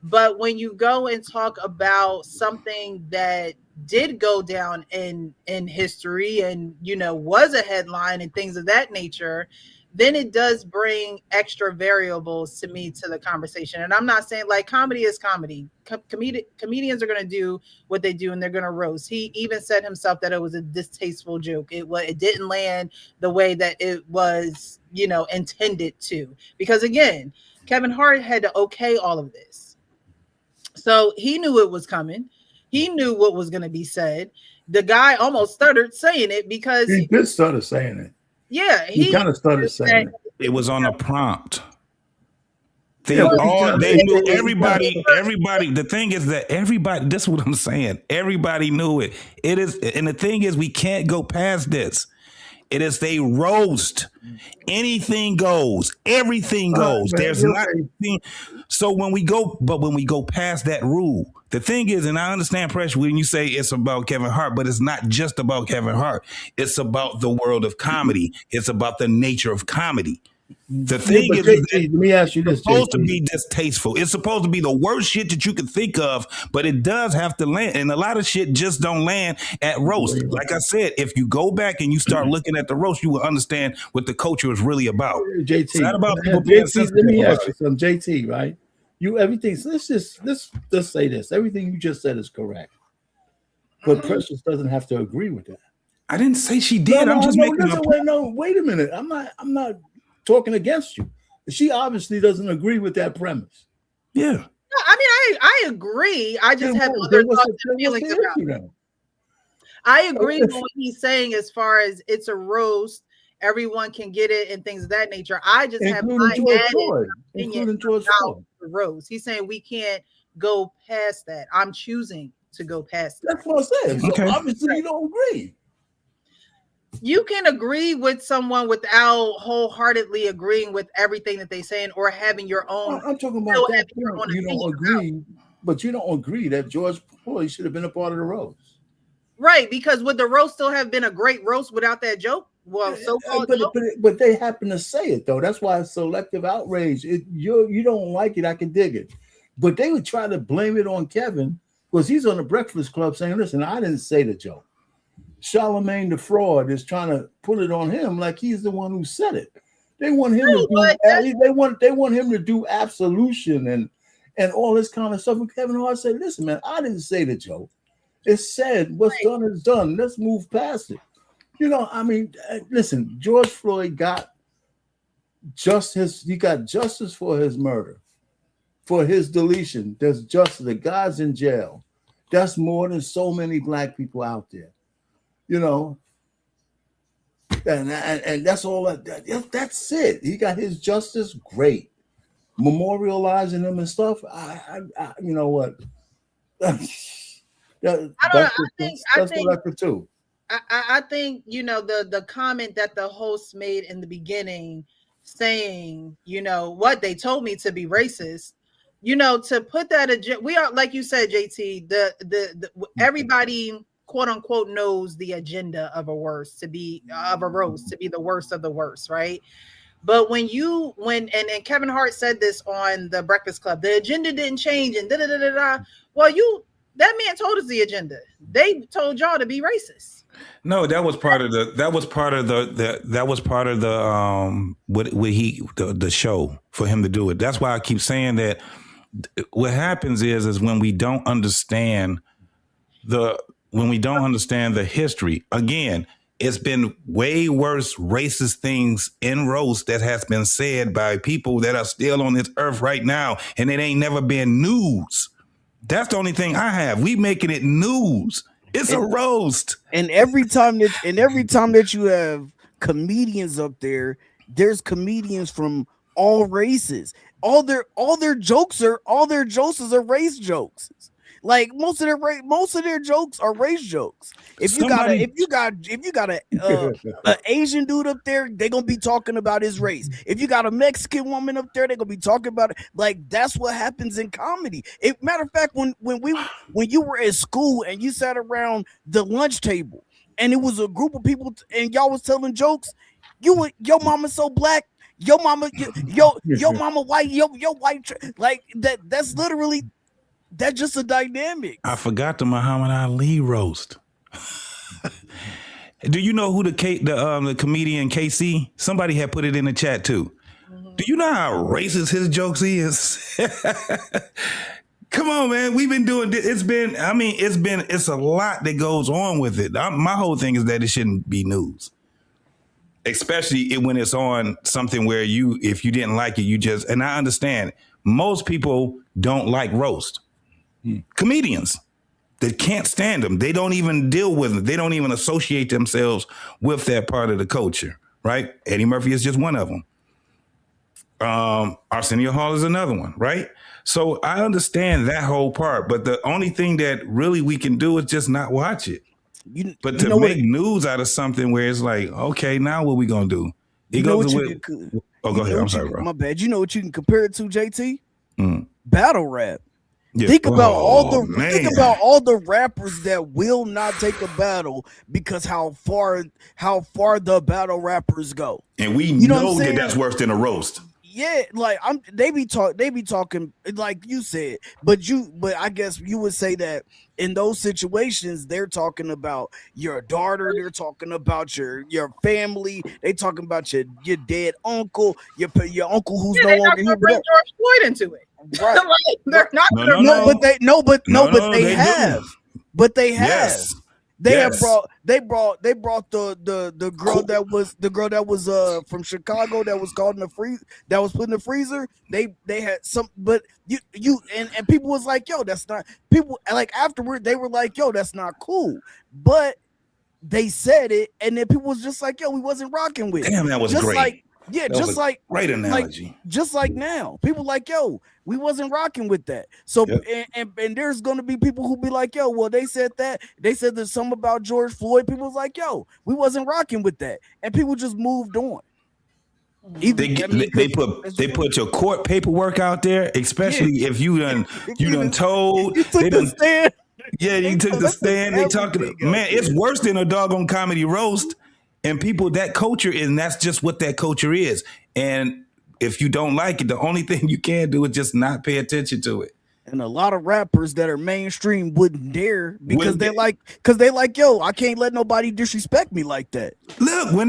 But when you go and talk about something that did go down in history and, was a headline and things of that nature, then it does bring extra variables to me to the conversation. And I'm not saying like comedy is comedy. Comedians are going to do what they do and they're going to roast. He even said himself that it was a distasteful joke. It didn't land the way that it was, intended to. Because again, Kevin Hart had to okay all of this. So he knew it was coming. He knew what was going to be said. The guy almost stuttered saying it because he did start saying it. Yeah, he kind of started saying it. It was on a prompt. They Yeah, but they knew everybody. The thing is that everybody. This is what I'm saying. Everybody knew it. It is, and the thing is, we can't go past this. It is they roast. Anything goes. Everything goes. There's not. So when we go past that rule, the thing is, and I understand pressure when you say it's about Kevin Hart, but it's not just about Kevin Hart. It's about the world of comedy. It's about the nature of comedy. The thing is, JT, let me ask you this: it's supposed to be distasteful. It's supposed to be the worst shit that you can think of, but it does have to land. And a lot of shit just don't land at roast. Like I said, if you go back and you start looking at the roast, you will understand what the culture is really about. JT, it's not about people being sensitive. Let me ask you something, JT. Right? Let's just say this. Everything you just said is correct, but Precious doesn't have to agree with that. I didn't say she did. I'm just making a point. Wait a minute. I'm not talking against you. She obviously doesn't agree with that premise. Yeah. No, I mean, I agree. I just have other thoughts and feelings about it. I agree with what he's saying as far as it's a roast, everyone can get it and things of that nature. I just have my added opinion about the roast. He's saying we can't go past that. I'm choosing to go past that. That's what I said. So obviously you don't agree. You can agree with someone without wholeheartedly agreeing with everything that they're saying or having your own. I'm talking about that point. You don't agree, but you don't agree that George Floyd should have been a part of the roast. Right, because would the roast still have been a great roast without that joke? Well, so-called joke? But they happen to say it, though. That's why it's selective outrage. You don't like it, I can dig it. But they would try to blame it on Kevin because he's on the Breakfast Club saying, listen, I didn't say the joke. Charlemagne the fraud is trying to put it on him like he's the one who said it. They want him to do they want him to do absolution and all this kind of stuff. And Kevin Hart said, listen, man, I didn't say the joke. It's said, what's done is done. Let's move past it. You know, I mean, listen, George Floyd got justice. He got justice for his murder, for his deletion. There's justice. The guy's in jail. That's more than so many black people out there. You know, and that's all. That's it. He got his justice. Great, memorializing him and stuff. I you know what? That's what I could do. I think you know the comment that the host made in the beginning, saying you know what they told me to be racist. You know, to put that we are like you said, JT. The everybody, quote unquote, knows the agenda of a roast to be the worst of the worst, right? But when Kevin Hart said this on the Breakfast Club, the agenda didn't change and well, that man told us the agenda. They told y'all to be racist. No, that was part of the the show for him to do it. That's why I keep saying that what happens is when we don't understand the history, again, it's been way worse racist things in roast that has been said by people that are still on this earth right now, and it ain't never been news. That's the only thing I have. We making it news. It's a roast. And every time that you have comedians up there, there's comedians from all races. All their jokes are race jokes. Like most of their jokes are race jokes. If you got a Asian dude up there, they're gonna be talking about his race. If you got a Mexican woman up there, they're gonna be talking about it. Like that's what happens in comedy. Matter of fact, when you were at school and you sat around the lunch table and it was a group of people and y'all was telling jokes, your mama's so black. Your mama, your mama white, your white, like that. That's literally. That's just a dynamic. I forgot the Muhammad Ali roast. Do you know who the comedian KC? Somebody had put it in the chat too. Do you know how racist his jokes is? Come on, man. We've been doing this. It's a lot that goes on with it. My whole thing is that it shouldn't be news. Especially when it's on something where if you didn't like it, and I understand most people don't like roast. Comedians that can't stand them. They don't even deal with it. They don't even associate themselves with that part of the culture, right? Eddie Murphy is just one of them. Arsenio Hall is another one, right? So I understand that whole part, but the only thing that really we can do is just not watch it. But to make news out of something where it's like, okay, now what we gonna do? It goes with. Oh, go ahead. I'm sorry, bro. My bad. You know what you can compare it to, JT? Mm. Battle rap. Yeah. Think about all the rappers that will not take a battle because how far the battle rappers go. And we know that that's worse than a roast. Yeah, like they be talking like you said, but I guess you would say that in those situations they're talking about your daughter, they're talking about your family, they talking about your dead uncle, your uncle who's no longer here. Bring George Floyd into it, right? Like, they're not. But they have. Yes. They brought the girl that was from Chicago that was caught in the that was put in the freezer. They had some, but you and people was like, yo, that's not, people like afterward they were like, yo, that's not cool. But they said it, and then people was just like, yo, we wasn't rocking with it. Damn, that was just great. Like, yeah, that just like great analogy. Just like now, people like, yo, we wasn't rocking with that. So and there's gonna be people who be like, yo, well, they said there's something about George Floyd. People was like, yo, we wasn't rocking with that, and people just moved on. They put your court paperwork out there, especially if you done told they done stand. Yeah, you took the stand. They talking, man, it's worse than a doggone comedy roast. And people, that culture is, and that's just what that culture is. And if you don't like it, the only thing you can do is just not pay attention to it. And a lot of rappers that are mainstream wouldn't dare because they like, yo, I can't let nobody disrespect me like that. Look, when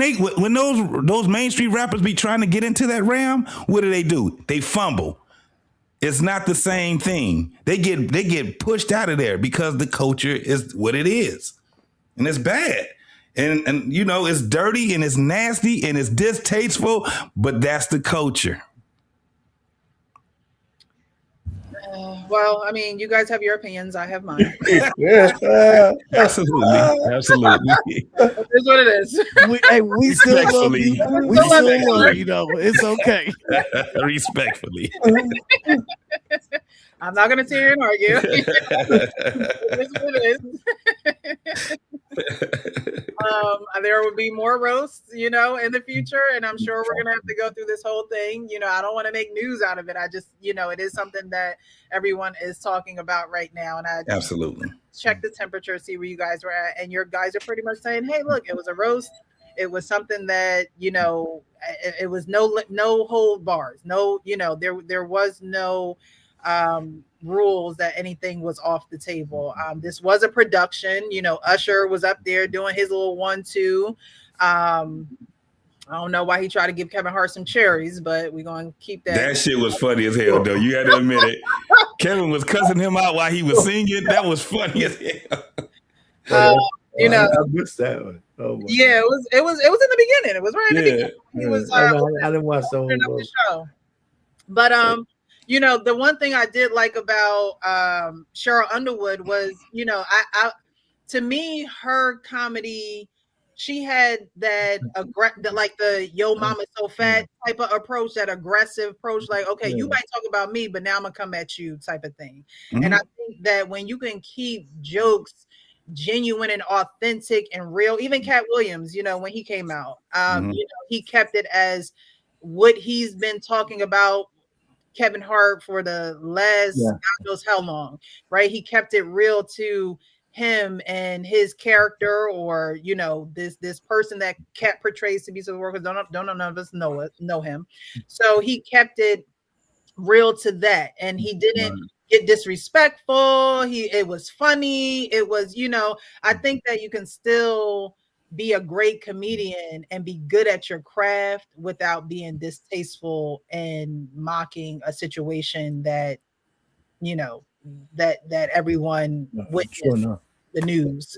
those mainstream rappers be trying to get into that realm, what do? They fumble. It's not the same thing. They get pushed out of there because the culture is what it is, and it's bad. And you know, it's dirty and it's nasty and it's distasteful, but that's the culture. Well, I mean, you guys have your opinions. I have mine. Absolutely. It is what it is. We still love you. We still love you, though. It's okay. Respectfully. I'm not going to sit here and argue. It is what it is. There will be more roasts, you know, in the future, and I'm sure we're gonna have to go through this whole thing. You know, I don't want to make news out of it. I just, you know, it is something that everyone is talking about right now, and I absolutely check the temperature, see where you guys were at, and your guys are pretty much saying, "Hey, look, it was a roast. It was something that, you know, it was no hold bars, no, you know, there was no." Rules that anything was off the table. This was a production, you know. Usher was up there doing his little 1-2. I don't know why he tried to give Kevin Hart some cherries, but we're gonna keep that. That shit was funny as hell, though. You had to admit it. Kevin was cussing him out while he was singing. That was funny as hell. You know, I missed that one. Oh yeah, it was in the beginning. It was right in the beginning. He was I didn't watch the show. But you know, the one thing I did like about Cheryl Underwood was, you know, I to me, her comedy, she had that like the yo mama so fat type of approach, that aggressive approach, like, okay, you might talk about me, but now I'm gonna come at you type of thing. Mm-hmm. And I think that when you can keep jokes genuine and authentic and real, even Cat Williams, you know, when he came out, you know, he kept it as what he's been talking about Kevin Hart for the last God knows how long, right? He kept it real to him and his character, or, you know, this person that Cat portrays to be so workers. Don't none of us know him. So he kept it real to that, and he didn't get disrespectful. It was funny. It was, you know, I think that you can still be a great comedian and be good at your craft without being distasteful and mocking a situation that, you know, that everyone witnessed the news.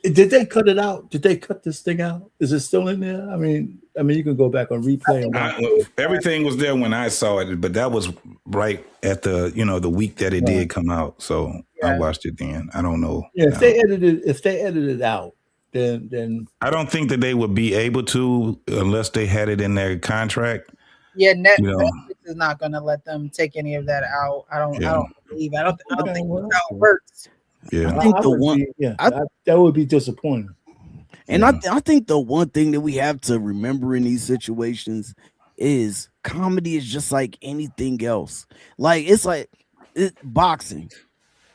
Did they cut it out? Did they cut this thing out? Is it still in there? I mean, you can go back on replay. Everything was there when I saw it, but that was right at the, you know, the week that it did come out. So I watched it then. I don't know. Yeah, if they edited it out, then I don't think that they would be able to unless they had it in their contract. Yeah, You know, Netflix is not going to let them take any of that out. I don't yeah, believe. I don't Okay, think well, that's that's how it good. works. yeah, I think I the would one, be, yeah, I, that would be disappointing. and yeah. I think the one thing that we have to remember in these situations is comedy is just like anything else. Like it's like boxing.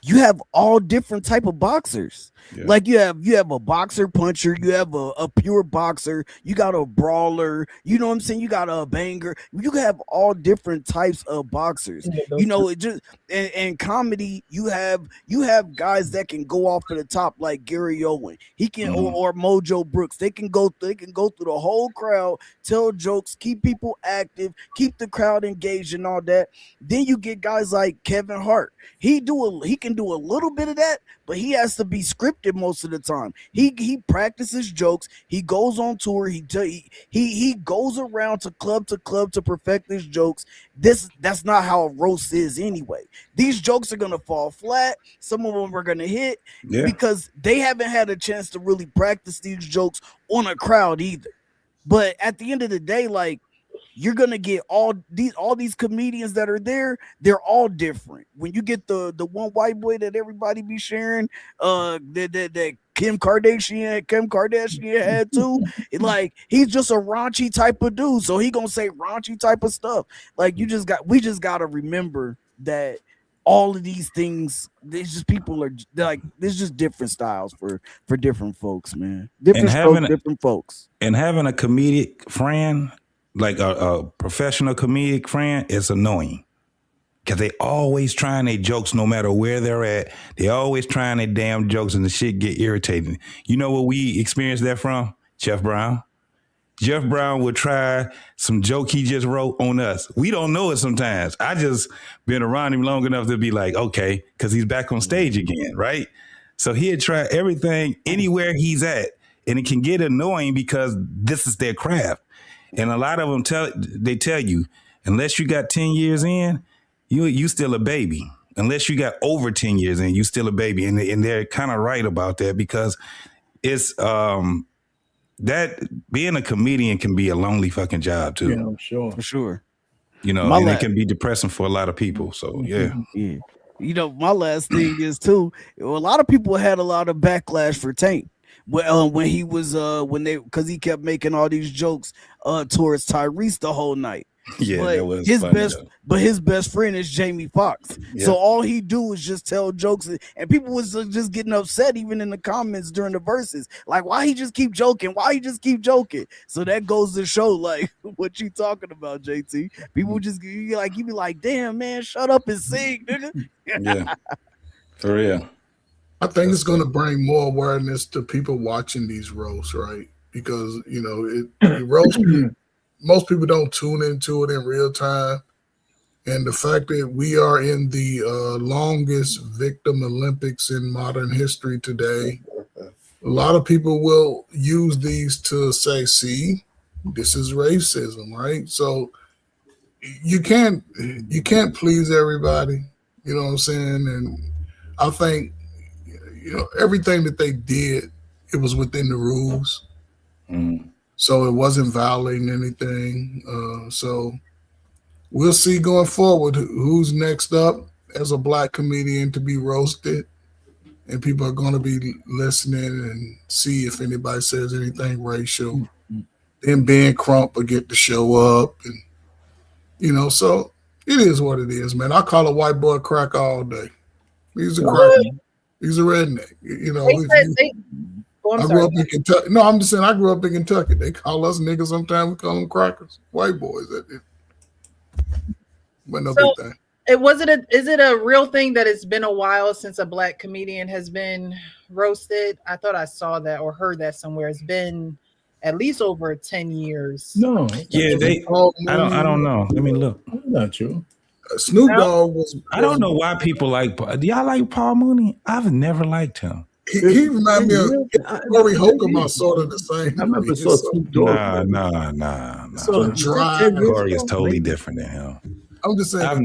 You have all different type of boxers. Yeah. Like you have a boxer puncher, you have a pure boxer, you got a brawler, you know what I'm saying? You got a banger. You have all different types of boxers. You know, it just and comedy, you have guys that can go off at the top like Gary Owen. He can or Mojo Brooks. They can go through the whole crowd, tell jokes, keep people active, keep the crowd engaged and all that. Then you get guys like Kevin Hart. He can do a little bit of that, but he has to be scripted most of the time. He practices jokes. He goes on tour. He goes around to club to perfect his jokes. That's not how a roast is anyway. These jokes are gonna fall flat. Some of them are gonna hit because they haven't had a chance to really practice these jokes on a crowd either. But at the end of the day, like, you're gonna get all these comedians that are there. They're all different. When you get the one white boy that everybody be sharing, that Kim Kardashian had too. Like he's just a raunchy type of dude, so he gonna say raunchy type of stuff. Like we just gotta remember that all of these things, there's just people are like there's just different styles for different folks, man. Different strokes, different folks. And having a comedic friend, like a professional comedic friend, is annoying because they always trying their jokes no matter where they're at. They always trying their damn jokes and the shit get irritating. You know what we experienced that from? Jeff Brown. Jeff Brown would try some joke he just wrote on us. We don't know it sometimes. I just been around him long enough to be like, okay, because he's back on stage again, right? So he'd try everything anywhere he's at, and it can get annoying because this is their craft. And a lot of them tell you, unless you got 10 years in, you still a baby. Unless you got over 10 years in, you still a baby. And they're kind of right about that because it's that being a comedian can be a lonely fucking job too. Yeah, sure. For sure. You know, and it can be depressing for a lot of people. So yeah. Yeah. You know, my last thing is too, a lot of people had a lot of backlash for Tank. Well, when he was because he kept making all these jokes towards Tyrese the whole night. Yeah, but that was funny, his best friend is Jamie Foxx. Yeah. So all he do is just tell jokes, and people was just getting upset even in the comments during the verses. Like, why he just keep joking? Why he just keep joking? So that goes to show like what you talking about, JT. People just you be like, damn man, shut up and sing, nigga. Yeah, for real. I think it's going to bring more awareness to people watching these roasts, right? Because it roast. Most people don't tune into it in real time. And the fact that we are in the longest victim Olympics in modern history today, a lot of people will use these to say, see, this is racism, right? So you can't please everybody, you know what I'm saying? And I think, everything that they did, it was within the rules. So it wasn't violating anything. So we'll see going forward who's next up as a black comedian to be roasted. And people are going to be listening and see if anybody says anything racial. Then Ben Crump will get to show up. And, so it is what it is, man. I call a white boy crack all day. He's a cracker. He's a redneck. I grew up in Kentucky. No, I'm just saying I grew up in Kentucky. They call us niggas sometimes. We call them crackers. White boys. But no big thing. Is it a real thing that it's been a while since a black comedian has been roasted? I thought I saw that or heard that somewhere. It's been at least over 10 years. No. Yeah, I don't know. Let me look. Not true. Snoop Dogg was. I don't know why people like. Do y'all like Paul Mooney? I've never liked him. He reminded me of Corey Holcomb, sort of the same. I remember saw Snoop Dogg. Nah. So dry. Corey is totally different than him. I'm just saying.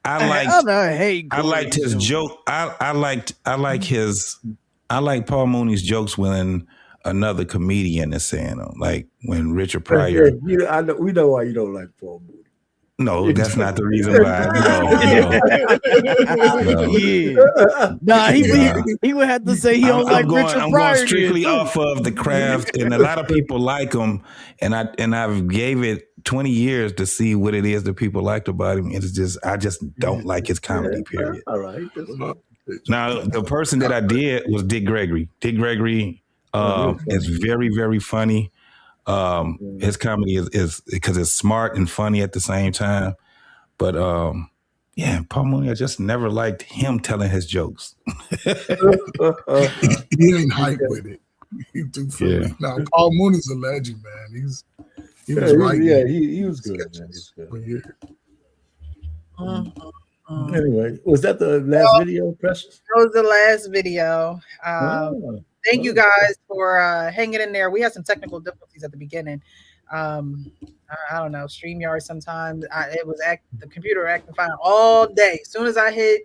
I liked his joke. I like Paul Mooney's jokes when another comedian is saying them. Like when Richard Pryor. We know why you don't like Paul Mooney. No, that's not the reason why. No. Yeah. Nah, he would have to say he don't like Richard I'm Pryor. going strictly off of the craft, and a lot of people like him, and I've gave it 20 years to see what it is that people liked about him. It's just I just don't like his comedy. Period. All right. Now the person that I did was Dick Gregory. Dick Gregory is very, very funny. His comedy is because it's smart and funny at the same time. But yeah, Paul Mooney, I just never liked him telling his jokes. He ain't hype with it. He too funny. Yeah. Now Paul Mooney's a legend, man. He was right. Yeah, he was good, man. He's good. Anyway, was that the last video, Precious? That was the last video. Thank you guys for hanging in there. We had some technical difficulties at the beginning. I don't know, StreamYard sometimes. The computer acting fine all day. As soon as I hit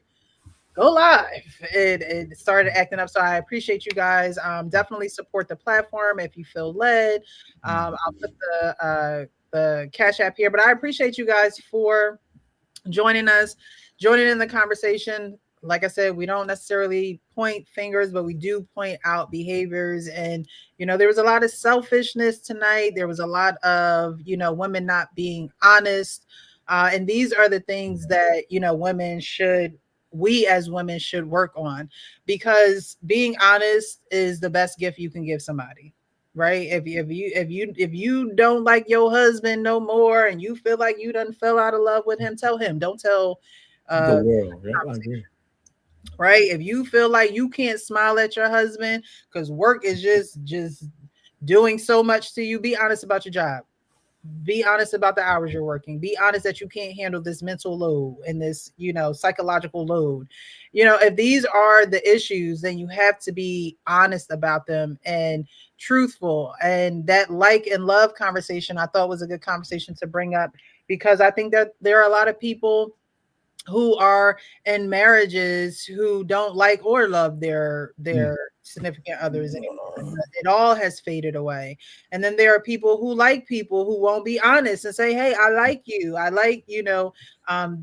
go live, it started acting up. So I appreciate you guys. Definitely support the platform if you feel led. I'll put the Cash App here, but I appreciate you guys for joining us, joining in the conversation. Like I said, we don't necessarily point fingers, but we do point out behaviors. And, there was a lot of selfishness tonight. There was a lot of, women not being honest. And these are the things that, we as women should work on, because being honest is the best gift you can give somebody. Right. If you don't like your husband no more and you feel like you done fell out of love with him, tell him. Don't tell the world. Yeah, I agree. Right. If you feel like you can't smile at your husband because work is just doing so much to you, be honest about your job. Be honest about the hours you're working. Be honest that you can't handle this mental load and this, psychological load. If these are the issues, then you have to be honest about them and truthful. And that like and love conversation, I thought was a good conversation to bring up, because I think that there are a lot of people who are in marriages who don't like or love their significant others anymore. It all has faded away. And then there are people who like people who won't be honest and say, hey, I like you. I like,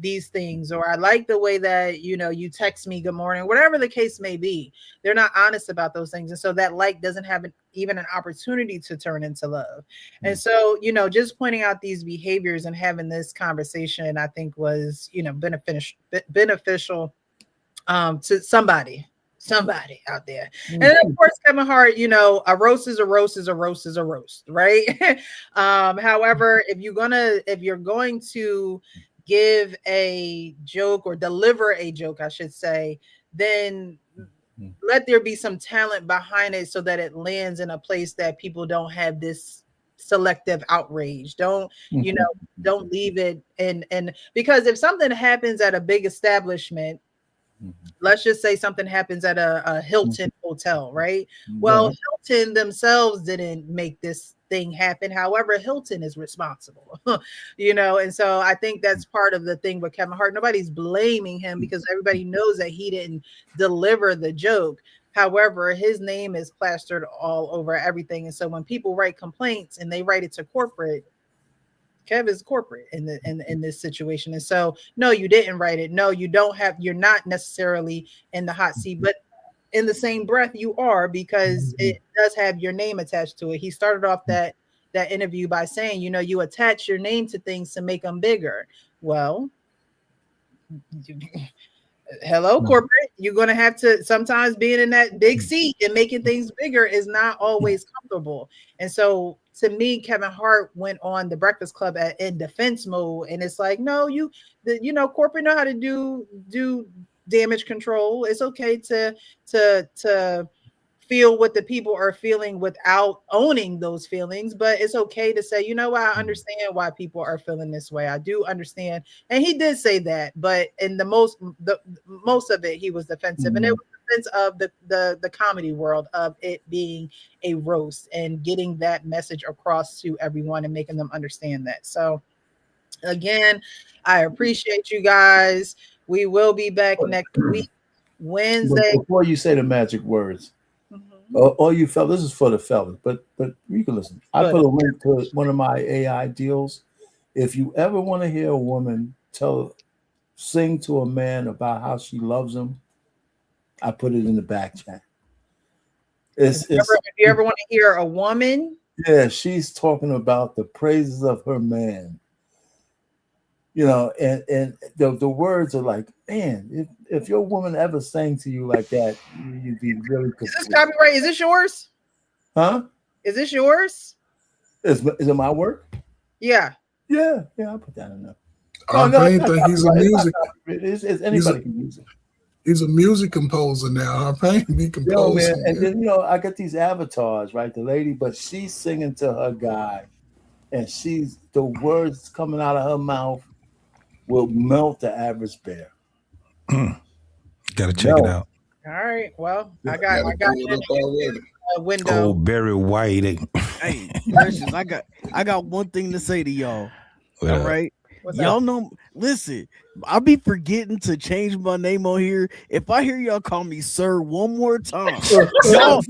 these things, or I like the way that, you text me good morning, whatever the case may be. They're not honest about those things. And so that like doesn't have even an opportunity to turn into love. And so, just pointing out these behaviors and having this conversation, I think was, beneficial to somebody out there. And then, of course, Kevin Hart, a roast is a roast is a roast is a roast, right? However, if you're going to give a joke or deliver a joke, I should say, then let there be some talent behind it so that it lands in a place that people don't have this selective outrage. Don't leave it and because if something happens at a big establishment, let's just say something happens at a Hilton hotel, right? Well, Hilton themselves didn't make this thing happen. However, Hilton is responsible, and so I think that's part of the thing with Kevin Hart. Nobody's blaming him because everybody knows that he didn't deliver the joke. However, his name is plastered all over everything. And so when people write complaints and they write it to corporate, Kev is corporate in this situation. And so, no, you didn't write it. No, you're not necessarily in the hot seat, but in the same breath you are, because it does have your name attached to it. He started off that interview by saying, you attach your name to things to make them bigger. Well, hello, corporate. You're going to have to sometimes being in that big seat and making things bigger is not always comfortable. And so to me, Kevin Hart went on the Breakfast Club in defense mode. And it's like, no, corporate know how to do damage control. It's okay to feel what the people are feeling without owning those feelings, but it's okay to say, I understand why people are feeling this way. I do understand. And he did say that, but in the most of it, he was defensive. And it was defense of the comedy world of it being a roast and getting that message across to everyone and making them understand that. So again, I appreciate you guys. We will be back next week, Wednesday. Before you say the magic words, All you fellas, this is for the fellas, but you can listen. I put a link to one of my AI deals. If you ever want to hear a woman sing to a man about how she loves him, I put it in the back chat. If you ever want to hear a woman, she's talking about the praises of her man. You know, and the words are like, man, if your woman ever sang to you like that, you'd be really confused. Is this copyright? Is this yours? Huh? Is this yours? Is it my work? Yeah. Yeah, I'll put that in there. I think he's a music. It's anybody can use it. He's a music composer now. Our pain be composing. Yo, man, and then I got these avatars, right? The lady, but she's singing to her guy, and the words coming out of her mouth will melt the average bear. Gotta check it out. All right. Well, I got it already. Window. Oh, Barry White. Hey, Precious, I got one thing to say to y'all. All right. Y'all know, listen, I'll be forgetting to change my name on here. If I hear y'all call me sir one more time, y'all know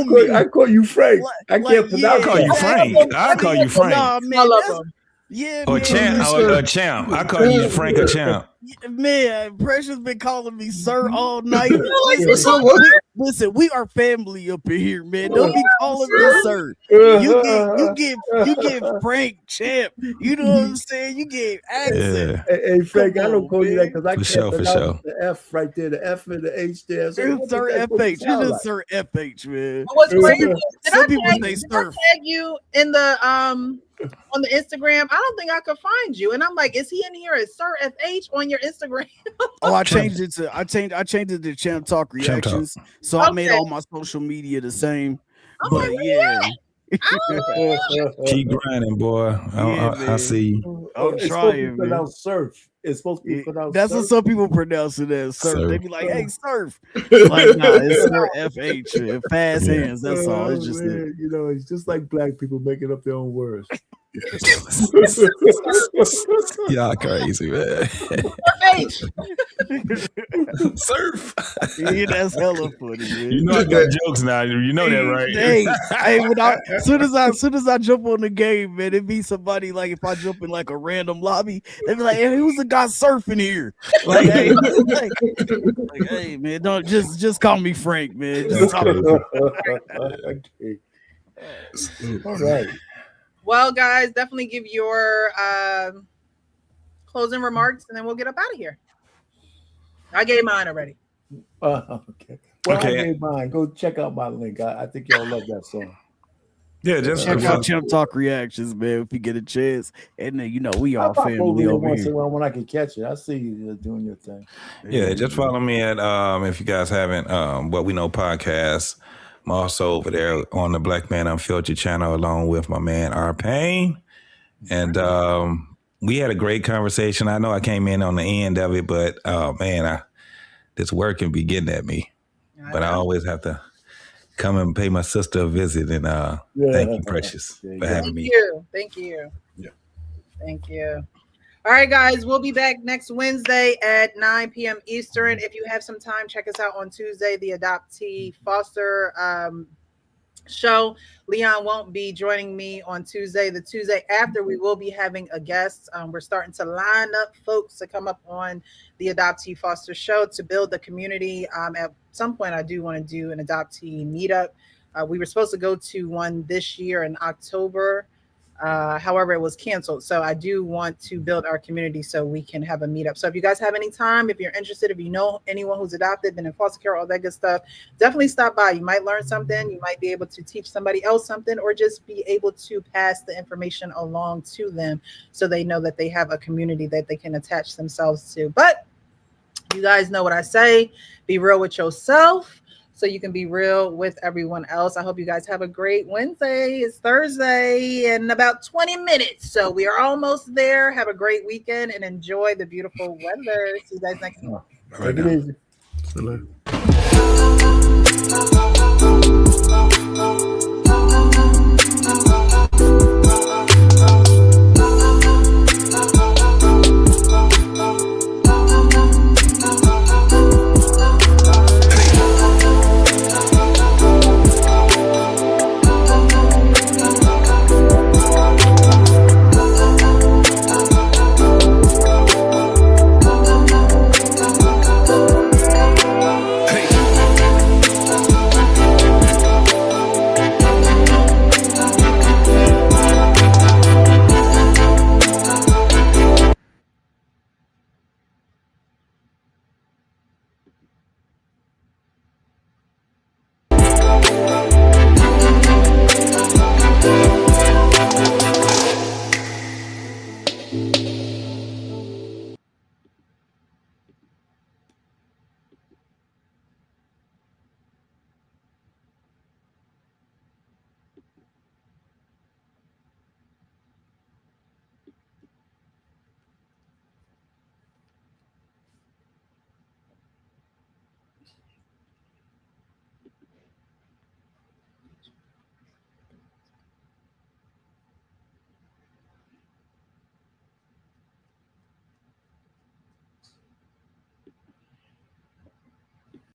me. I call you Frank. I can't pronounce. I call you Frank. I call you Frank. Nah, man, or Champ. I call you Frank or Champ. Man, Precious been calling me sir all night. Listen, we are family up in here, man. Don't be calling me sir. You get Frank, Champ. You know what I'm saying? You get accent. Yeah. Hey, Frank, I don't call you that because I can't pronounce the F right there, the F and the H there. So sir FH. You just sir FH, man. What's crazy? Some people say surf. surf. I tag you in the on the Instagram. I don't think I could find you, and I'm like, is he in here as Sir FH on your Instagram? Oh, I changed it to Champ Talk Reactions. So I made all my social media the same. But yeah. Keep grinding, boy. I see you. I'm trying, man. Surf. It's supposed to be pronounced. That's surf. what some people pronounce it as surf. They be like, "Hey, surf." Like, nah, it's Sir FH. Fast hands. That's all. It's just it's just like black people making up their own words. Y'all crazy, man. Surf. Yeah, that's hella funny, man. You know I got jokes now. You know that, right? Hey, as soon as I jump on the game, man, it be somebody like if I jump in like a random lobby, they be like, "Hey, who's the guy surfing here?" Like, hey, man, don't just call me Frank, man. Just call me Frank. All right. Well, guys, definitely give your closing remarks, and then we'll get up out of here. I gave mine already. Okay. Well, I gave mine. Go check out my link. I think y'all love that song. Yeah, just check out Champ Talk Reactions, man, if you get a chance. And then, we all family over once in here. a while when I can catch it. I see you doing your thing. Yeah, just follow me at, if you guys haven't, What We Know podcast. I'm also over there on the Black Man Unfiltered channel along with my man, R. Payne. And we had a great conversation. I know I came in on the end of it, but, this work can be getting at me. But I always have to come and pay my sister a visit. And thank you, Precious, for having me. Thank you. Yeah. Thank you. All right, guys, we'll be back next Wednesday at 9 p.m. Eastern. If you have some time, check us out on Tuesday, the Adoptee Foster show. Leon won't be joining me on Tuesday. The Tuesday after, we will be having a guest. We're starting to line up folks to come up on the Adoptee Foster show to build the community. At some point, I do want to do an adoptee meetup. We were supposed to go to one this year in October. However, it was canceled. So I do want to build our community so we can have a meetup. So if you guys have any time, if you're interested, if you know anyone who's adopted, been in foster care, all that good stuff, definitely stop by. You might learn something. You might be able to teach somebody else something, or just be able to pass the information along to them so they know that they have a community that they can attach themselves to. But you guys know what I say. Be real with yourself, so you can be real with everyone else. I hope you guys have a great Wednesday. It's Thursday in about 20 minutes. So we are almost there. Have a great weekend and enjoy the beautiful weather. See you guys next month. Take it easy.